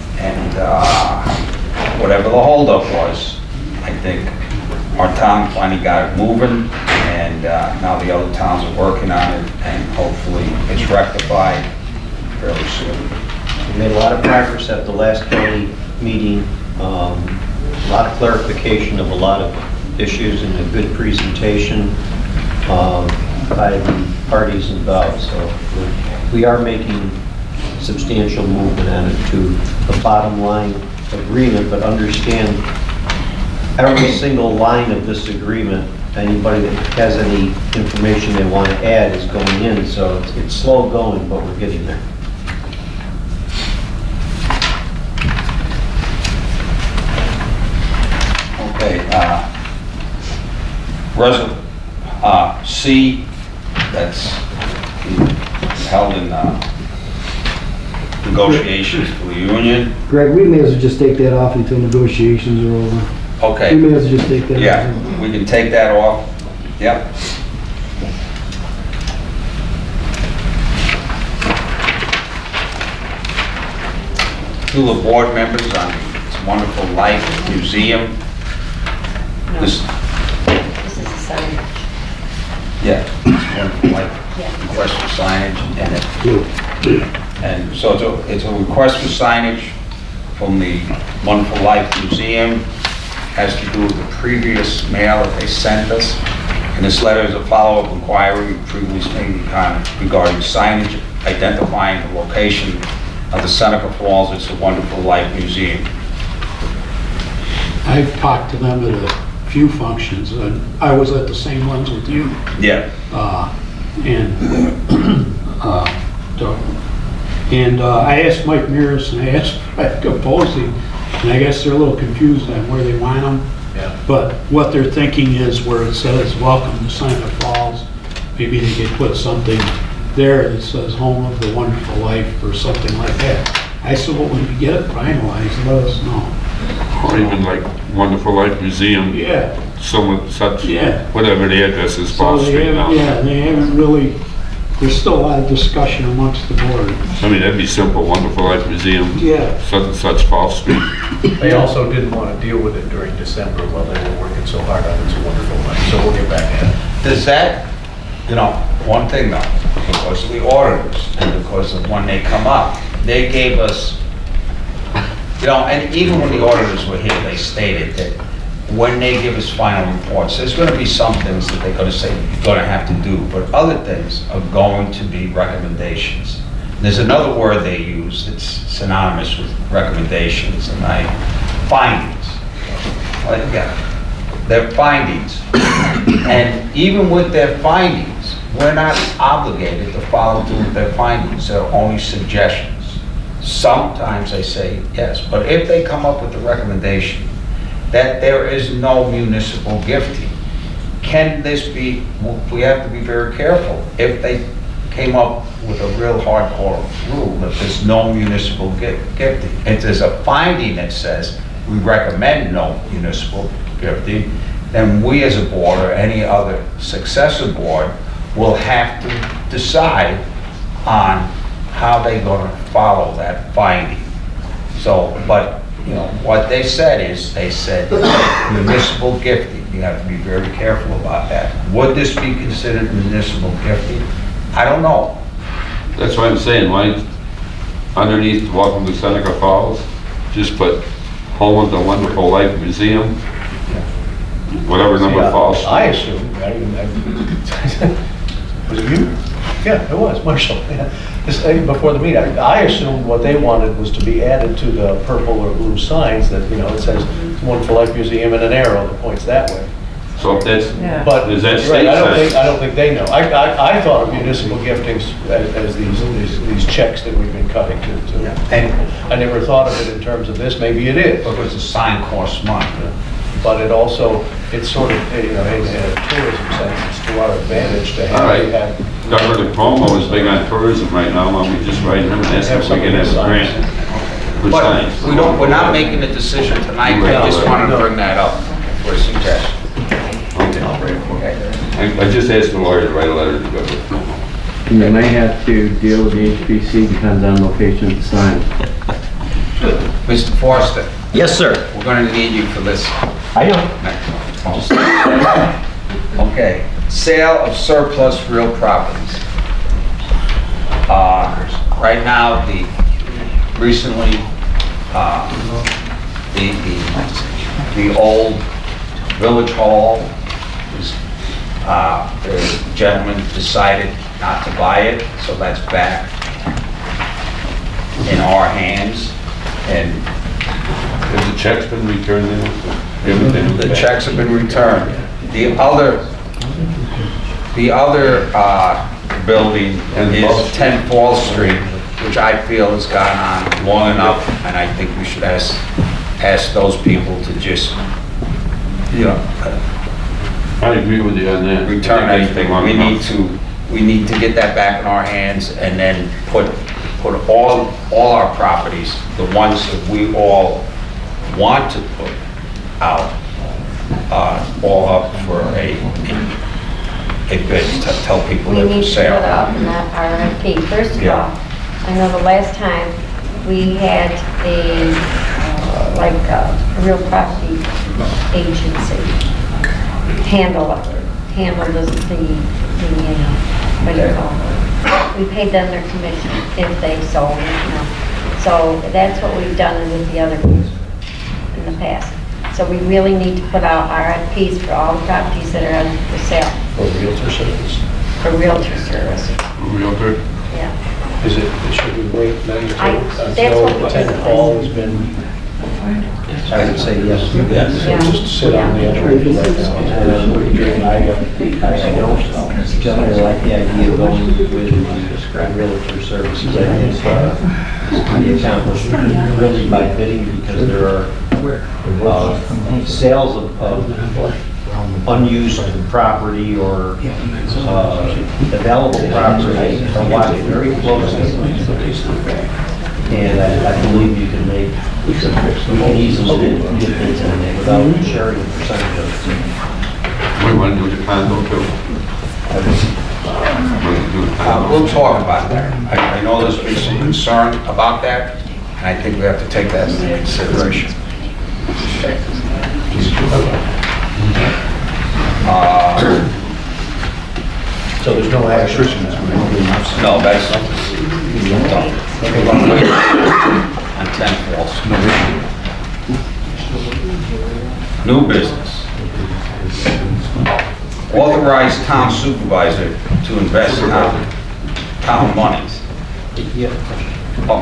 whatever the holdup was, I think our town finally got it moving, and now the other towns are working on it, and hopefully it's rectified fairly soon. We made a lot of progress at the last county meeting, a lot of clarification of a lot of issues and a good presentation by the parties involved. So we are making substantial movement on it to the bottom line agreement, but understand every single line of this agreement, anybody that has any information they want to add is going in, so it's slow going, but we're getting there. Okay, C, that's held in negotiations for the union. Greg, we may as well just take that off until negotiations are over. Okay. We may as well just take that off. Yeah, we can take that off. Yep. To the board members on It's Wonderful Life Museum. No. This, This is the sign. yeah, It's Wonderful Life Yeah. request for signage, and so it's a request for signage from the Wonderful Life Museum. Has to do with the previous mail that they sent us. And this letter is a follow-up inquiry previously regarding signage identifying the location of the Seneca Falls It's a Wonderful Life Museum. I've talked to them at a few functions, and I was at the same ones with you. Yeah. I asked Mike Mears and I asked Fred Capozzi, and I guess they're a little confused on where they want them. Yeah. But what they're thinking is where it says, "Welcome to Seneca Falls," maybe they could put something there that says "Home of the Wonderful Life" or something like that. I said, well, when you get it finalized, let us know. Or even like Wonderful Life Museum, Yeah, someone such, Yeah. whatever the address is, so Fall they Street now. haven't, yeah, they haven't really, there's still a lot of discussion amongst the board. I mean, that'd be simple, Wonderful Life Museum, Yeah. such and such, Fall Street. They also didn't want to deal with it during December while they were working so hard on It's a Wonderful Life, so we'll get back at it. Does that, one thing though, because of the auditors and because of when they come up, they gave us, and even when the auditors were here, they stated that when they give us final reports, there's going to be some things that they're going to say you're going to have to do, but other things are going to be recommendations. There's another word they use that's synonymous with recommendations, and findings. Well, yeah, they're findings. And even with their findings, we're not obligated to follow through with their findings. They're only suggestions. Sometimes they say yes, but if they come up with a recommendation that there is no municipal gifting, can this be, we have to be very careful. If they came up with a real hardcore rule that there's no municipal gifting, if there's a finding that says we recommend no municipal gifting, then we as a board or any other successor board will have to decide on how they're going to follow that finding. So, but, what they said is, they said municipal gifting, you have to be very careful about that. Would this be considered municipal gifting? I don't know. That's what I'm saying, why, underneath Welcome to Seneca Falls, just put Home of the Wonderful Life Museum, whatever number Falls Street. I assumed, was it you? Yeah, it was, Marshall. Yeah. Before the meeting, I assumed what they wanted was to be added to the purple or blue signs that, it says Wonderful Life Museum and an arrow that points that way. So if that's, But is that you're right, state I don't think they know. I thought of municipal giftings as these checks that we've been cutting to. And I never thought of it in terms of this. Maybe it is. because the sign costs money. But it's sort of, in a tourism sense, it's to our advantage to All right. have. Governor Cuomo is big on tourism right now, why don't we just write him and ask if we can have a grant for But signs? we're not making a decision tonight, I just wanted to bring that up for a suggestion. Okay. I just asked the lawyer to write a letter to the governor. And they may have to deal with the HPC, depends on location of the sign. Mr. Forster, Yes, sir. we're going to need you for this. I know. Okay, sale of surplus real properties. Right now, recently, the old village hall, the gentleman decided not to buy it, so that's back in our hands, and Has the checks been returned in? the checks have been returned. The other building is 10 Falls Street, which I feel has gone on long enough, and I think we should ask those people to just, I agree with you on that. return anything. We need to get that back in our hands, and then put all our properties, the ones that we all want to put out, all up for a bid, to tell people We they're for need to put sale. up in that RFP. First of Yeah. all, I know the last time we had a real property agency handle the what do you call it? We paid them their commission if they sold it, So that's what we've done with the other groups in the past. So we really need to put out RFPs for all the properties that are on for sale, For realtor service. for realtor service. Realtor? Yeah. Should we wait then that's until what the was 10th fall has been? I would say yes. Yes. Yeah. Just sit on the other right now. I don't generally like the idea of going with realtor services. I think the accomplishment really by bidding, because there are sales of unused property or available property are watched very closely. And I believe you can make, you can easily get things in there without sharing the percentages. We want to do the condo too. We'll talk about that. I know there's been some concern about that, and I think we have to take that into consideration. So there's no action. No, that's done. On 10 Falls. New business. Authorize town supervisor to invest town monies. Oh,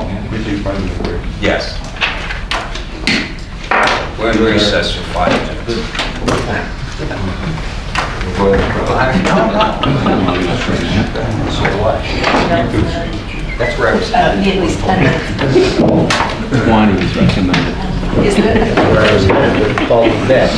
yes. We're in recess for 5 minutes. That's where I was at. At least 10 minutes. 20 is recommended. Is it? Where I was at, fall back.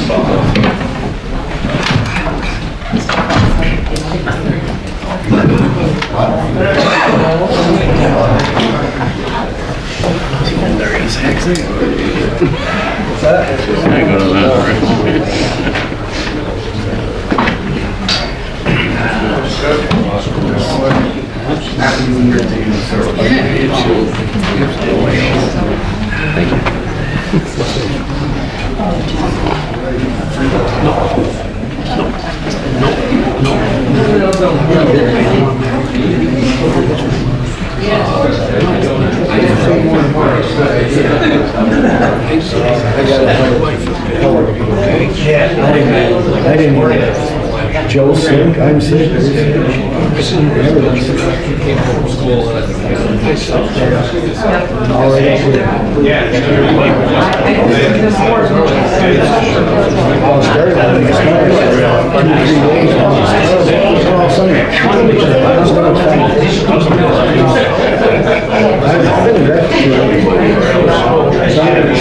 I didn't even, Joe's sick, I'm sick.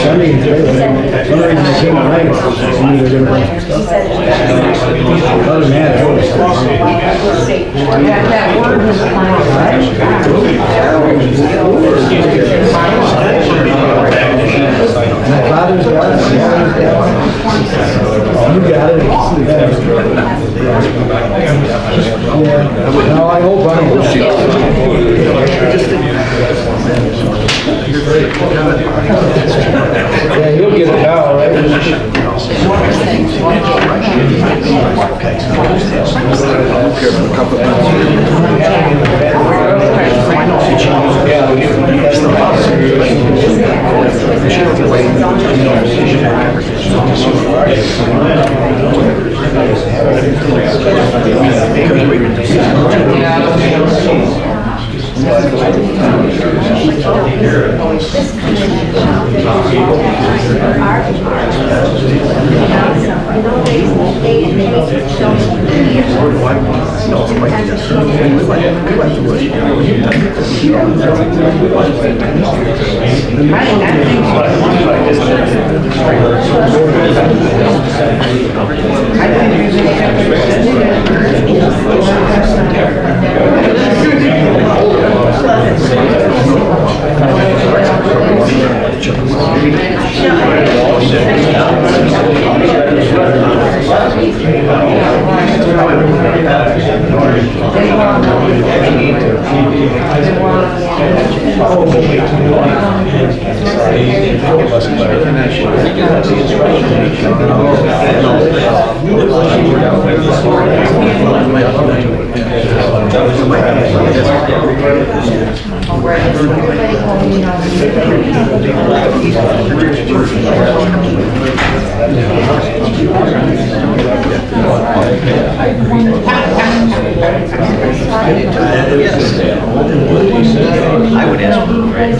Sunday and today, some reason I came away, I knew they were gonna bring some stuff. Other than that, I was. That word was My father's got it, my mother's got it. You got it. Yeah, no, I hope I Yeah, he'll get it now, right? I would ask for a raise.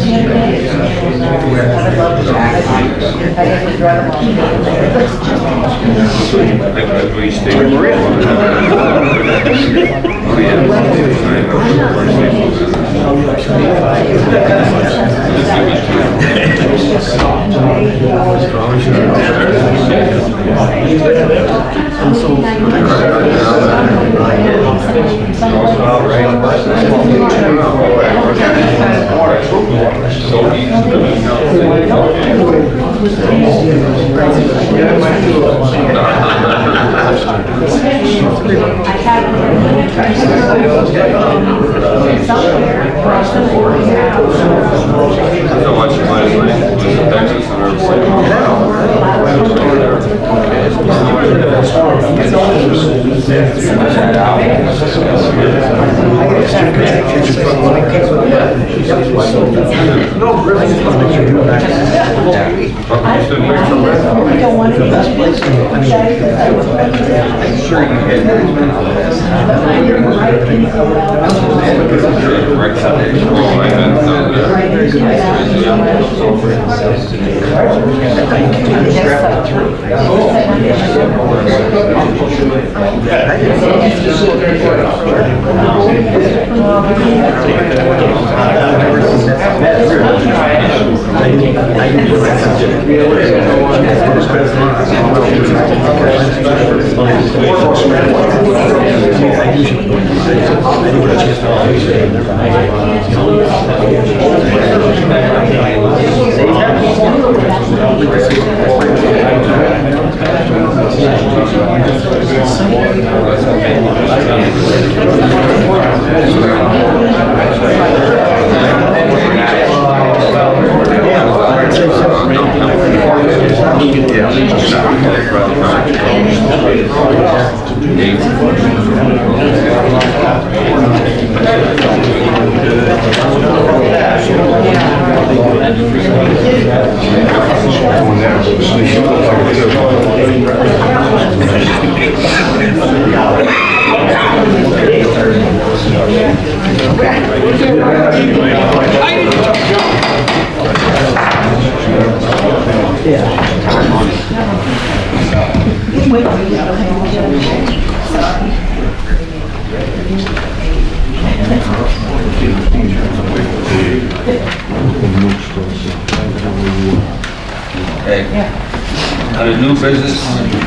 Under new business,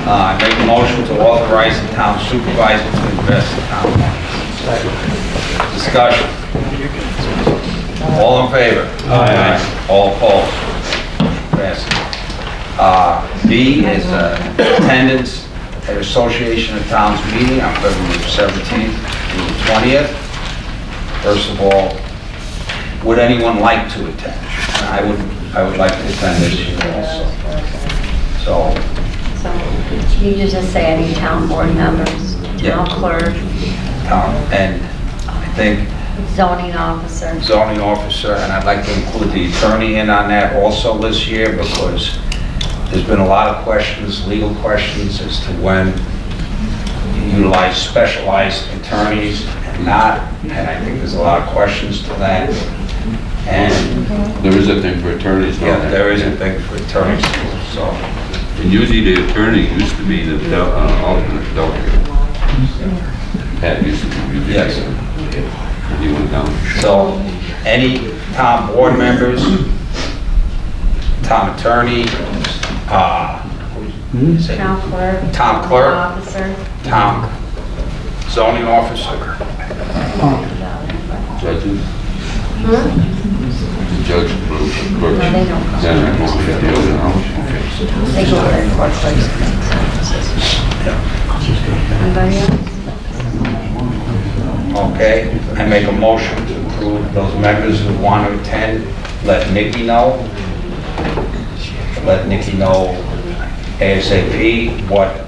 I make a motion to authorize the town supervisor to invest the town money. Discussion. All in favor? Aye. All opposed? Passes. B is attendance at Association of Towns meeting on February 17th through the 20th. First of all, would anyone like to attend? I would like to attend this year also. So you just say any town board members, town clerk, and I think zoning officer. And I'd like to include the attorney in on that also this year, because there's been a lot of questions, legal questions, as to when you utilize specialized attorneys and not, and I think there's a lot of questions to that. And There is a thing for attorneys. yeah, there is a thing for attorneys, so. And usually the attorney used to be the alternate delegate. Pat used to be. Yes. He went down. So, any town board members, town attorney, Town clerk. Town clerk. Officer. town zoning officer, Judges, Hmm? judge, clerk. No, they don't come. They go to their court first. Anybody else? okay? I make a motion to approve those members who want to attend, let Nikki know. Let Nikki know ASAP what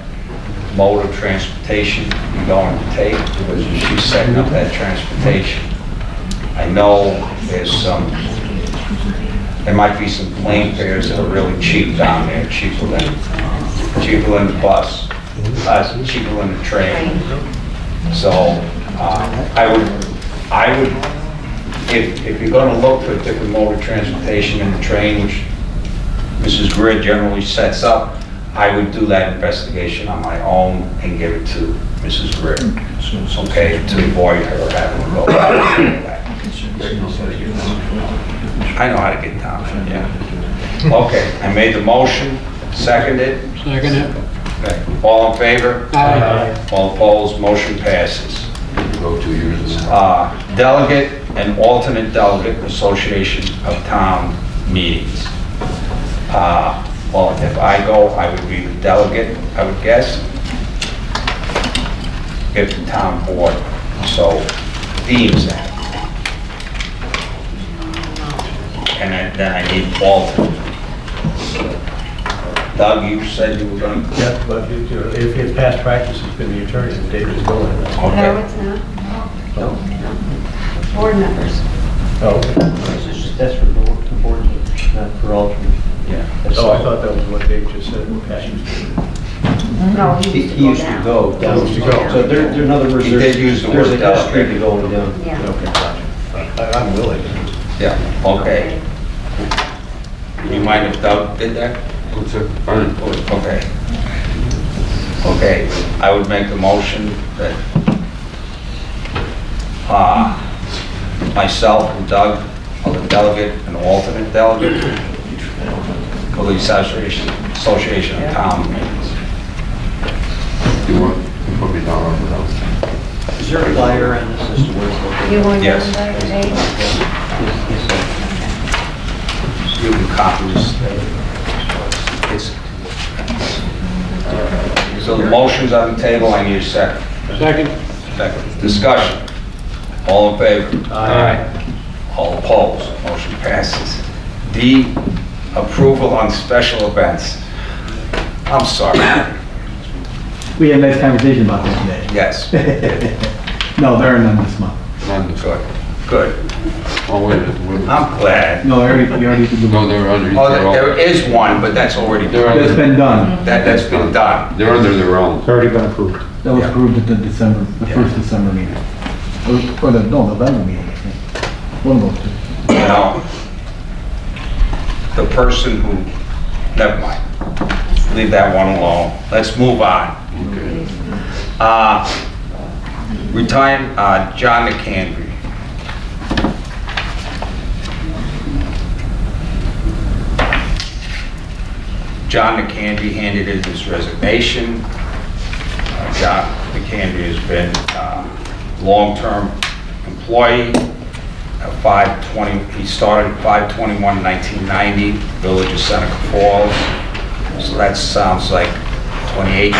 mode of transportation you're going to take, because she's setting up that transportation. I know there might be some plane fares that are really cheap down there, cheaper than the bus, cheaper than the train. So I would, if you're going to look for a different mode of transportation in the train, which Mrs. Greer generally sets up, I would do that investigation on my own and give it to Mrs. Greer, okay, to avoid her having to go back. I know how to get down there, yeah. Okay, I made the motion, seconded. Second it. Okay. All in favor? Aye. All opposed, motion passes. About 2 years ago. Delegate and alternate delegate Association of Town meetings. Well, if I go, I would be the delegate, I would guess. If the town board so deems that. And then I need alternate. Doug, you said you were going to... Yeah, but if past practice has been the attorney, and David's going. No, Okay. it's not. No. Board members. Oh, That's for the board, not for alternate. Yeah. oh, I thought that was what Dave just said. No, He used to go down. He used to go. So there, in other words, He did use the there's word a history delegate. to going down. Yeah. Okay, gotcha. I'm willing. Yeah, okay. You mind if Doug did that? What's it? Fine. Okay. Okay, I would make the motion that myself and Doug are the delegate and alternate delegate for the Association of Town meetings. You want to put me down on that? Is there a flyer on this as to where it's located? You want Yes. that, Dave? You can copy this. So the motion's on the table, I need a second. Second? Second. Discussion. All in favor? Aye. All opposed? Motion passes. D, approval on special events. I'm sorry. We had a nice conversation about this today. Yes. No, there are none this month. None. Good. Good. Oh, wait a minute. I'm glad. No, we already did the No, one. they're under. Oh, there is one, but that's already, That's been done. that's been done. They're under their own. It's already been approved. That was Yeah. approved at the first December meeting. Or the, no, November meeting, I think. One of those two. You know, the person who, never mind. Leave that one alone. Let's move on. Okay. Retired, John McCandry. John McCandry handed in his resignation. John McCandry has been a long-term employee. 520, he started 5/21/1990, Village of Seneca Falls. So that sounds like 28,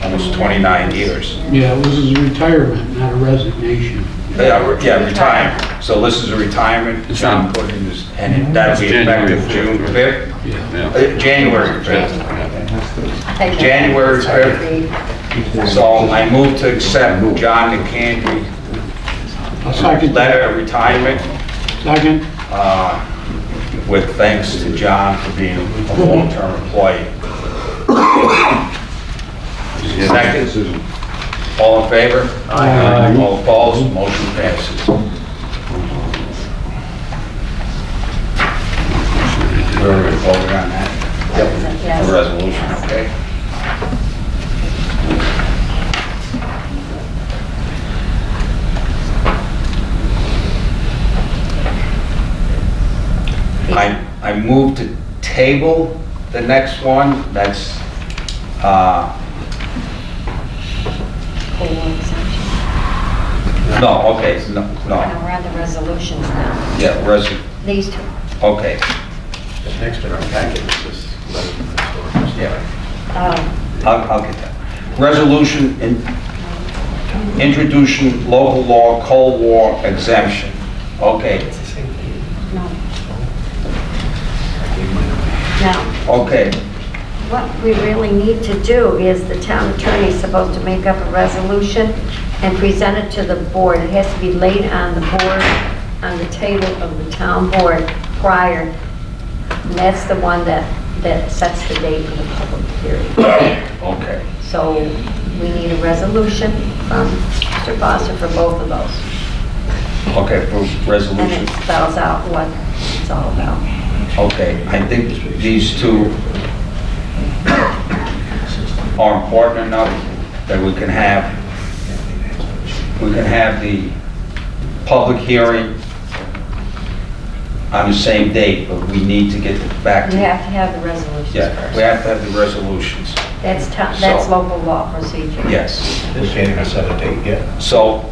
almost 29 years. Yeah, this is a retirement, not a resignation. Yeah, retirement. So this is a retirement, It's John on- put in his, and that'll be January effective 5th, June right? 5th? Yeah. January 5th. Take that. January 5th. So I move to accept John McCandry I'll second. letter of retirement Second? with thanks to John for being a long-term employee. Second. All in favor? Aye. All opposed? Motion passes. We're already voted on that? Yes. The resolution, okay? I move to table the next one, that's, Cool exemption. no, okay, no, Now we're on the resolutions now. yeah, These two. okay, The next in our packet is this letter from the historical. yeah, I'll get that. Resolution introducing local law Cold War exemption, okay, No. Now, okay, what we really need to do is the town attorney is supposed to make up a resolution and present it to the board. It has to be laid on the board, on the table of the town board prior. And that's the one that sets the date for the public hearing. okay. So we need a resolution from Mr. Foster for both of those. Okay, for And resolution, it spells out what it's all about. okay, I think these two are important enough that we can have the public hearing on the same date, but we need to get back You to... have to have the resolutions Yeah, first. we have to have the resolutions, That's So- local law procedure. yes. We can't even set a date yet. So,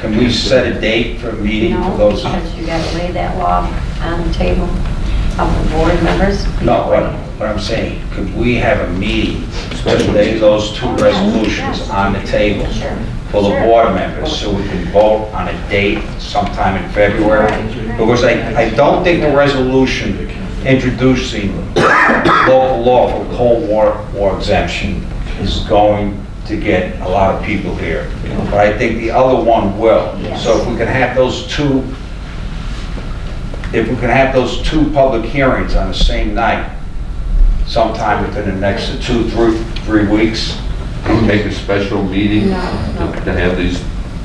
can we set a date for a meeting for No, those? because you gotta lay that law on the table of the board members. No, what I'm saying, could we have a meeting to lay those two resolutions on the table for the board members so we can vote on a date sometime in February? Because I don't think the resolution introducing local law for cold war exemption is going to get a lot of people here. But I think the other one will. So if we can have those two, public hearings on the same night, sometime within the next 2-3 weeks, Make a special meeting No. to have these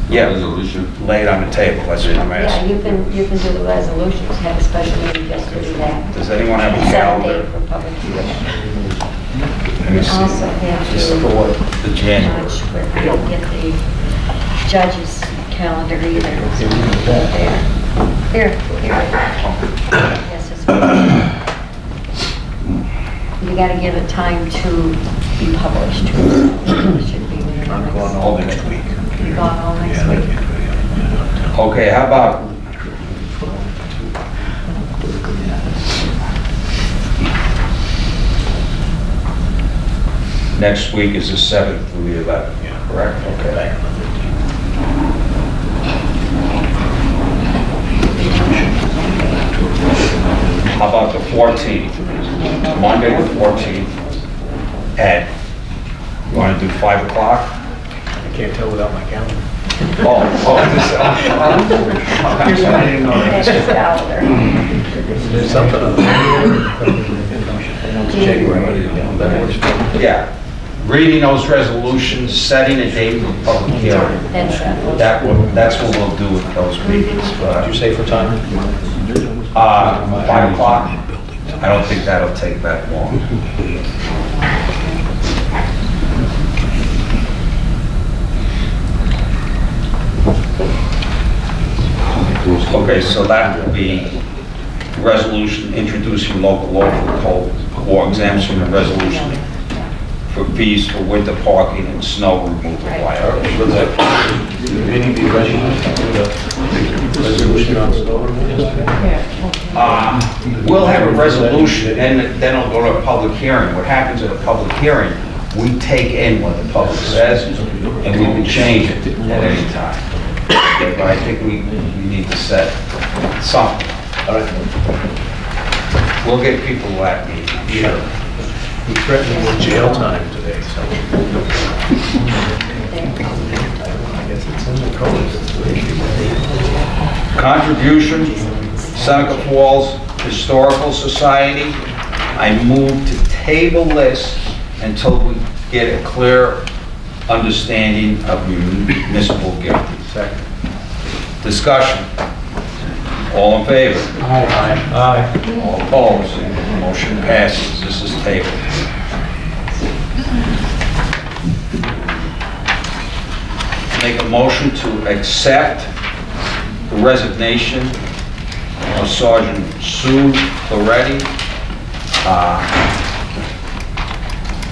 resolutions. lay it on the table, that's what I'm Yeah, asking. you can do the resolutions, have a special meeting just to do that. Does anyone have a Set a calendar? date for public hearing. Let me see. Also have Just to for what? The January. judge, but I don't get the judge's calendar either. It's there. Here. Yes, it's you gotta give it time to be published. It should be within the I'm going all next week. Be gone all next week. Okay, how about next week is the 7th through the 11th, correct? Okay. How about the 14th? Monday the 14th at, you want to do 5 o'clock? I can't tell without my calendar. I didn't know that. That's his calendar. There's something on January. Yeah, reading those resolutions, setting a date for public hearing. That's what we'll do with those meetings. Did you say for time? 5 o'clock? I don't think that'll take that long. Okay, so that will be resolution introducing local law for cold war exemption and resolution for fees for winter parking and snow removal violations. Meeting be ready with a resolution on snow removal? We'll have a resolution, and then it'll go to a public hearing. What happens at a public hearing, we take in what the public says, and we can change it at any time. Okay, but I think we need to set something. All right. We'll get people that meeting. He threatened me with jail time today, so. I guess it's in the code. Contribution, Seneca Falls Historical Society. I move to table this until we get a clear understanding of municipal guilt. Second. Discussion. All in favor? Aye. All opposed? Motion passes. This is tabled. Make a motion to accept the resignation of Sergeant Sue Loretti.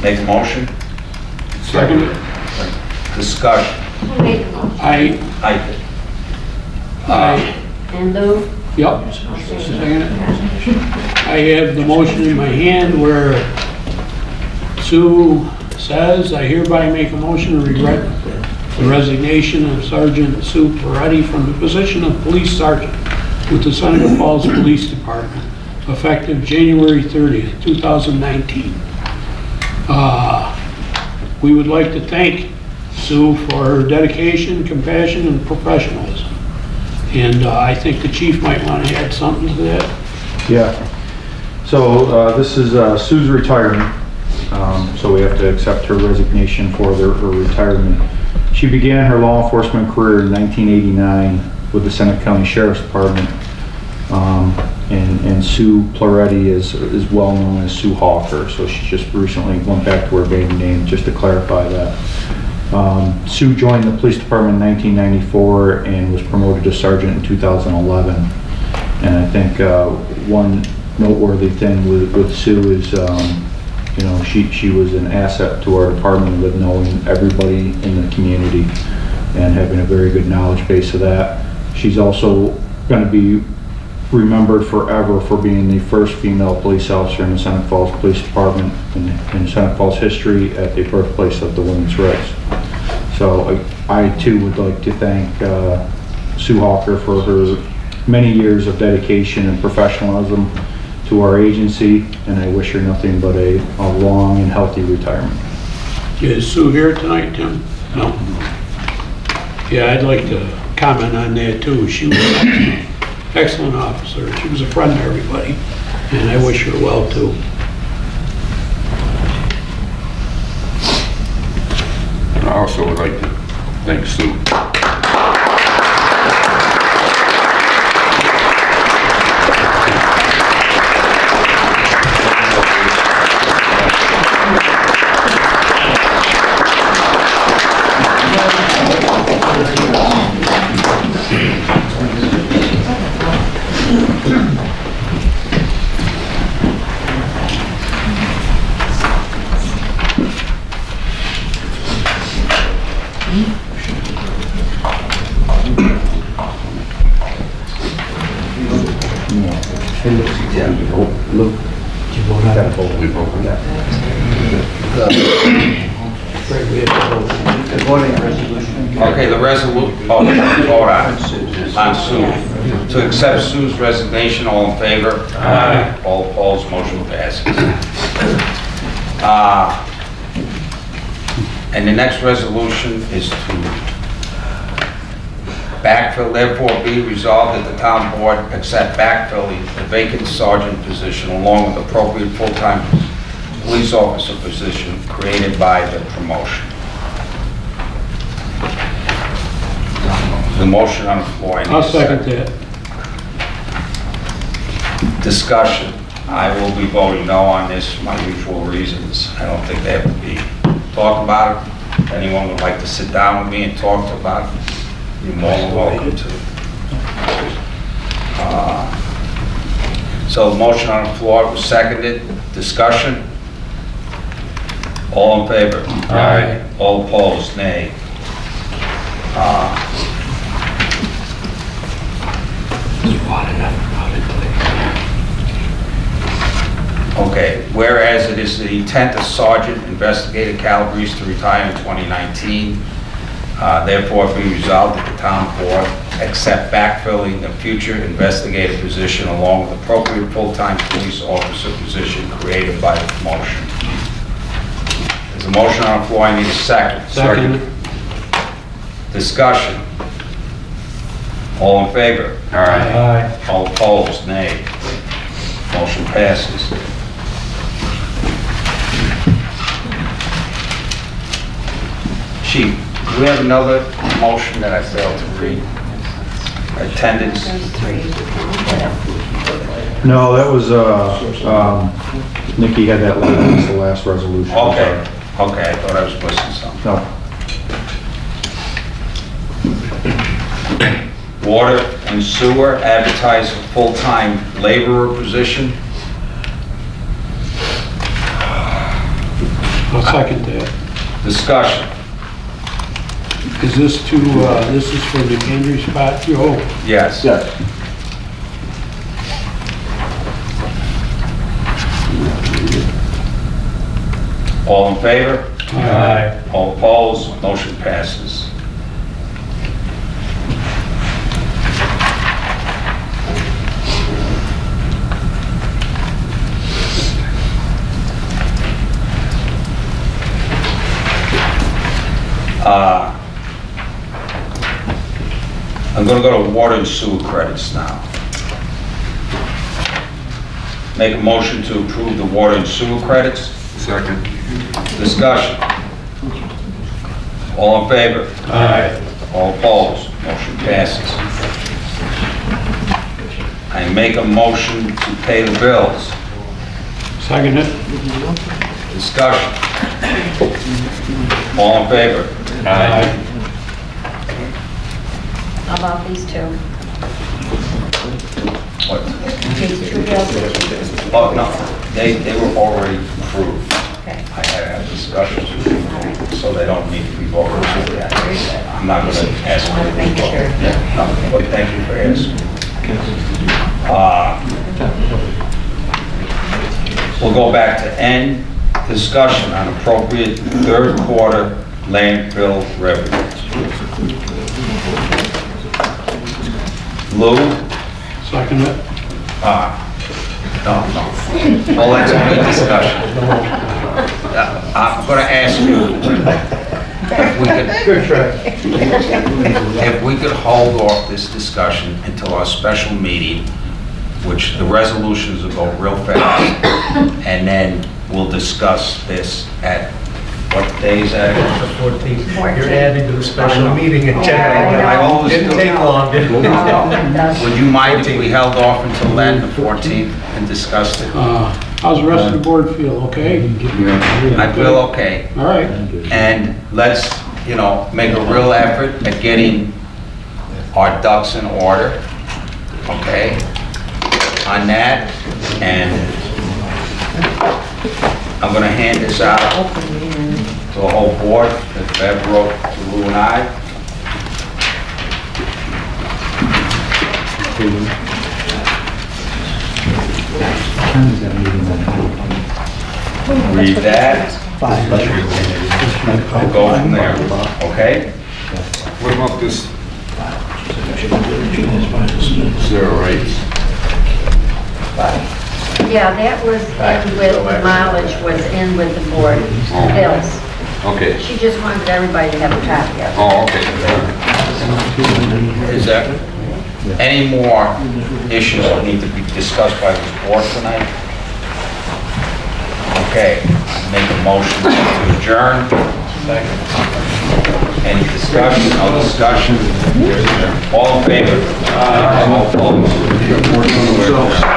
Make a motion. Second. Discussion. Who made the motion? I did. And Lou? Yep. Second. I have the motion in my hand where Sue says, I hereby make a motion to regret the resignation of Sergeant Sue Peretti from the position of police sergeant with the Seneca Falls Police Department, effective January 30th, 2019. We would like to thank Sue for her dedication, compassion, and professionalism. And I think the chief might want to add something to that. Yeah. So this is Sue's retirement, so we have to accept her resignation for her retirement. She began her law enforcement career in 1989 with the Seneca County Sheriff's Department, and Sue Peretti is well known as Sue Hawker, so she just recently went back to her maiden name, just to clarify that. Sue joined the police department in 1994 and was promoted to sergeant in 2011. And I think one noteworthy thing with Sue is, you know, she was an asset to our department with knowing everybody in the community. and having a very good knowledge base of that. She's also going to be remembered forever for being the first female police officer in the Seneca Falls Police Department in Seneca Falls history at the birthplace of the women's rights. So I too would like to thank Sue Hawker for her many years of dedication and professionalism to our agency, and I wish her nothing but a long and healthy retirement. Is Sue here tonight, Tim? No? Yeah, I'd like to comment on that too. She was an excellent officer. She was a friend to everybody, and I wish her well too. I also would like to thank Sue. Okay, the resolution, vote on Sue. To accept Sue's resignation, all in favor? Aye. All opposed, motion passes. And the next resolution is to backfill, therefore be resolved that the town board accept backfilling the vacant sergeant position along with appropriate full-time police officer position created by the promotion. The motion on the floor. I'll second that. Discussion. I will be voting no on this for my usual reasons. I don't think they have to be talked about it. If anyone would like to sit down with me and talk about it, you're more than welcome to. So the motion on the floor was seconded. Discussion. All in favor? Aye. All opposed? Nay. Okay, whereas it is the intent of Sergeant Investigator Calabrese to retire in 2019, therefore be resolved that the town board accept backfilling the future investigator position along with appropriate full-time police officer position created by the promotion. There's a motion on the floor, I need a second. Second. Discussion. All in favor? Aye. All opposed? Nay. Motion passes. Chief, do we have another motion that I failed to read? Attendance? No, that was, Nikki had that later as the last resolution. Okay, okay, I thought I was missing something. No. Water and sewer advertise for full-time laborer position. I'll second that. Discussion. Is this to, this is for the Andrew spot, Joe? Yes. Yes. All in favor? Aye. All opposed? Motion passes. I'm going to go to water and sewer credits now. Make a motion to approve the water and sewer credits. Second. Discussion. All in favor? Aye. All opposed? Motion passes. I make a motion to pay the bills. Second it. Discussion. All in favor? Aye. How about these two? What? These two bills that you just... Oh, no, they were already approved. Okay. I had to have discussions with people, so they don't need to be voted on. I'm not going to ask them to be voted. No, but thank you for asking. We'll go back to N, discussion on appropriate third quarter landfill revenues. Lou? Second it. No. Well, that's a good discussion. I'm going to ask you if we could hold off this discussion until our special meeting, which the resolutions will go real fast, and then we'll discuss this at, what day is that? The 14th. You're adding to the special meeting in I January. always Didn't do. take long, did it? Would you mind if we held off until then, the 14th, and discussed it? How's the rest of the board feel, okay? I feel okay. All right. And let's, make a real effort at getting our ducks in order, okay, on that. And I'm gonna hand this out to the whole board, that Bev wrote to Lou and I. Read that. We'll go from there, okay? What about this? Zero rates. Yeah, that was in with, the mileage was in with the board bills. Okay. She just wanted everybody to have a copy of it. Oh, okay. Is there any more issues that need to be discussed by this board tonight? Okay, make a motion to adjourn. Any discussion? No discussion? All in favor? All opposed?